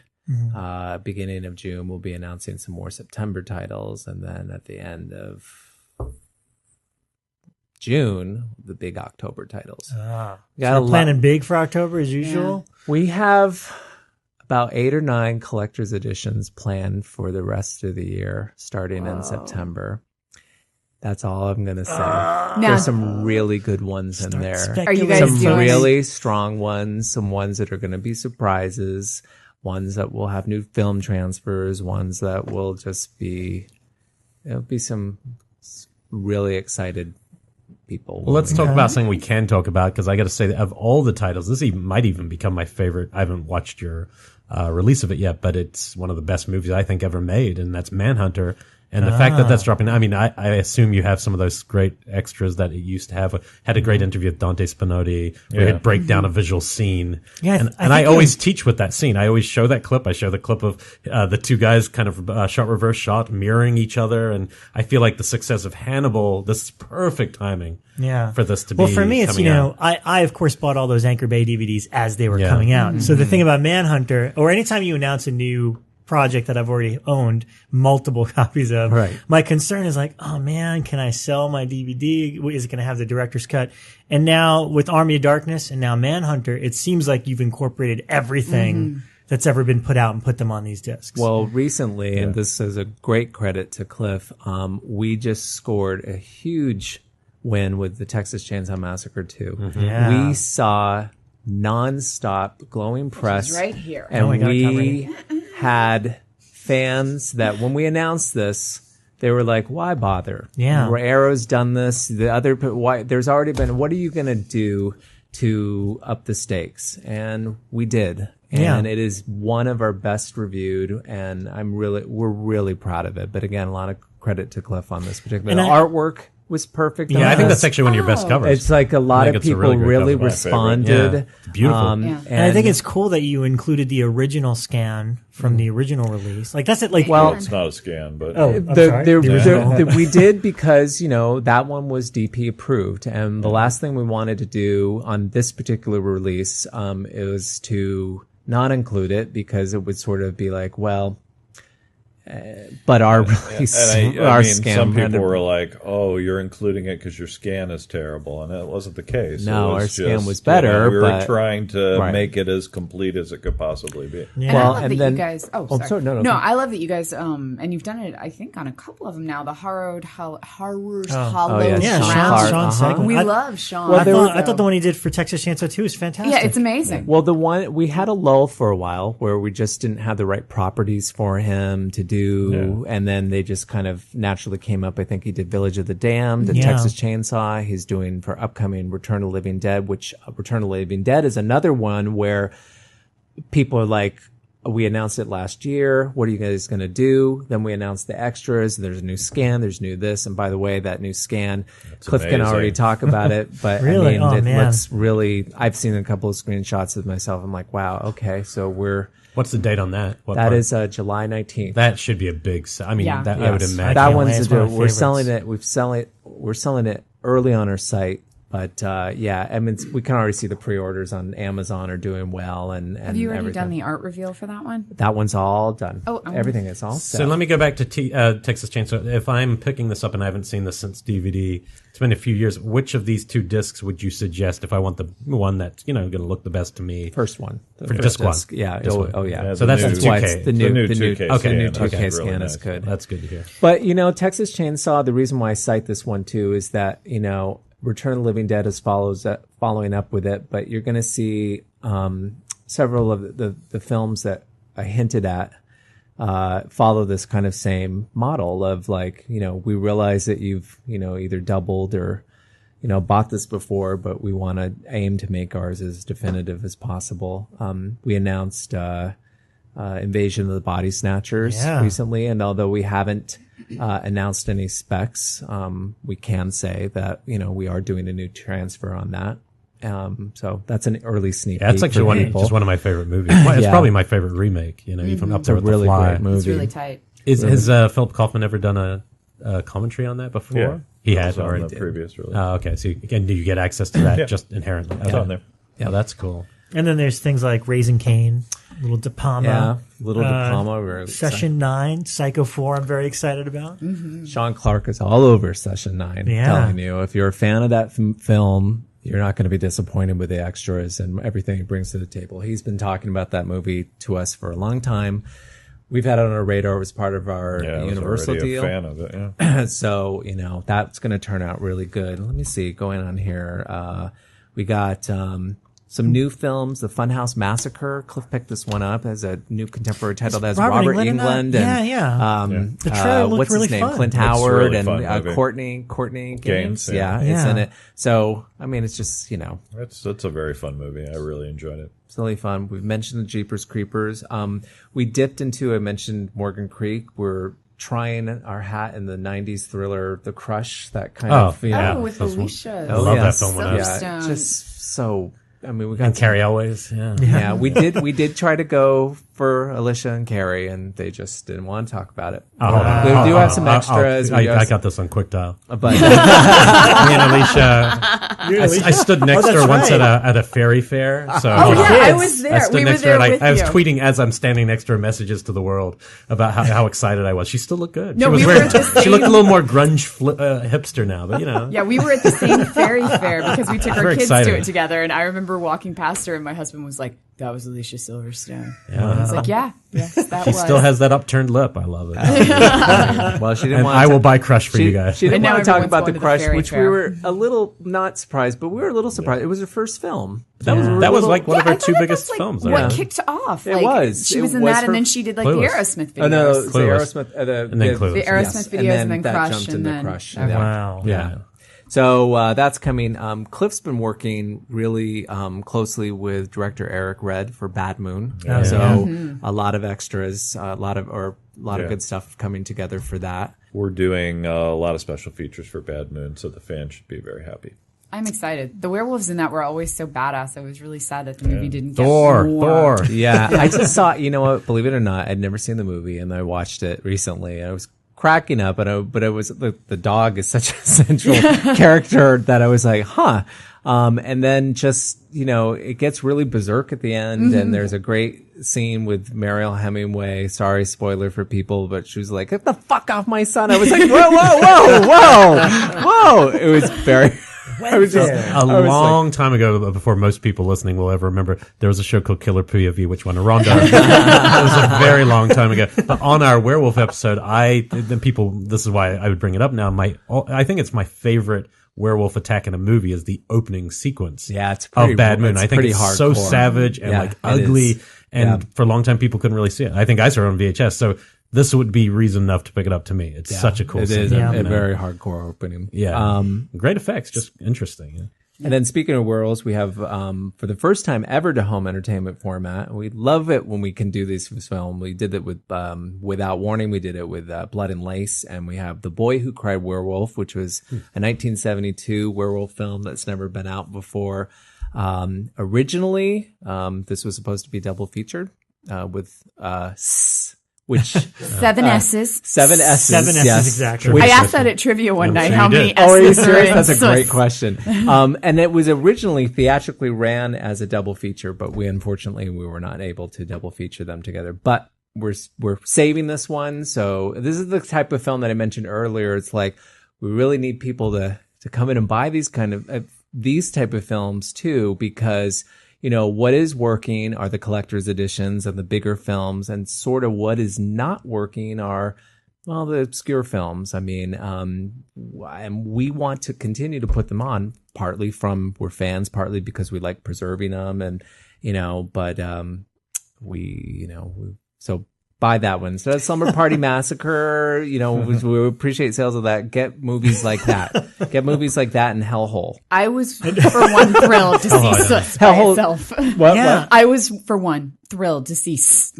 beginning of June, we'll be announcing some more September titles, and then at the end of June, the big October titles. We're planning big for October as usual. We have about 8 or 9 collector's editions planned for the rest of the year, starting in September. That's all I'm going to say. There's some really good ones in there. Are you guys Some doing really strong ones, some ones that are going to be surprises, ones that will have new film transfers, ones that will just be, there'll be some really excited people. Well, let's talk about something we can talk about, because I got to say that of all the titles, this might even become my favorite. I haven't watched your release of it yet, but it's one of the best movies I think ever made, and that's Manhunter. And the fact that that's dropping, I mean, I assume you have some of those great extras that it used to have. Had a great interview with Dante Spinotti where he'd break down a visual scene. Yeah, and I always teach with that scene. I always show that clip. I show the clip of the two guys kind of shot reverse shot mirroring each other. And I feel like the success of Hannibal, this is perfect timing. Yeah. For this to be Well, for me, it's, coming out. I of course bought all those Anchor Bay DVDs as they were coming out. So the thing about Manhunter, or anytime you announce a new project that I've already owned multiple copies of, Right. my concern is like, oh man, can I sell my DVD? Is it going to have the director's cut? And now with Army of Darkness and now Manhunter, it seems like you've incorporated everything that's ever been put out and put them on these discs. Well, recently, and this is a great credit to Cliff, we just scored a huge win with the Texas Chainsaw Massacre 2. Yeah. We saw nonstop glowing press right here. and we got it we had fans that when we announced this, they were like, why bother? Yeah. Arrow's done this. The other, why, there's already been, what are you going to do to up the stakes? And we did. And it is one of our best reviewed, and we're really proud of it. But again, a lot of credit to Cliff on this particular. And The artwork was perfect. Yeah, on I think this. that's actually one of your best covers. It's like a lot think of it's a people really really, great cover. responded. Yeah, it's beautiful. and I think it's cool that you included the original scan from the original release. Like that's it. Like, Well, It's not a scan, but I'm sorry. we did because that one was DP approved, and the last thing we wanted to do on this particular release is to not include it because it would sort of be like, well, but our release, and our I mean, scam, some had people to- were like, "Oh, you're including it because your scan is terrible," and that wasn't the case. No, It was our scan just, was better, we were but- trying to Right. make it as complete as it could possibly be. Yeah. And I Well, love and that then- you guys. Oh, Oh, sorry. sorry, no, no, no. I love that you guys. And you've done it. I think on a couple of them now. The Horrors Hollow. yeah, yeah, Sean Sean Clark, Sean Segel. We I- love Sean. Well, I there thought, was- I thought the one he did for Texas Chainsaw 2 is fantastic. yeah, it's amazing. Well, the one we had a lull for a while where we just didn't have the right properties for him to do, and then they just kind of naturally came up. I think he did Village of the Damned and Yeah. Texas Chainsaw. He's doing for upcoming Return of the Living Dead, which Return of the Living Dead is another one where people are like, we announced it last year. What are you guys going to do? Then we announced the extras. There's a new scan. There's new this. And by the way, that new scan, Cliff can already talk about it. But Really? I mean, Oh, man. looks really, I've seen a couple of screenshots of myself. I'm like, wow, okay. So What's the date on that? What that part? is July 19th. That should be a big. I mean, Yeah. I would Yes. imagine. That can't one's wait. to It's one do. of my We're selling favorites. it. We're selling it early on our site. But yeah, I mean, we can already see the pre-orders on Amazon are doing well, and Have you already everything. done the art reveal for that one? That one's all done. Oh, everything is all So set. let me go back to Texas Chainsaw. If I'm picking this up and I haven't seen this since DVD, it's been a few years. Which of these two discs would you suggest if I want the one that's going to look the best to me? First one. For disc one. Yeah. Disc one. Oh, yeah. Yeah, So that's new- the That's why 2K. it's the new 2K okay, scan. new That's 2K really scan nice. is good. That's good to hear. But, Texas Chainsaw, the reason why I cite this one too is that, Return of the Living Dead is following up with it, but you're going to see several of the films that I hinted at follow this kind of same model of like, we realize that you've, either doubled or, bought this before, but we want to aim to make ours as definitive as possible. We announced Invasion of the Body Snatchers recently, and although we haven't announced any specs, we can say that we are doing a new transfer on that. So that's an early sneak Yeah, it's peek actually for people. just one of my favorite movies. It's Yeah. probably my favorite remake. Even up It's there a with really The Fly. great movie. It's really tight. Has Philip Kaufman ever done a commentary on that before? Yeah. He That had was on already. the previous release. Okay, so do you get access to that Yeah. just inherently? It's on there. Yeah, that's cool. And then there's things like Raising Kane, Little De Palma. Yeah, Little De Palma. We're Session 9, Psycho 4, I'm very excited about. Sean Clark is all over Session 9. Yeah. Telling you, if you're a fan of that film, you're not going to be disappointed with the extras and everything he brings to the table. He's been talking about that movie to us for a long time. We've had it on our radar. It was part of our Yeah, I was Universal already deal. a fan of it. Yeah. So, that's going to turn out really good. Let me see, going on here. We got some new films, The Funhouse Massacre. Cliff picked this one up as a new contemporary title. That's Robert Englund. And, The trailer looked what's really his name? fun. Clint Looks Howard really and fun movie. Courtney Gaines. Gaines, Yeah, yeah. it's Yeah. in it. So, I mean, it's just, It's a very fun movie. I really enjoyed it. it's really fun. We've mentioned the Jeepers Creepers. We dipped into, I mentioned Morgan Creek. We're trying our hat in the 90s thriller, The Crush, that kind of, Yeah, Oh, with that's one- Alicia. I love that film when I was- Yeah, just so, I mean, we got And Carrie Elways. Yeah. yeah, we did try to go for Alicia and Carrie, and they just didn't want to talk about it. We do have some extras. I got this on QuickDial. but Me and Alicia, I stood next to her once right. at a fairy fair. So Oh, yeah, I Yes. was there. I stood We were next to her. there And with I was you. tweeting as I'm standing next to her messages to the world about how excited I was. She still looked good. No, she was we were wearing, at the she looked a same- little more grunge hipster now, but Yeah, we were at the same fairy fair because we took our Very kids excited. to it together. And I remember walking past her, and my husband was like, "That was Alicia Silverstone." Yeah. I was like, "Yeah, yes, that she was." still has that upturned lip. I love it. well, she didn't And want. I will buy Crush for you guys. She didn't And now want to talk everyone's about the going to the Crush, fairy which we fair. were a little not surprised, but we were a little surprised. It was her first film. That was like one of I her thought two that biggest was, like, films. What Yeah. kicked off? It Like, was. She It was in was that, her- and then she did like Clueless. the Aerosmith videos. Oh no, the Clueless. Aerosmith, And then Clueless. The Aerosmith videos, and then that Crush, jumped and into then Crush. okay. Wow. Yeah. So that's coming. Cliff's been working really closely with director Eric Red for Bad Moon. Yeah. So a lot of extras, a lot of Yeah. good stuff coming together for that. We're doing a lot of special features for Bad Moon, so the fans should be very happy. I'm excited. The werewolves in that were always so badass. I was really sad that the movie didn't get Thor. more. Yeah, I just saw. You know what? Believe it or not, I'd never seen the movie, and I watched it recently. I was cracking up, but it was the dog is such a central character that I was like, huh. And then just, it gets really berserk at the end, and there's a great scene with Mariel Hemingway. Sorry, spoiler for people, but she was like, "Get the fuck off my son!" I was like, "Whoa, whoa, whoa, whoa, whoa!" It was very. I was just A long time ago, before most people listening will ever remember, there was a show called Killer POV, which won a Ronda. It was a very long time ago. But on our werewolf episode, this is why I would bring it up now. I think it's my favorite werewolf attack in a movie is the opening sequence. Yeah, it's pretty, of Bad Moon. it's I think pretty it's so hardcore. savage and Yeah, like it ugly, is. and Yeah. for a long time people couldn't really see it. I think I saw it on VHS, so this would be reason enough to pick it up to me. It's such a cool It scene. is Yeah. a very hardcore opening. Yeah. Great effects, just interesting. Yeah. And then speaking of werewolves, we have, for the first time ever to home entertainment format. We love it when we can do these film. We did it with, Without Warning. We did it with, Blood and Lace. And we have The Boy Who Cried Werewolf, which was a 1972 werewolf film that's never been out before. Originally, this was supposed to be double featured, with, which Seven S's. Seven S's. Seven S's, yes. exactly. I asked that at trivia one night. sure How you many did. Oh, are you S's are serious? in That's a sus? great question. And it was originally theatrically ran as a double feature, but we were not able to double feature them together. But we're saving this one. So this is the type of film that I mentioned earlier. It's like we really need people to come in and buy these kind of these type of films too, because what is working are the collector's editions and the bigger films, and sort of what is not working are, well, the obscure films. I mean, and we want to continue to put them on, partly from we're fans, partly because we like preserving them, and but so buy that one. So that's Slumber Party Massacre. We appreciate sales of that. Get movies like that. Get movies like that and Hellhole. I was for one thrilled to see Sus by Hellhole. itself. What? Yeah. What? I was for one thrilled to see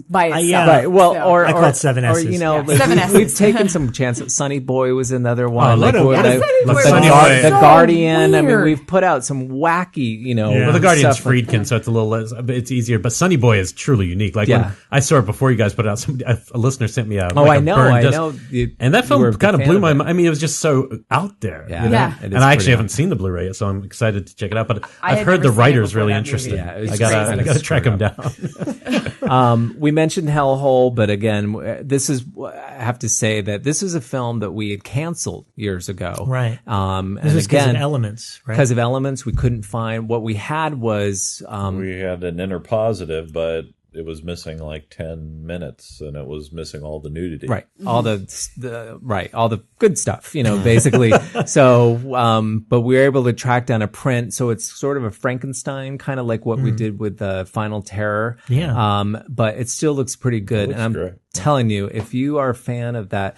by itself. yeah. Right. Well, So- or I call it Seven or, S's. Yeah, like, Seven we've S's. taken some chances. Sunny Boy was another one. Oh, look at- what- Yeah, Sunny Boy was The so Guardian. I mean, weird. we've put out some wacky, Well, the Guardian's stuff like- Friedkin, so it's a little less, it's easier. But Sunny Boy is truly unique. Like Yeah. when I saw it before you guys put it out, a listener sent me a. Oh, like I a know, burned I disc. know. And that You film were a kind of fan blew of my it. mind. I mean, it was just so out there. Yeah, you know? Yeah. it is And I actually pretty haven't seen the Blu-ray yet, so I'm excited to check it out. But I I've had heard the never seen it writer's before really that interesting. movie. Yeah, it was I crazy. gotta track him down. We mentioned Hellhole, but again, I have to say that this is a film that we had canceled years ago. Right. And This is because again, of Elements, right? because of Elements, we couldn't find what we had was, We had an inner positive, but it was missing like 10 minutes, and it was missing all the nudity. right. All the all the good stuff, basically. So, but we were able to track down a print. So it's sort of a Frankenstein, kind of like what we did with Final Terror. Yeah. But it still looks pretty good. looks And I'm great. telling you, if you are a fan of that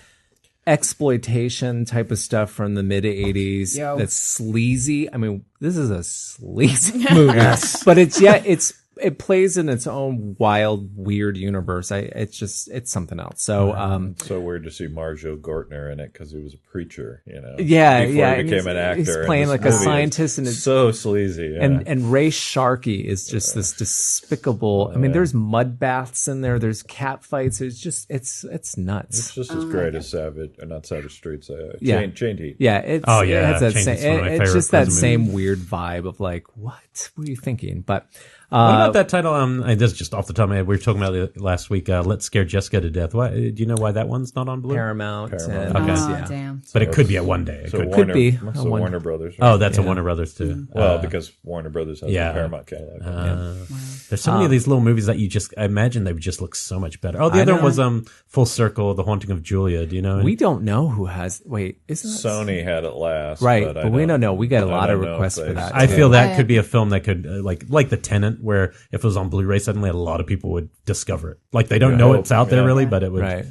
exploitation type of stuff from the mid 80s, Yo. that's sleazy. I mean, this is a sleazy movie, but it plays in its own wild, weird universe. It's something else. So, It's so weird to see Marjo Gortner in it because he was a preacher, yeah, before yeah. he and became an actor. He's and playing this like a movie is scientist, and it's so sleazy. Yeah. and Ray Sharkey is just this despicable. I mean, there's mud baths in there. There's cat fights. It's just it's nuts. it's just as great as Savage, or not Savage Streets, Yeah. Chained Heat. Yeah, it's Oh, yeah, it has that Chained same. Heat's one of my It's favorite just that prison same movies. weird vibe of like, what were you thinking? But What about that title? This is just off the top of my head. We were talking about it last week. Let's Scare Jessica to Death. Why? Do you know why that one's not on Blu? Paramount. Paramount. And, Okay. Oh, yeah. damn. But it could be at one day. It So could. Warner, be. So One- Warner Brothers. Right? Oh, that's a Warner Brothers too. Well, because Warner Brothers has yeah. the Paramount catalog. There's so many of these little movies that I imagine they would just look so much better. Oh, the I other one know. was Full Circle, The Haunting of Julia. Do you know? We don't know who has. Wait, isn't that Sony had it last, right? But, we don't know. We got a lot of don't know requests if for they- that. I too. feel that I- could be a film that could like The Tenant, where if it was on Blu-ray, suddenly a lot of people would discover it. Like they don't Yeah, know I it's hope, out there yeah. really, but it would. Right.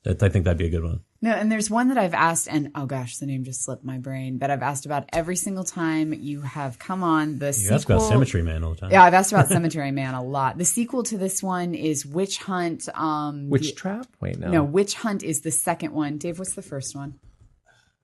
I think that'd be a good one. No, and there's one that I've asked, and oh gosh, the name just slipped my brain, that I've asked about every single time you have come on. The You sequel. ask about Cemetery Man all the time. Yeah, I've asked about Cemetery Man a lot. The sequel to this one is Witch Hunt. Witch Trap? Wait, no. No, Witch Hunt is the second one. Dave, what's the first one?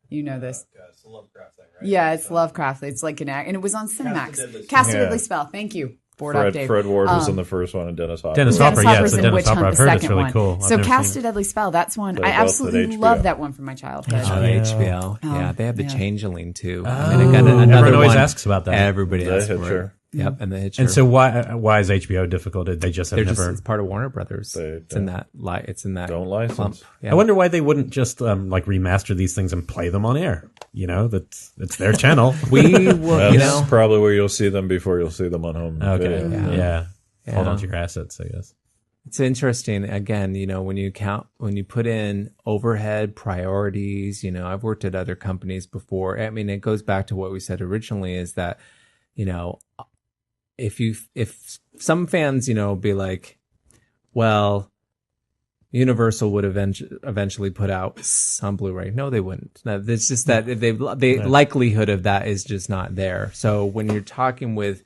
You know this. It's a Lovecraft thing, right? Yeah, it's Lovecraft. It's like an act, and it was on Cinemax. Cast a Yeah. Deadly Spell. Thank you. Board up, Dave. Fred Ward was in the first one, and Dennis Hopper. Dennis Dennis Hopper, yeah, Hopper's it's a in Dennis Witch Hopper. Hunt, I've the heard it's second really one. cool. I've So never Cast seen a Deadly Spell. That's one. They're I both at absolutely HBO. love that one from my childhood. Oh, HBO. Yeah, they have the yeah. Changeling too. Oh, I got another everyone always one. asks about that. Everybody The asks for Hitcher. it. Yep, and the Hitcher. And so why is HBO difficult? They just have they're never. just it's part of Warner Brothers. They It's in that it's in that Don't license. clump. Yeah. I wonder why they wouldn't just like remaster these things and play them on air. You know, that's it's their channel. we will, That's you know, probably where you'll see them before you'll see them on home. Okay, video. yeah. Hold Yeah. on to your assets, I guess. it's interesting. Again, when you put in overhead priorities, I've worked at other companies before. I mean, it goes back to what we said originally is that, if some fans, be like, well, Universal would eventually put out some Blu-ray. No, they wouldn't. No, it's just that the likelihood of that is just not there. So when you're talking with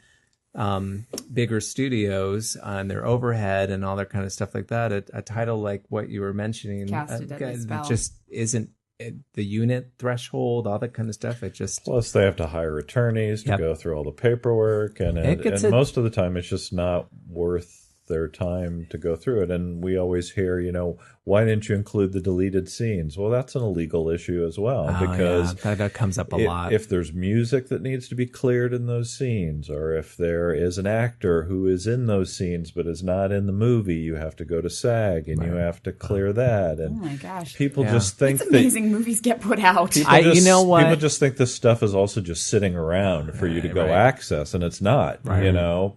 bigger studios and their overhead and all that kind of stuff like that, a title like what you were mentioning just isn't the unit threshold, all that kind of stuff. It just plus they have to hire attorneys to go through all the paperwork, and most of the time it's just not worth their time to go through it. And we always hear, why didn't you include the deleted scenes? Well, that's an illegal issue as well, because that comes up a lot. If there's music that needs to be cleared in those scenes, or if there is an actor who is in those scenes but is not in the movie, you have to go to SAG and you have to clear that. And oh my gosh, people just think it's amazing movies get put out. You know what? People just think this stuff is also just sitting around for you to go access, and it's not.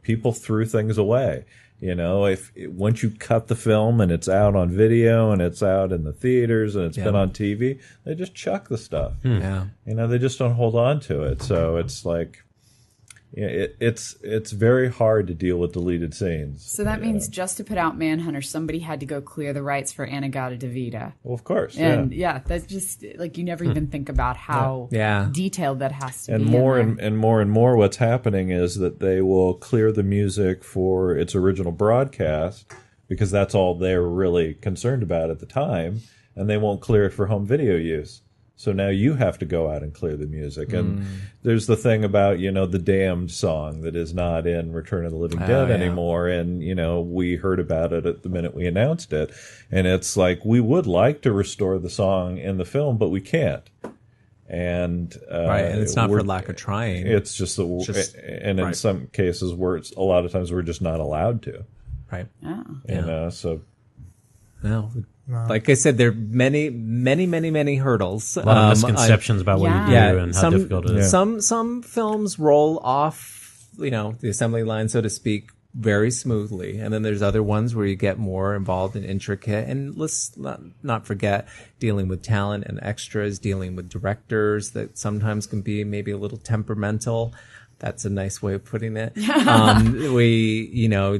People threw things away. If once you cut the film and it's out on video and it's out in the theaters and it's been on TV, they just chuck the stuff. Yeah. They just don't hold on to it. So it's like, it's very hard to deal with deleted scenes. So that means just to put out Manhunter, somebody had to go clear the rights for Anagata Devita. Well, of course. And that's just like, you never even think about how detailed that has to be. And more what's happening is that they will clear the music for its original broadcast because that's all they're really concerned about at the time, and they won't clear it for home video use. So now you have to go out and clear the music. And there's the thing about, the Damned song that is not in Return of the Living Dead anymore. And, we heard about it at the minute we announced it. And it's like, we would like to restore the song in the film, but we can't. And and it's not for lack of trying. It's just that, in some cases a lot of times we're just not allowed to. Right. Oh. So. Well, like I said, there are many hurdles. A lot of misconceptions about what you do and how difficult it is. Some films roll off, the assembly line, so to speak, very smoothly, and then there's other ones where you get more involved and intricate. And let's not forget dealing with talent and extras, dealing with directors that sometimes can be maybe a little temperamental. That's a nice way of putting it.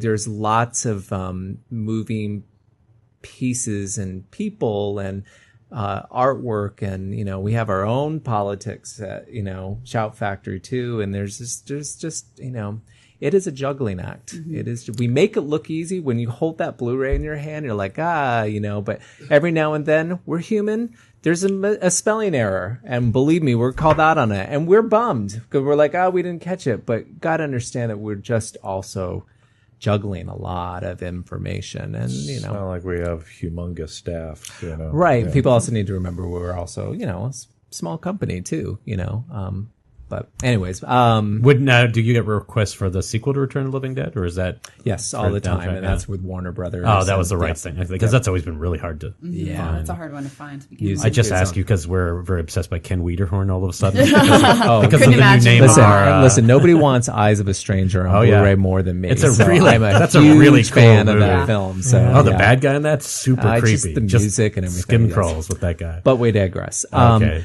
There's lots of moving pieces and people and artwork, and we have our own politics at Shout Factory too, and there's just it is a juggling act. It is. We make it look easy when you hold that Blu-ray in your hand. You're like but every now and then we're human. There's a spelling error, and believe me, we're called out on it, and we're bummed because we're like, we didn't catch it. But gotta understand that we're just also juggling a lot of information, and it's not like we have humongous staff, Right. Yeah. People also need to remember we're also, a small company too, But anyways, do you get requests for the sequel to Return of the Living Dead, or is that yes all the time? And that's with Warner Brothers. Oh, that was the right thing, because that's always been really hard to. Yeah, it's a hard one to find. I just ask you because we're very obsessed by Ken Wiederhorn all of a sudden because of the new name. Listen, nobody wants Eyes of a Stranger on Blu-ray more than me. It's a really cool fan movie. of that film. So the bad guy in that's super creepy. Just the music and everything. Skin crawls with that guy. But we digress. Okay.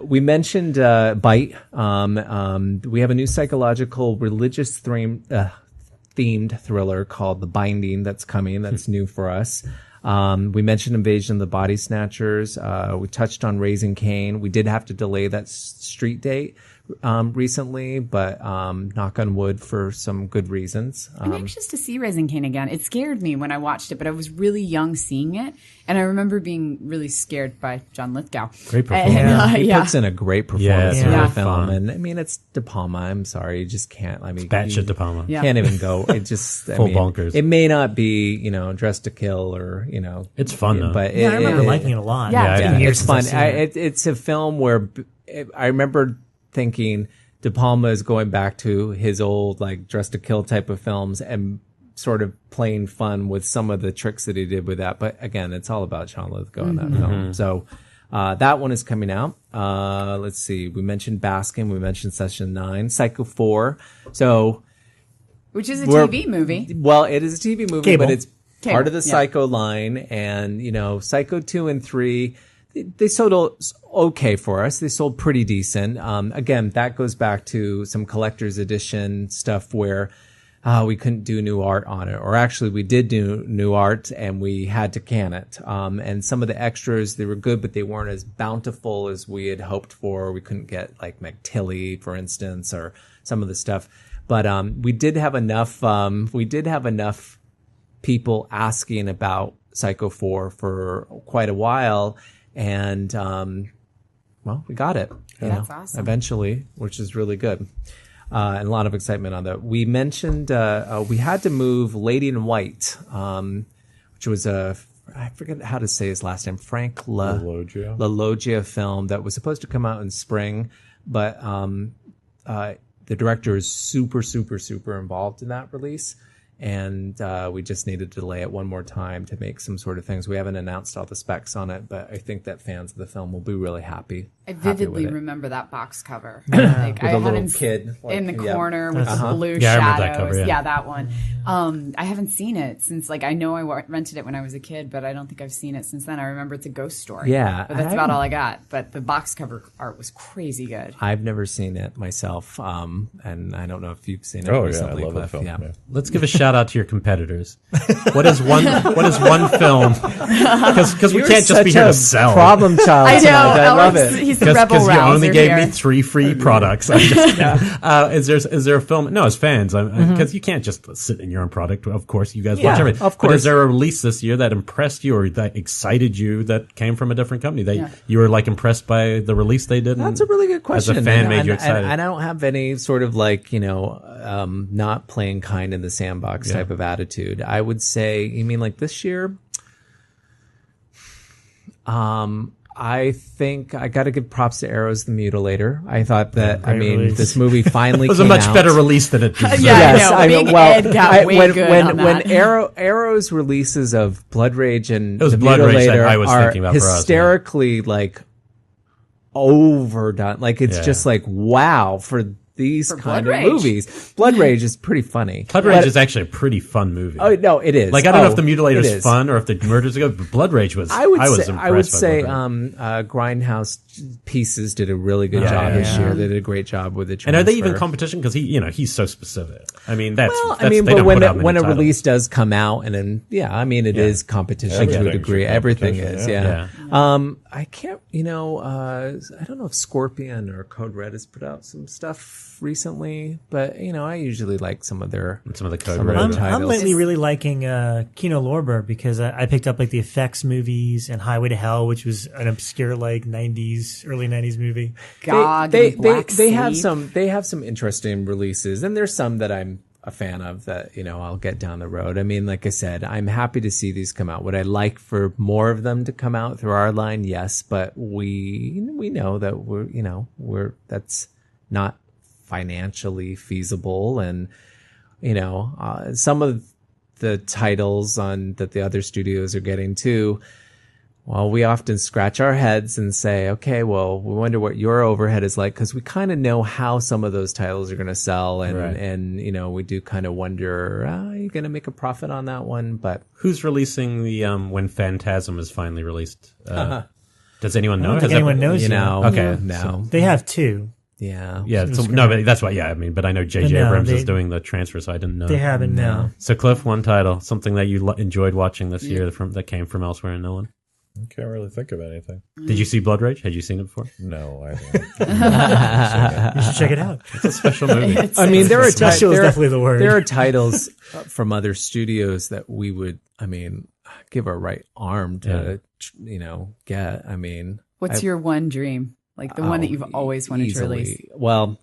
We mentioned Bite. We have a new psychological religious themed thriller called The Binding that's coming. That's new for us. We mentioned Invasion of the Body Snatchers. We touched on Raising Kane. We did have to delay that street date recently, but knock on wood for some good reasons. I'm anxious to see Raising Kane again. It scared me when I watched it, but I was really young seeing it, and I remember being really scared by John Lithgow. Great performance. He puts in a great performance in the film, fun. and I mean it's De Palma. I'm sorry, you just can't. I mean, batshit De Palma. Can't even go. It just full bonkers. It may not be Dressed to Kill or It's fun though. But I remember liking it a lot. It's fun. It's a film where I remember thinking De Palma is going back to his old Dressed to Kill type of films and sort of playing fun with some of the tricks that he did with that. But again, it's all about John Lithgow in that film. So that one is coming out. Let's see. We mentioned Baskin. We mentioned Session 9. Psycho 4. Which is a TV movie. Well, it is a TV movie, Cable. but it's part of the Psycho line. And, Psycho 2 and 3... They sold okay for us. They sold pretty decent. Again, that goes back to some collector's edition stuff where we couldn't do new art on it, or actually we did do new art and we had to can it. And some of the extras, they were good, but they weren't as bountiful as we had hoped for. We couldn't get like McTilly, for instance, or some of the stuff. But we did have enough. We did have enough people asking about Psycho 4 for quite a while, and well, we got it. That's awesome. Eventually, which is really good. And a lot of excitement on that. We mentioned we had to move Lady in White, which was I forget how to say his last name, Frank LaLoggia film that was supposed to come out in spring, but the director is super, super, super involved in that release. And we just needed to delay it one more time to make some sort of things. We haven't announced all the specs on it, but I think that fans of the film will be really happy. I vividly remember that box cover. With a little kid in the corner with the blue Yeah, I remember shadows. that cover, yeah. That one. I haven't seen it since, I know I rented it when I was a kid, but I don't think I've seen it since then. I remember it's a ghost story. Yeah. But that's about all I got. But the box cover art was crazy good. I've never seen it myself, and I don't know if you've seen it Oh, recently, yeah, I love that Cliff. film. Yeah. Let's give a shout out to your competitors. What is one film? Because we can't just be here to sell. Problem child. I know. tonight. I love Elric's- it. He's the rebel Because you rouser only gave here. me 3 free products. I'm just kidding. Is there a film? No, as fans, because you can't just sit in your own product. Of course, you guys watch everything. Of But course. is there a release this year that impressed you or that excited you that came from a different company that you were like impressed by the release they did? That's a really good question. As a fan, And- made you and- excited. And I don't have any sort of not playing kind in the sandbox type of attitude. I would say, you mean like this year? I think I got to give props to Arrows the Mutilator. I thought that, great release. this movie finally It was came a much out. better release than it deserved. Yeah, I know. Big Ed got way when, good when, on when that. Arrow's releases of Blood Rage and It was the Blood Rage that Mutilator I was are thinking about for us, yeah. hysterically overdone. It's Yeah. just wow for these For kind Blood of Rage. movies. Blood Rage is pretty funny. Blood Rage is actually a pretty fun movie. Oh no, it is. I don't know if the it Mutilator's is. fun or if the murders are good, but Blood Rage was. I would was say, impressed by Blood Rage. Grindhouse Pieces did a really good job this year. They did a great job with the transfer. And are they even competition? Because he's so specific. I mean, that's. Well, they but don't when put out many when a titles. release does come out, and then it is competition to a Everything's degree. a Everything competition, is, yeah. I can't, I don't know if Scorpion or Code Red has put out some stuff recently, but I usually like some of the Code some Red. of the I'm titles. lately really liking Kino Lorber because I picked up the Effects movies and Highway to Hell, which was an obscure early 90s movie. Gog they and Black have Sleep. they have some interesting releases, and there's some that I'm a fan of that I'll get down the road. I mean, like I said, I'm happy to see these come out. Would I like for more of them to come out through our line? Yes, but we know that we're that's not financially feasible, and some of the titles that the other studios are getting too. Well, we often scratch our heads and say, okay, well, we wonder what your overhead is like, because we kind of know how some of those titles are going to sell. And we do kind of wonder, are you going to make a profit on that one? But Who's releasing the when Phantasm is finally released? Does anyone know? I don't think Has anyone that- knows yet. Okay, no. They have 2. Yeah. Yeah, no, but that's why. Yeah, I mean, but I know J.J. But no, Abrams they- is doing the transfer, so I didn't know. They haven't now. So, Cliff, one title, something that you enjoyed watching this year that came from elsewhere, and no one. I can't really think of anything. Did you see Blood Rage? Had you seen it before? No, I haven't. You should check it out. It's a special movie. I mean, there are Special is definitely the word. There are titles from other studios that we would, give our right arm to, get. I mean, What's your one dream? Like the one that you've always wanted to release? Well,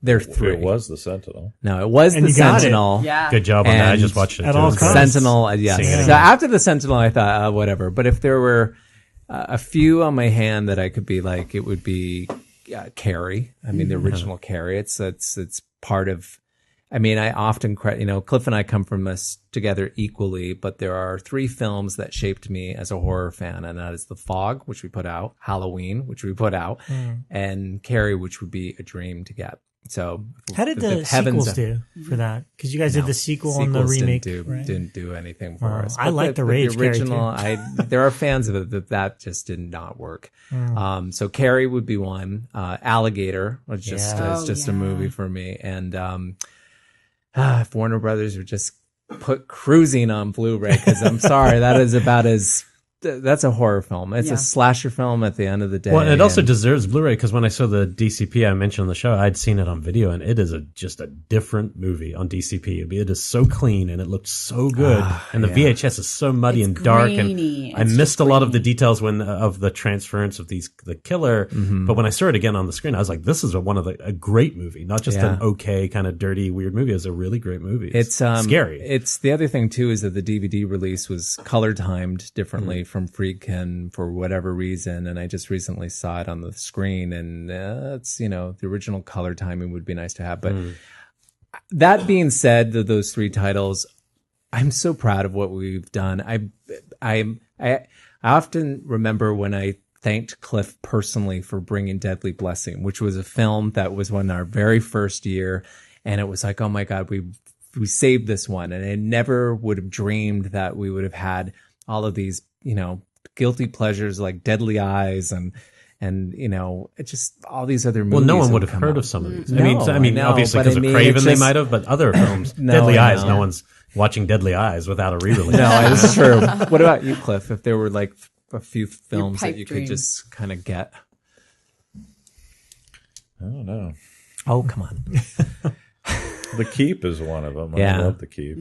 there are 3. It was the Sentinel. No, it was And the you got it. Sentinel. Yeah. Good job on that. I And just watched it. at too. all It was great. costs. Sentinel, yes. Seeing it So again. after the Sentinel, I thought, whatever. But if there were a few on my hand that I could be like, it would be Carrie. I mean, the original Carrie. It's part of. I mean, I often Cliff and I come from this together equally, but there are 3 films that shaped me as a horror fan, and that is The Fog, which we put out, Halloween, which we put out, and Carrie, which would be a dream to get. So, How did the heavens sequels do for that? Because you guys did the sequel on the sequels remake. didn't do anything for Wow. us. I But like the Rage the Carrie, original. There are fans of it that just did not work. So Carrie would be one. Alligator was just Yeah. is just a movie for me, and if Warner Brothers would just put Cruising on Blu-ray, because I'm sorry, that is about as that's a horror film. It's a slasher film at the end of the day. Well, it also deserves Blu-ray, because when I saw the DCP I mentioned on the show, I'd seen it on video, and it is just a different movie on DCP. It is so clean, and it looked so good, and the VHS is so muddy and dark, grainy. and I missed a lot of the details of the transference of the killer. But when I saw it again on the screen, I was like, this is a great movie, not just an okay kind of dirty weird movie. It's a really great movie. It's scary. It's the other thing too is that the DVD release was color timed differently from Friedkin for whatever reason, and I just recently saw it on the screen, and it's the original color timing would be nice to have. But that being said, those 3 titles, I'm so proud of what we've done. I often remember when I thanked Cliff personally for bringing Deadly Blessing, which was a film that was one our very first year, and it was like, oh my God, we saved this one, and I never would have dreamed that we would have had all of these guilty pleasures like Deadly Eyes and just all these other movies. Well, no one would have heard of some of these. No, I mean, obviously because of Craven they might have, but other films, Deadly Eyes, no one's watching Deadly Eyes without a re-release. No, this is true. What about you, Cliff? If there were like a few films that you dream. could just kind of get. I don't know. Oh, come on. The Keep is one of them. I love The Keep,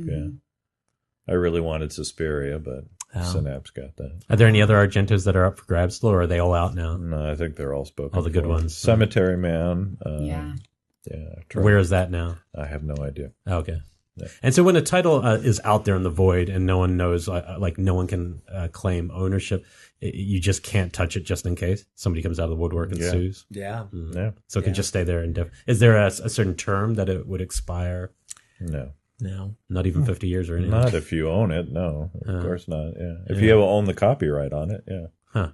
I really wanted Suspiria, but Synapse got that. Are there any other Argentos that are up for grabs still, or are they all out now? No, I think they're all spoken. All the good for. ones. Cemetery Man. Where is that now? I have no idea. Okay. Yeah. And so when a title is out there in the void and no one knows, like no one can claim ownership, you just can't touch it just in case somebody comes out of the woodwork and sues. Yeah. Yeah. So it can just stay there indefinitely. Is there a certain term that it would expire? No. Not even 50 years or anything? Not if you own it. No, of course not. Yeah. If you own the copyright on it, Huh.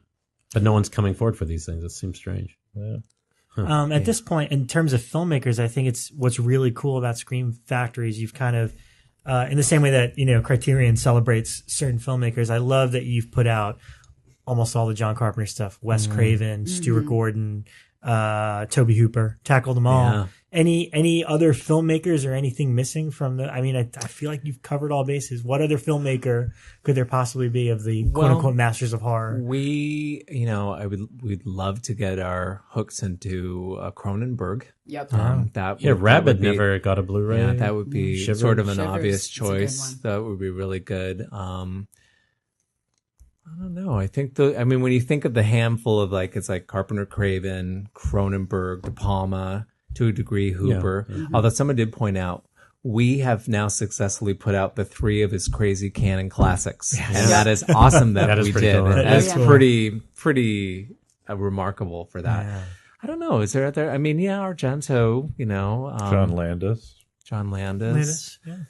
But no one's coming forward for these things. It seems strange. Yeah. At this point, in terms of filmmakers, I think it's what's really cool about Scream Factories. You've kind of, in the same way that Criterion celebrates certain filmmakers. I love that you've put out almost all the John Carpenter stuff. Wes Craven, Stuart Gordon, Tobe Hooper, tackled them all. Yeah. Any other filmmakers or anything missing from the? I mean, I feel like you've covered all bases. What other filmmaker could there possibly be of the quote unquote masters of horror? We'd love to get our hooks into Cronenberg. Yep. Rabid never got a Blu-ray. Yeah, that would be Shivers. sort of an Shivers. obvious It's a good choice. one. That would be really good. I don't know. I think when you think of the handful of it's like Carpenter, Craven, Cronenberg, De Palma, to a degree Hooper. Yeah. Although someone did point out, we have now successfully put out the 3 of his crazy canon classics. Yes. And that is awesome that we did. Cool. That's pretty remarkable for that. Yeah. I don't know. Is there other? I mean, Argento, John Landis. John Landis. Yeah.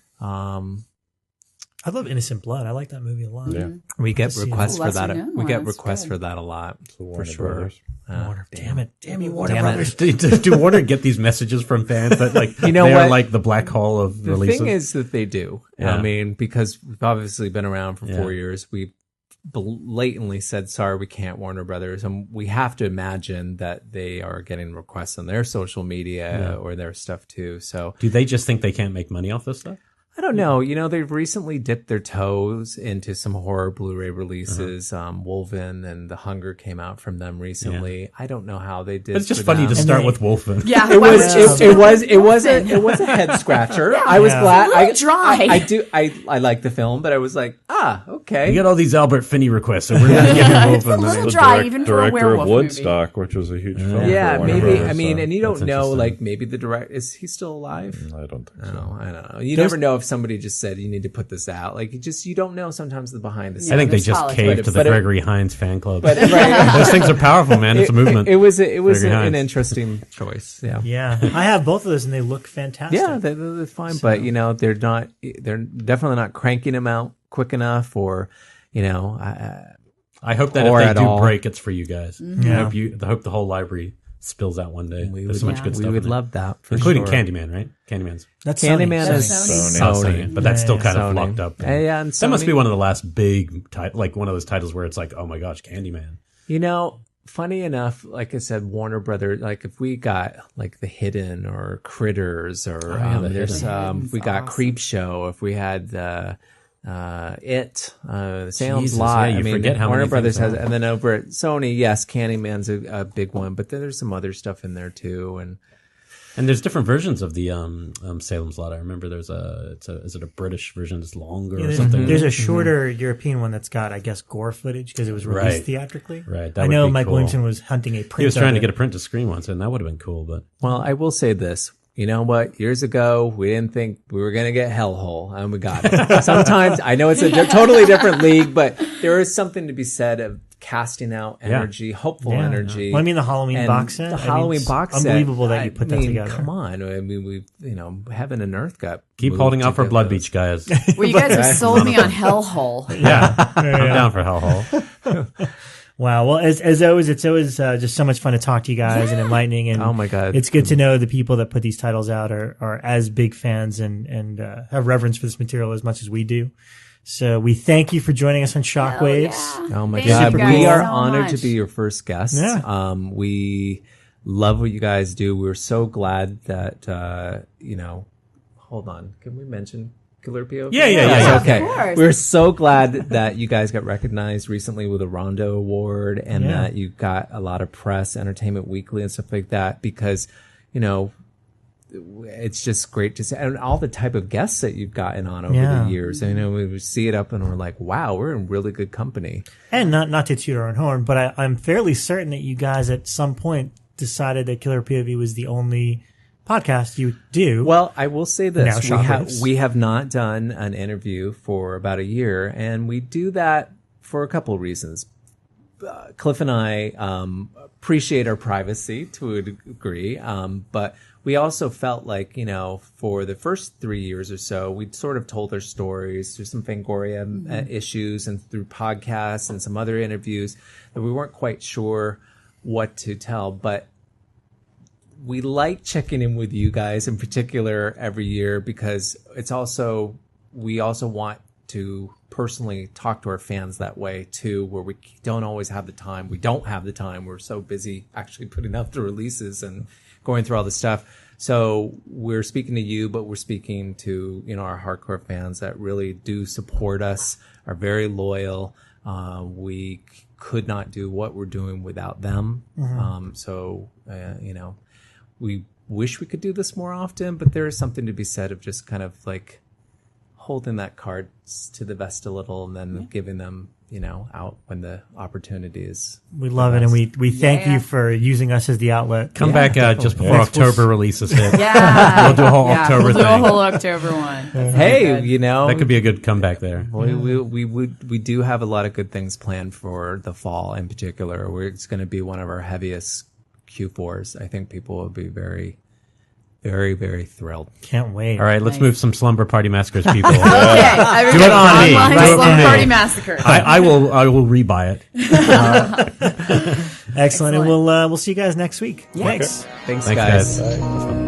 I love Innocent Blood. I like that movie a lot. Yeah. We get requests for that. We get requests for that a lot. For sure. Warner, damn you, Warner Damn Brothers. Do Warner get these messages from fans that they're what? like the black hole of the releases? The thing is that they do. Yeah. I mean, because we've obviously been around for 4 years, we blatantly said, sorry, we can't, Warner Brothers. And we have to imagine that they are getting requests on their social media or their stuff too. So do they just think they can't make money off this stuff? I don't know. They've recently dipped their toes into some horror Blu-ray releases. Wolfen and The Hunger came out from them recently. Yeah. I don't know how they did. It's just funny to start with Wolfen. Yeah, it was a head scratcher. I was glad. I like the film, but I was like, okay. You get all these Albert Finney requests, so we're going to give you Wolfen. It's a little dry, even for a director werewolf of Woodstock, which was a huge film. Yeah, for maybe. Brothers, I mean, and you don't know, interesting. maybe the director is he still alive? I don't think so. No, I don't know. You never know if somebody just said you need to put this out. You don't know sometimes the behind the scenes. I think they there's just politics. caved to the Gregory Hines fan club. But those things are powerful, man. It's a movement. It was an Hines. interesting choice. Yeah. Yeah, I have both of those, and they look fantastic. Yeah, they're fine, so. But they're not. They're definitely not cranking them out quick enough, or I hope that if they do break, it's for you guys. Mm-hmm. Yeah. I hope the whole library spills out one day. There's so much good stuff. We would love that, including Candyman, right? Candyman's Candyman is Sony, but that's still kind of locked up. Yeah, and that must be one of the last big, one of those titles where it's like, oh my gosh, Candyman. funny enough, like I said, Warner Brothers, like if we got like The Hidden or Critters or there's we got Creep Show, if we had Salem's Jesus, Lot. yeah, you forget how Warner many Brothers things has, and then over at Sony, yes, Candyman's a big one, but then there's some other stuff in there too, And there's different versions of the Salem's Lot. I remember there's is it a British version that's longer or something? There's a shorter European one that's got, I guess, gore footage because it was released Right. theatrically. Right. I know Mike Williamson was hunting a print. He was trying of to it. get a print to screen once, and that would have been cool. But Well, I will say this. You know what? Years ago, we didn't think we were going to get Hellhole, and we got it. Sometimes, I know it's a totally different league, but there is something to be said of casting out energy, hopeful Yeah. energy. Well, I mean, the Halloween And box set. The I mean, Halloween it's box set. unbelievable that you put that together. Come on. I mean, we heaven and earth got keep moved holding out for together. Blood Beach, guys. Well, you guys have sold me on Hellhole. Yeah, I'm down for Hellhole. Wow. Well, as always, it's always just so much fun to talk to you guys and enlightening. And Oh my God. it's good to know the people that put these titles out are as big fans and have reverence for this material as much as we do. So we thank you for joining us on Shockwaves. Oh my Thank God. you guys We are so honored to much. be your first guests. Yeah. We love what you guys do. We're so glad that, hold on. Can we mention Killer POV? Yeah. Okay. Of course. We're so glad that you guys got recognized recently with a Rondo Award and Yeah. that you got a lot of press, Entertainment Weekly and stuff like that because, it's just great to see, and all the type of guests that you've gotten on over Yeah. the years. And, we see it up and we're like, wow, we're in really good company. And not to toot our own horn, but I'm fairly certain that you guys at some point decided that Killer POV was the only podcast you do. Well, I will say Now this: Shockwaves. we have not done an interview for about a year, and we do that for a couple of reasons. Cliff and I appreciate our privacy to a degree, but we also felt like, for the first 3 years or so, we'd sort of told our stories through some Fangoria issues and through podcasts and some other interviews that we weren't quite sure what to tell, but we like checking in with you guys in particular every year because we also want to personally talk to our fans that way too, where we don't always have the time. We don't have the time. We're so busy actually putting out the releases and going through all the stuff. So we're speaking to you, but we're speaking to, our hardcore fans that really do support us, are very loyal. We could not do what we're doing without them. We wish we could do this more often, but there is something to be said of just kind of like holding that card to the vest a little and then giving them, out when the opportunity is. we love it, and we thank you for using us as the outlet. Come back just before October releases hit. Yeah. We'll do a whole October we'll do a thing. whole October one. Hey, That could be a good comeback there. we do have a lot of good things planned for the fall in particular. It's going to be one of our heaviest Q4s. I think people will be very, very, very thrilled. Can't wait. All right, let's Nice. move some Slumber Party Massacres, people. Okay, everybody, Do it on me. online Do it Slumber on me. Party Massacre. I will rebuy it. Excellent. And we'll see you guys next week. Yeah. Thanks. Thanks, Thanks, guys. guys.